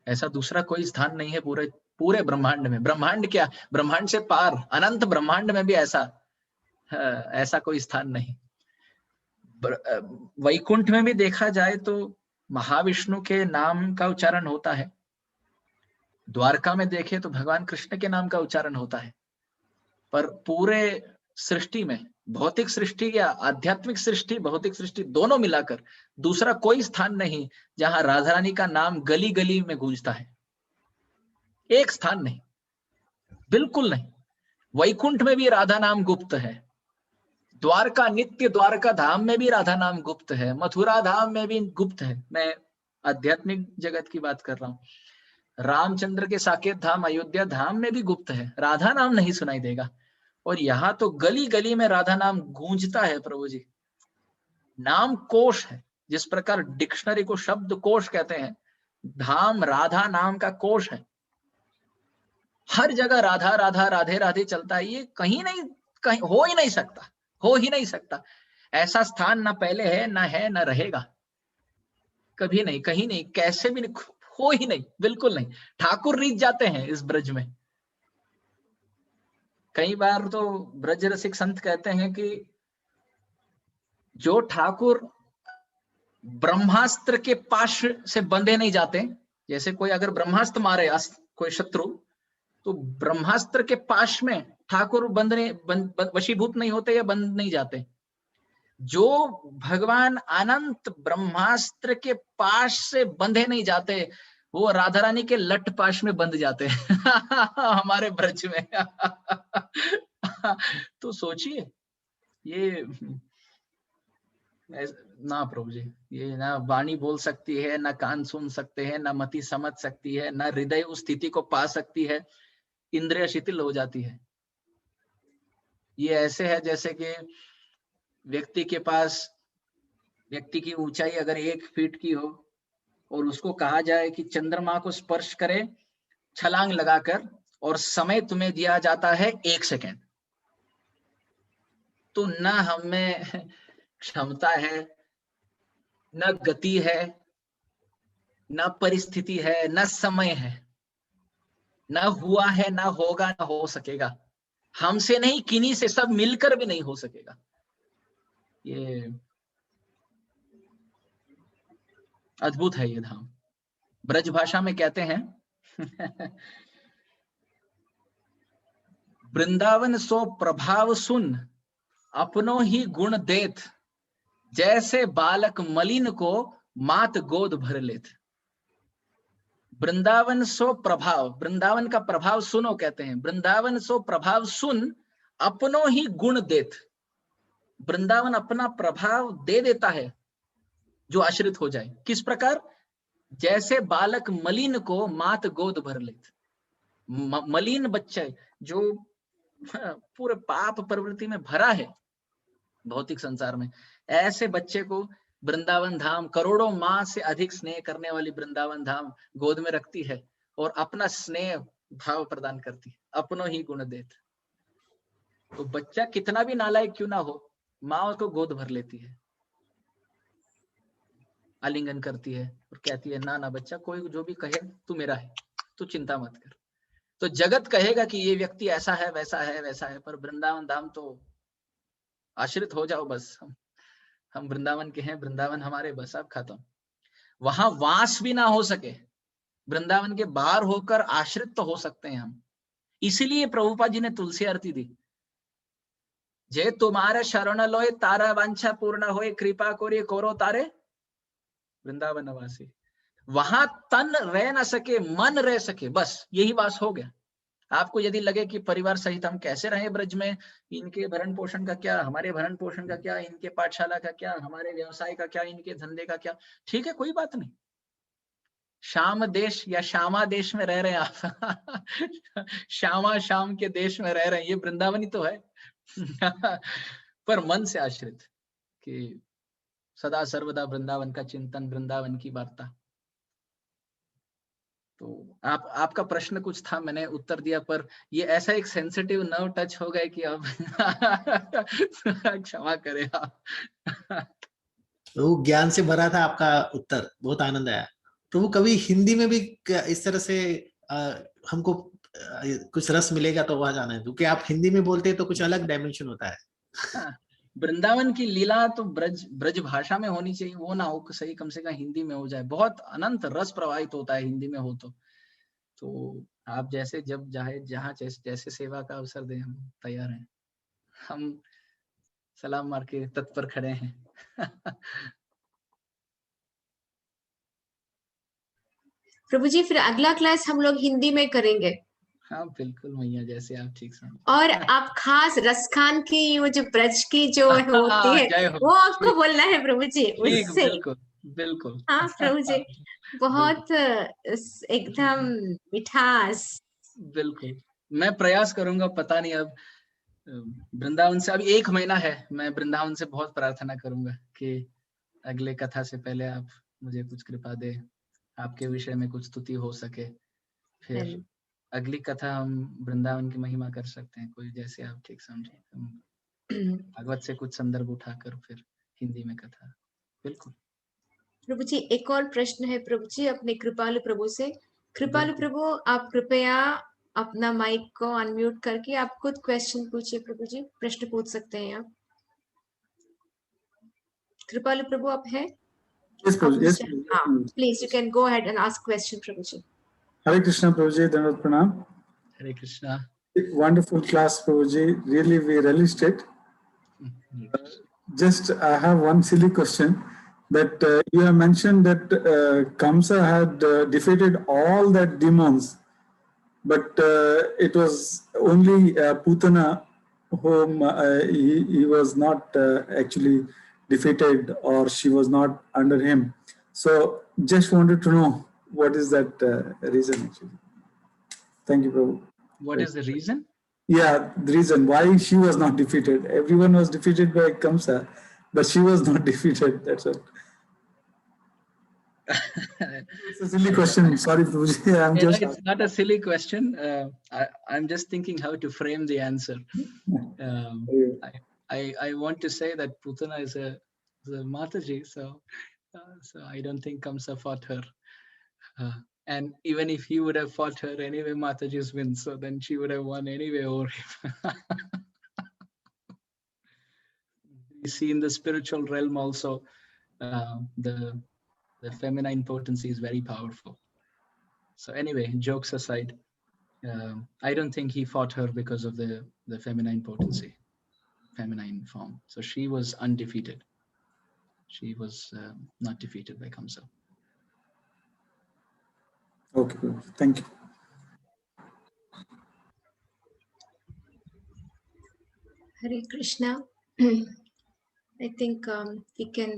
ऐसा दूसरा कोई स्थान नहीं है पूरे ब्रह्मांड में। ब्रह्मांड क्या, ब्रह्मांड से पार अनंत ब्रह्मांड में भी ऐसा कोई स्थान नहीं। वैकुंठ में भी देखा जाए तो महाविष्णु के नाम का उच्चारण होता है। द्वारका में देखे तो भगवान कृष्ण के नाम का उच्चारण होता है। पर पूरे सृष्टि में, भौतिक सृष्टि या आध्यात्मिक सृष्टि, भौतिक सृष्टि दोनों मिलाकर दूसरा कोई स्थान नहीं जहां राधा रानी का नाम गली गली में गूंजता है। एक स्थान नहीं, बिल्कुल नहीं। वैकुंठ में भी राधा नाम गुप्त है, द्वारका, नित्य द्वारका धाम में भी राधा नाम गुप्त है, मथुरा धाम में भी गुप्त है। मैं आध्यात्मिक जगत की बात कर रहा हूँ। रामचंद्र के साकेत धाम, अयोध्या धाम में भी गुप्त है, राधा नाम नहीं सुनाई देगा। और यहाँ तो गली गली में राधा नाम गूंजता है प्रभु जी। नाम कोश है, जिस प्रकार डिक्शनरी को शब्द कोश कहते हैं, धाम राधा नाम का कोश है। हर जगह राधा राधा, राधे राधे चलता है। ये कहीं हो ही नहीं सकता। ऐसा स्थान ना पहले है, ना रहेगा। कभी नहीं, कहीं नहीं, कैसे भी नहीं, हो ही नहीं, बिल्कुल नहीं। ठाकुर रीत जाते हैं इस ब्रज में। कई बार तो ब्रज रसिक संत कहते हैं कि जो ठाकुर ब्रह्मास्त्र के पाश से बंधे नहीं जाते, जैसे कोई अगर ब्रह्मास्त्र मारे कोई शत्रु, तो ब्रह्मास्त्र के पाश में ठाकुर वशीभूत नहीं होते या बंध नहीं जाते। जो भगवान अनंत ब्रह्मास्त्र के पाश से बंधे नहीं जाते, वो राधा रानी के लट पाश में बंध जाते हैं हमारे ब्रज में तो सोचिए, ये ना प्रभु जी, ये ना वाणी बोल सकती है, ना कान सुन सकते हैं, ना मति समझ सकती है, ना हृदय उस स्थिति को पा सकती है, इंद्रिय शिथिल हो जाती है। ये ऐसे है जैसे कि व्यक्ति के पास, व्यक्ति की ऊंचाई अगर 1 फीट की हो और उसको कहा जाए कि चंद्रमा को स्पर्श करे छलांग लगाकर, और समय तुम्हें दिया जाता है 1 सेकेंड, तो ना हमें क्षमता है, न गति है, न परिस्थिति है, न समय है, न हुआ है, न होगा, न हो सकेगा। हमसे नहीं, किन्हीं से, सब मिलकर भी नहीं हो सकेगा। ये अद्भुत है ये धाम। ब्रज भाषा में कहते हैं वृंदावन सो प्रभाव सुन अपनो ही गुण देत, जैसे बालक मलिन को मात गोद भर लेत। वृंदावन सो प्रभाव, वृंदावन का प्रभाव सुनो कहते हैं। वृंदावन सो प्रभाव सुन अपनो ही गुण देत। वृंदावन अपना प्रभाव दे देता है जो आश्रित हो जाए। किस प्रकार? जैसे बालक मलिन को मात गोद भर लेत। मलिन बच्चा जो पूरे पाप प्रवृत्ति में भरा है भौतिक संसार में, ऐसे बच्चे को वृंदावन धाम करोड़ों माँ से अधिक स्नेह करने वाली वृंदावन धाम गोद में रखती है और अपना स्नेह भाव प्रदान करती है, अपनो ही गुण देत। तो बच्चा कितना भी नालायक क्यों ना हो, माँ उसको गोद भर लेती है, आलिंगन करती है और कहती है ना ना बच्चा, कोई जो भी कहे तू मेरा है, तू चिंता मत कर। तो जगत कहेगा कि ये व्यक्ति ऐसा है, वैसा है, वैसा है, पर वृंदावन धाम तो आश्रित हो जाओ बस, हम वृंदावन के हैं, वृंदावन हमारे, बस अब खत्म। वहां वास भी ना हो सके, वृंदावन के बाहर होकर आश्रित तो हो सकते हैं हम। इसीलिए प्रभुपाद जी ने तुलसी आरती दी, जे तुम्हारे शरण लोय तारा वांछा पूर्ण होए, कृपा कोरे कोरो तारे वृंदावन वासी। वहां तन रह ना सके, मन रह सके, बस यही वास हो गया। आपको यदि लगे कि परिवार सहित हम कैसे रहे ब्रज में, इनके भरण पोषण का क्या, हमारे भरण पोषण का क्या, इनके पाठशाला का क्या, हमारे व्यवसाय का क्या, इनके धंधे का क्या, ठीक है, कोई बात नहीं। श्याम देश या श्यामा देश में रह रहे हैं आप श्यामा श्याम के देश में रह रहे हैं, ये वृंदावन ही तो है पर मन से आश्रित कि सदा सर्वदा वृंदावन का चिंतन, वृंदावन की वार्ता। तो आपका प्रश्न कुछ था, मैंने उत्तर दिया, पर ये ऐसा एक सेंसिटिव नर्व टच हो गए कि अब क्षमा करें आप वो ज्ञान से भरा था आपका उत्तर, बहुत आनंद आया। तो वो कभी हिंदी में भी इस तरह से हमको कुछ रस मिलेगा तो वहां जाना है, क्योंकि आप हिंदी में बोलते हैं तो कुछ अलग डायमेंशन होता है। वृंदावन की लीला तो ब्रज भाषा में होनी चाहिए, वो ना हो सही, कम से कम हिंदी में हो जाए, बहुत अनंत रस प्रवाहित होता है हिंदी में हो तो आप जैसे जब जहाँ जैसे सेवा का अवसर दें, हम तैयार हैं, हम सलाम मार के तत्पर खड़े हैं प्रभु जी, फिर अगला क्लास हम लोग हिंदी में करेंगे। हाँ बिल्कुल मैया, जैसे आप ठीक समझ। और आप खास रसखान की वो जो ब्रज की जो होती है वो आपको बोलना है प्रभु जी, उससे। बिल्कुल बिल्कुल। हाँ प्रभु जी, बहुत एकदम मिठास। बिल्कुल, मैं प्रयास करूंगा। पता नहीं, अब वृंदावन से अभी 1 महीना है, मैं वृंदावन से बहुत प्रार्थना करूंगा कि अगले कथा से पहले आप मुझे कुछ कृपा दे, आपके विषय में कुछ स्तुति हो सके, फिर अगली कथा हम वृंदावन की महिमा कर सकते हैं, कोई जैसे आप ठीक समझे। भागवत से कुछ संदर्भ उठाकर फिर हिंदी में कथा। बिल्कुल प्रभु जी एक और प्रश्न है प्रभु जी अपने कृपालु प्रभु से। कृपालु प्रभु आप कृपया अपना माइक को अनम्यूट करके आप खुद क्वेश्चन पूछिए प्रभु जी, प्रश्न पूछ सकते हैं आप। कृपालु प्रभु आप हैं? Yes, Prabhuji. Yes, हाँ, Prabhuji. Please you can go ahead and ask question Prabhu ji. Hare Krishna, Prabhuji. Dandavat Pranam. Hare Krishna. Wonderful class, Prabhuji. Really, we relished it. Just I have one silly question that you have mentioned that Kamsa had defeated all the demons, but it was only Putana whom he was not actually defeated, or she was not under him. So just wanted to know what is that reason actually. Thank you, Prabhu. What is the reason? Yeah, the reason why she was not defeated. Everyone was defeated by Kamsa, but she was not defeated. That's all. It's a silly question. Sorry, Prabhuji. I'm No, just. it's not a silly question. I'm just thinking how to frame the answer. I want to say that Putana is a Mataji, so I don't think Kamsa fought her. And even if he would have fought her anyway, Mataji's win, so then she would have won anyway over him. We see in the spiritual realm also, the feminine potency is very powerful. So anyway, jokes aside, I don't think he fought her because of the feminine potency, feminine form. So she was undefeated. She was not defeated by Kamsa. Okay, thank you. Hare Krishna. I think we can,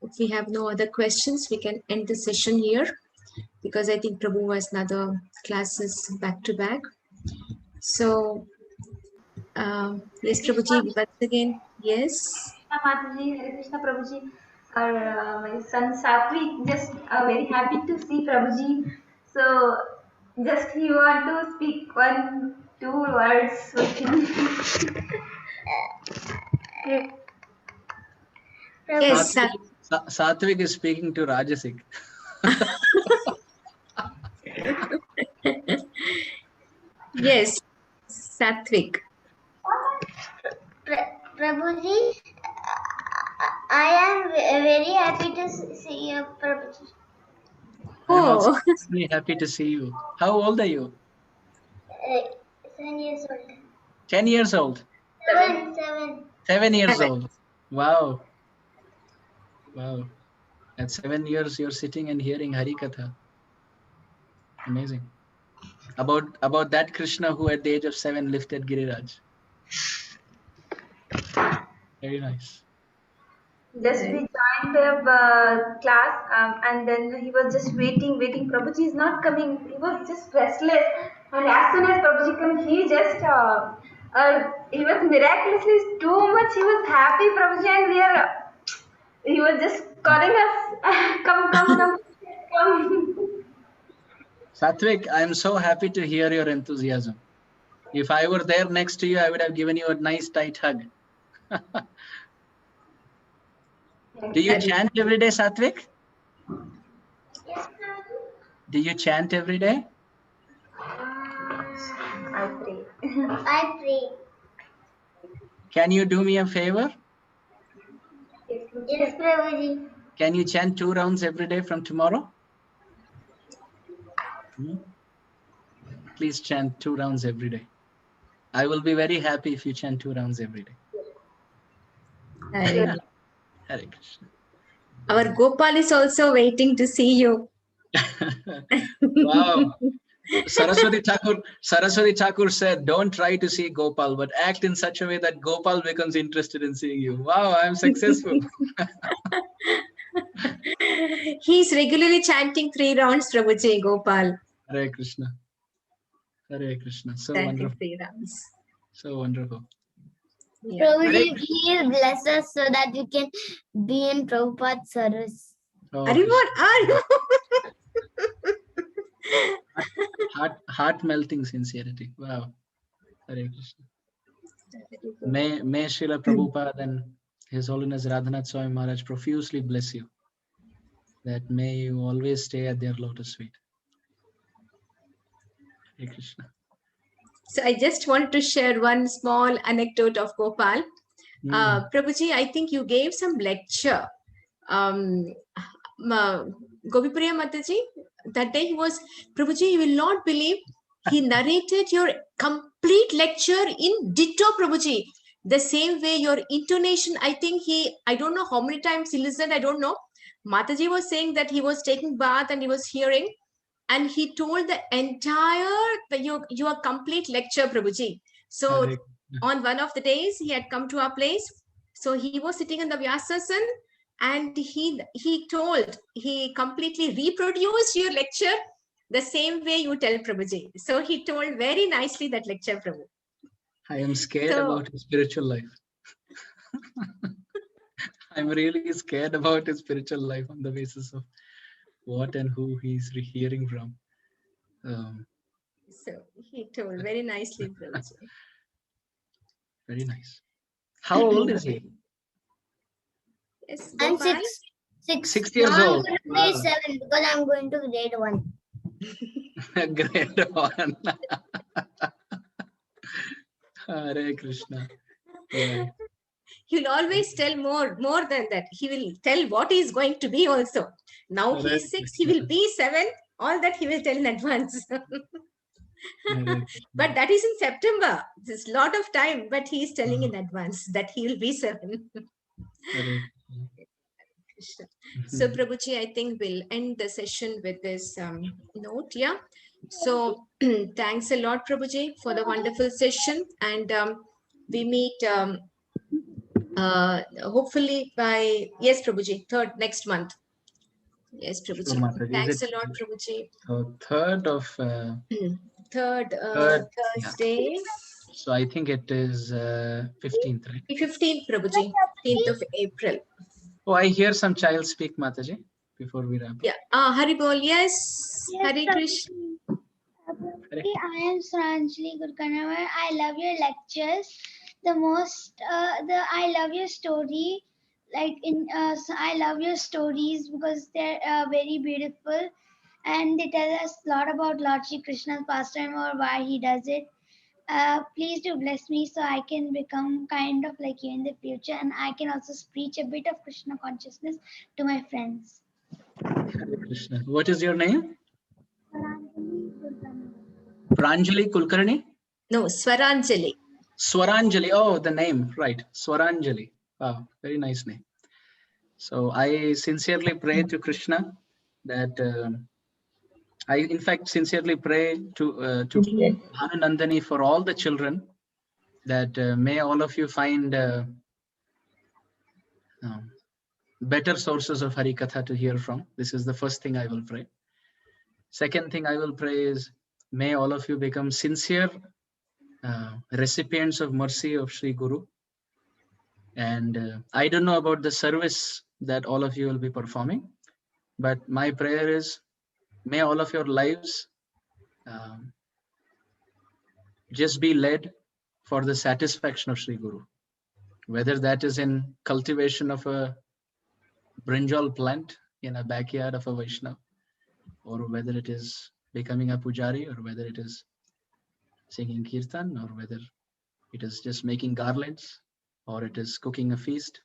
if we have no other questions, we can end the session here, because I think Prabhu has another classes back to back. So, yes, Prabhuji, once again, yes. Mataji, Hare Krishna Prabhuji. My son Satvik just very happy to see Prabhuji. So just he want to speak 1-2 words with him. Yes, Satvik is speaking to Rajasik. Yes, Satvik. Prabhuji, I am very happy to see you, Prabhuji. I'm also Oh, very happy to see you. How old are you? 7 years old. 10 years old. 7. 7 years old. Wow. Wow. At 7 years, you're sitting and hearing Harikatha. Amazing. About that Krishna who at the age of 7 lifted Giriraj. Very nice. Just we joined the class and then he was just waiting. Prabhuji is not coming. He was just restless. And as soon as Prabhuji came, he just, he was miraculously too much. He was happy, Prabhuji, and he was just calling us, come. Satvik, I'm so happy to hear your enthusiasm. If I were there next to you, I would have given you a nice tight hug. Do you chant every day, Satvik? Yes, Do you chant every day? I pray. I pray. Can you do me a favor? Yes, Prabhuji. Can you chant 2 rounds every day from tomorrow? Please chant 2 rounds every day. I will be very happy if you chant 2 rounds every day. Hare Krishna. Our Gopal is also waiting to see you. Wow. Saraswati Thakur said, don't try to see Gopal, but act in such a way that Gopal becomes interested in seeing you. Wow, I'm successful. He's regularly chanting 3 rounds, Prabhuji, Gopal. Hare Krishna. Hare Krishna. So Chanting wonderful. 3 rounds. So wonderful. Yeah. Prabhuji, please bless us so that we can be in Prabhupada's service. Oh, Are you Krishna. what? Heart melting sincerity. Wow. Hare Krishna. May Srila Prabhupada and His Holiness Radhanath Swamy Maharaj profusely bless you. that may you always stay at their lotus feet. Hare Krishna. So I just want to share one small anecdote of Gopal. Prabhuji, I think you gave some lecture. Gopipriya Mataji, that day he was, Prabhuji, you will not believe, he narrated your complete lecture in ditto, Prabhuji. The same way your intonation, I think I don't know how many times he listened, I don't know. Mataji was saying that he was taking bath and he was hearing, and he told the entire, your complete lecture, Prabhuji. So on one of the days, he had come to our place. So he was sitting in the Vyasasan, and he completely reproduced your lecture the same way you tell, Prabhuji. So he told very nicely that lecture, Prabhu. I am scared about his spiritual life. I'm really scared about his spiritual life on the basis of what and who he's hearing from. So he told very nicely, Prabhuji. Very nice. How old is he? Yes, I'm Gopal? 6. 6 years Now old. I'm going to be 7 because I'm going to grade 1. Grade 1. Hare Krishna. Yeah. He'll always tell more than that. He will tell what he's going to be also. Now he's 6, he will be 7. All that he will tell in advance. But that is in September. There's a lot of time, but he's telling in advance that he will be 7. So Prabhuji, I think we'll end the session with this note. Yeah. So thanks a lot, Prabhuji, for the wonderful session. And we meet hopefully by, yes, Prabhuji, 3rd next month. Yes, Prabhuji. Sure, Thanks a lot, Prabhuji. 3rd of 3rd Thursday. Yeah. So I think it is 15th, right? 15th, Prabhuji. 15th of April. Oh, I hear some child speak, Mataji, before we wrap up. Yeah. Haribol, yes. Hare Krishna. I am Sranjali Gurkanavar. I love your lectures. The most, I love your story. I love your stories because they're very beautiful, and they tell us a lot about Lord Shri Krishna's pastime or why he does it. Please do bless me so I can become kind of like you in the future, and I can also preach a bit of Krishna consciousness to my friends. Hare Krishna. What is your name? Pranjali Kulkarni? No, Swaranjali. Swaranjali. Oh, the name, right. Swaranjali. Wow, very nice name. So I sincerely pray to Krishna that I, in fact, sincerely pray to Bhanunandani for all the children, that may all of you find better sources of Harikatha to hear from. This is the first thing I will pray. Second thing I will pray is, may all of you become sincere recipients of mercy of Sri Guru. And I don't know about the service that all of you will be performing, but my prayer is, may all of your lives just be led for the satisfaction of Sri Guru. Whether that is in cultivation of a brinjal plant in a backyard of a Vaishnava, or whether it is becoming a pujari, or whether it is singing kirtan, or whether it is just making garlands, or it is cooking a feast.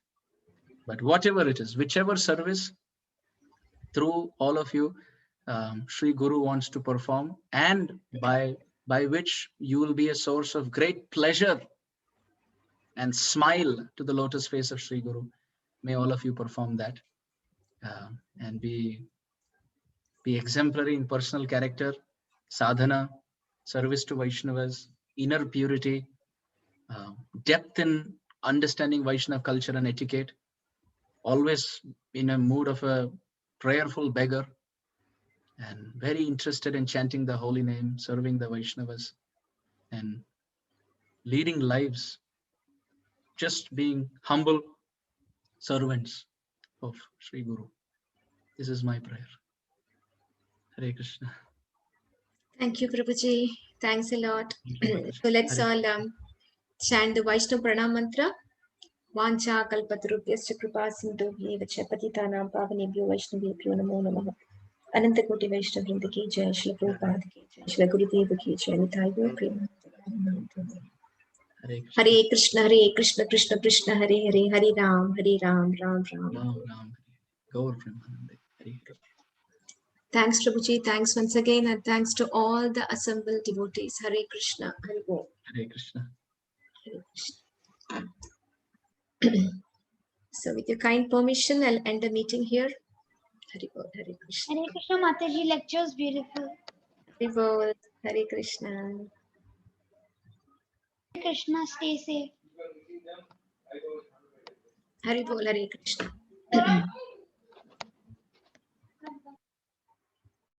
But whatever it is, whichever service through all of you, Sri Guru wants to perform, and by which you will be a source of great pleasure and smile to the lotus face of Sri Guru, may all of you perform that and be exemplary in personal character, sadhana, service to Vaishnavas, inner purity, depth in understanding Vaishnava culture and etiquette, always in a mood of a prayerful beggar, and very interested in chanting the holy name, serving the Vaishnavas, and leading lives, just being humble servants of Sri Guru. This is my prayer. Hare Krishna. Thank you, Prabhuji. Thanks a lot. So let's all chant the Vaishnava Pranam mantra. Vancha kalpatarubhyascha kripa sindhubhyev cha patitanam pavanebhyo vaishnavebhyo namo namah. Ananta Koti Vaishnav Vrinda ki jai, Shri Prabhupada ki jai, Shri Gurudeva ki jai, Nitai Gaur Premanande. Hare Krishna, Krishna Krishna, Hare Hare, Hare Ram, Ram Ram. Ram. Gaur Premanande. Hare Hare. Thanks Prabhuji, thanks once again, and thanks to all the assembled devotees. Hare Krishna, Hare Bo. Hare Krishna. Hare Krishna. So with your kind permission, I'll end the meeting here. Hare Bo, Hare Krishna. Hare Krishna Mataji, lectures beautiful. Hare Bo, Hare Krishna. Hare Krishna, stay safe. Hare Bo, Hare Krishna.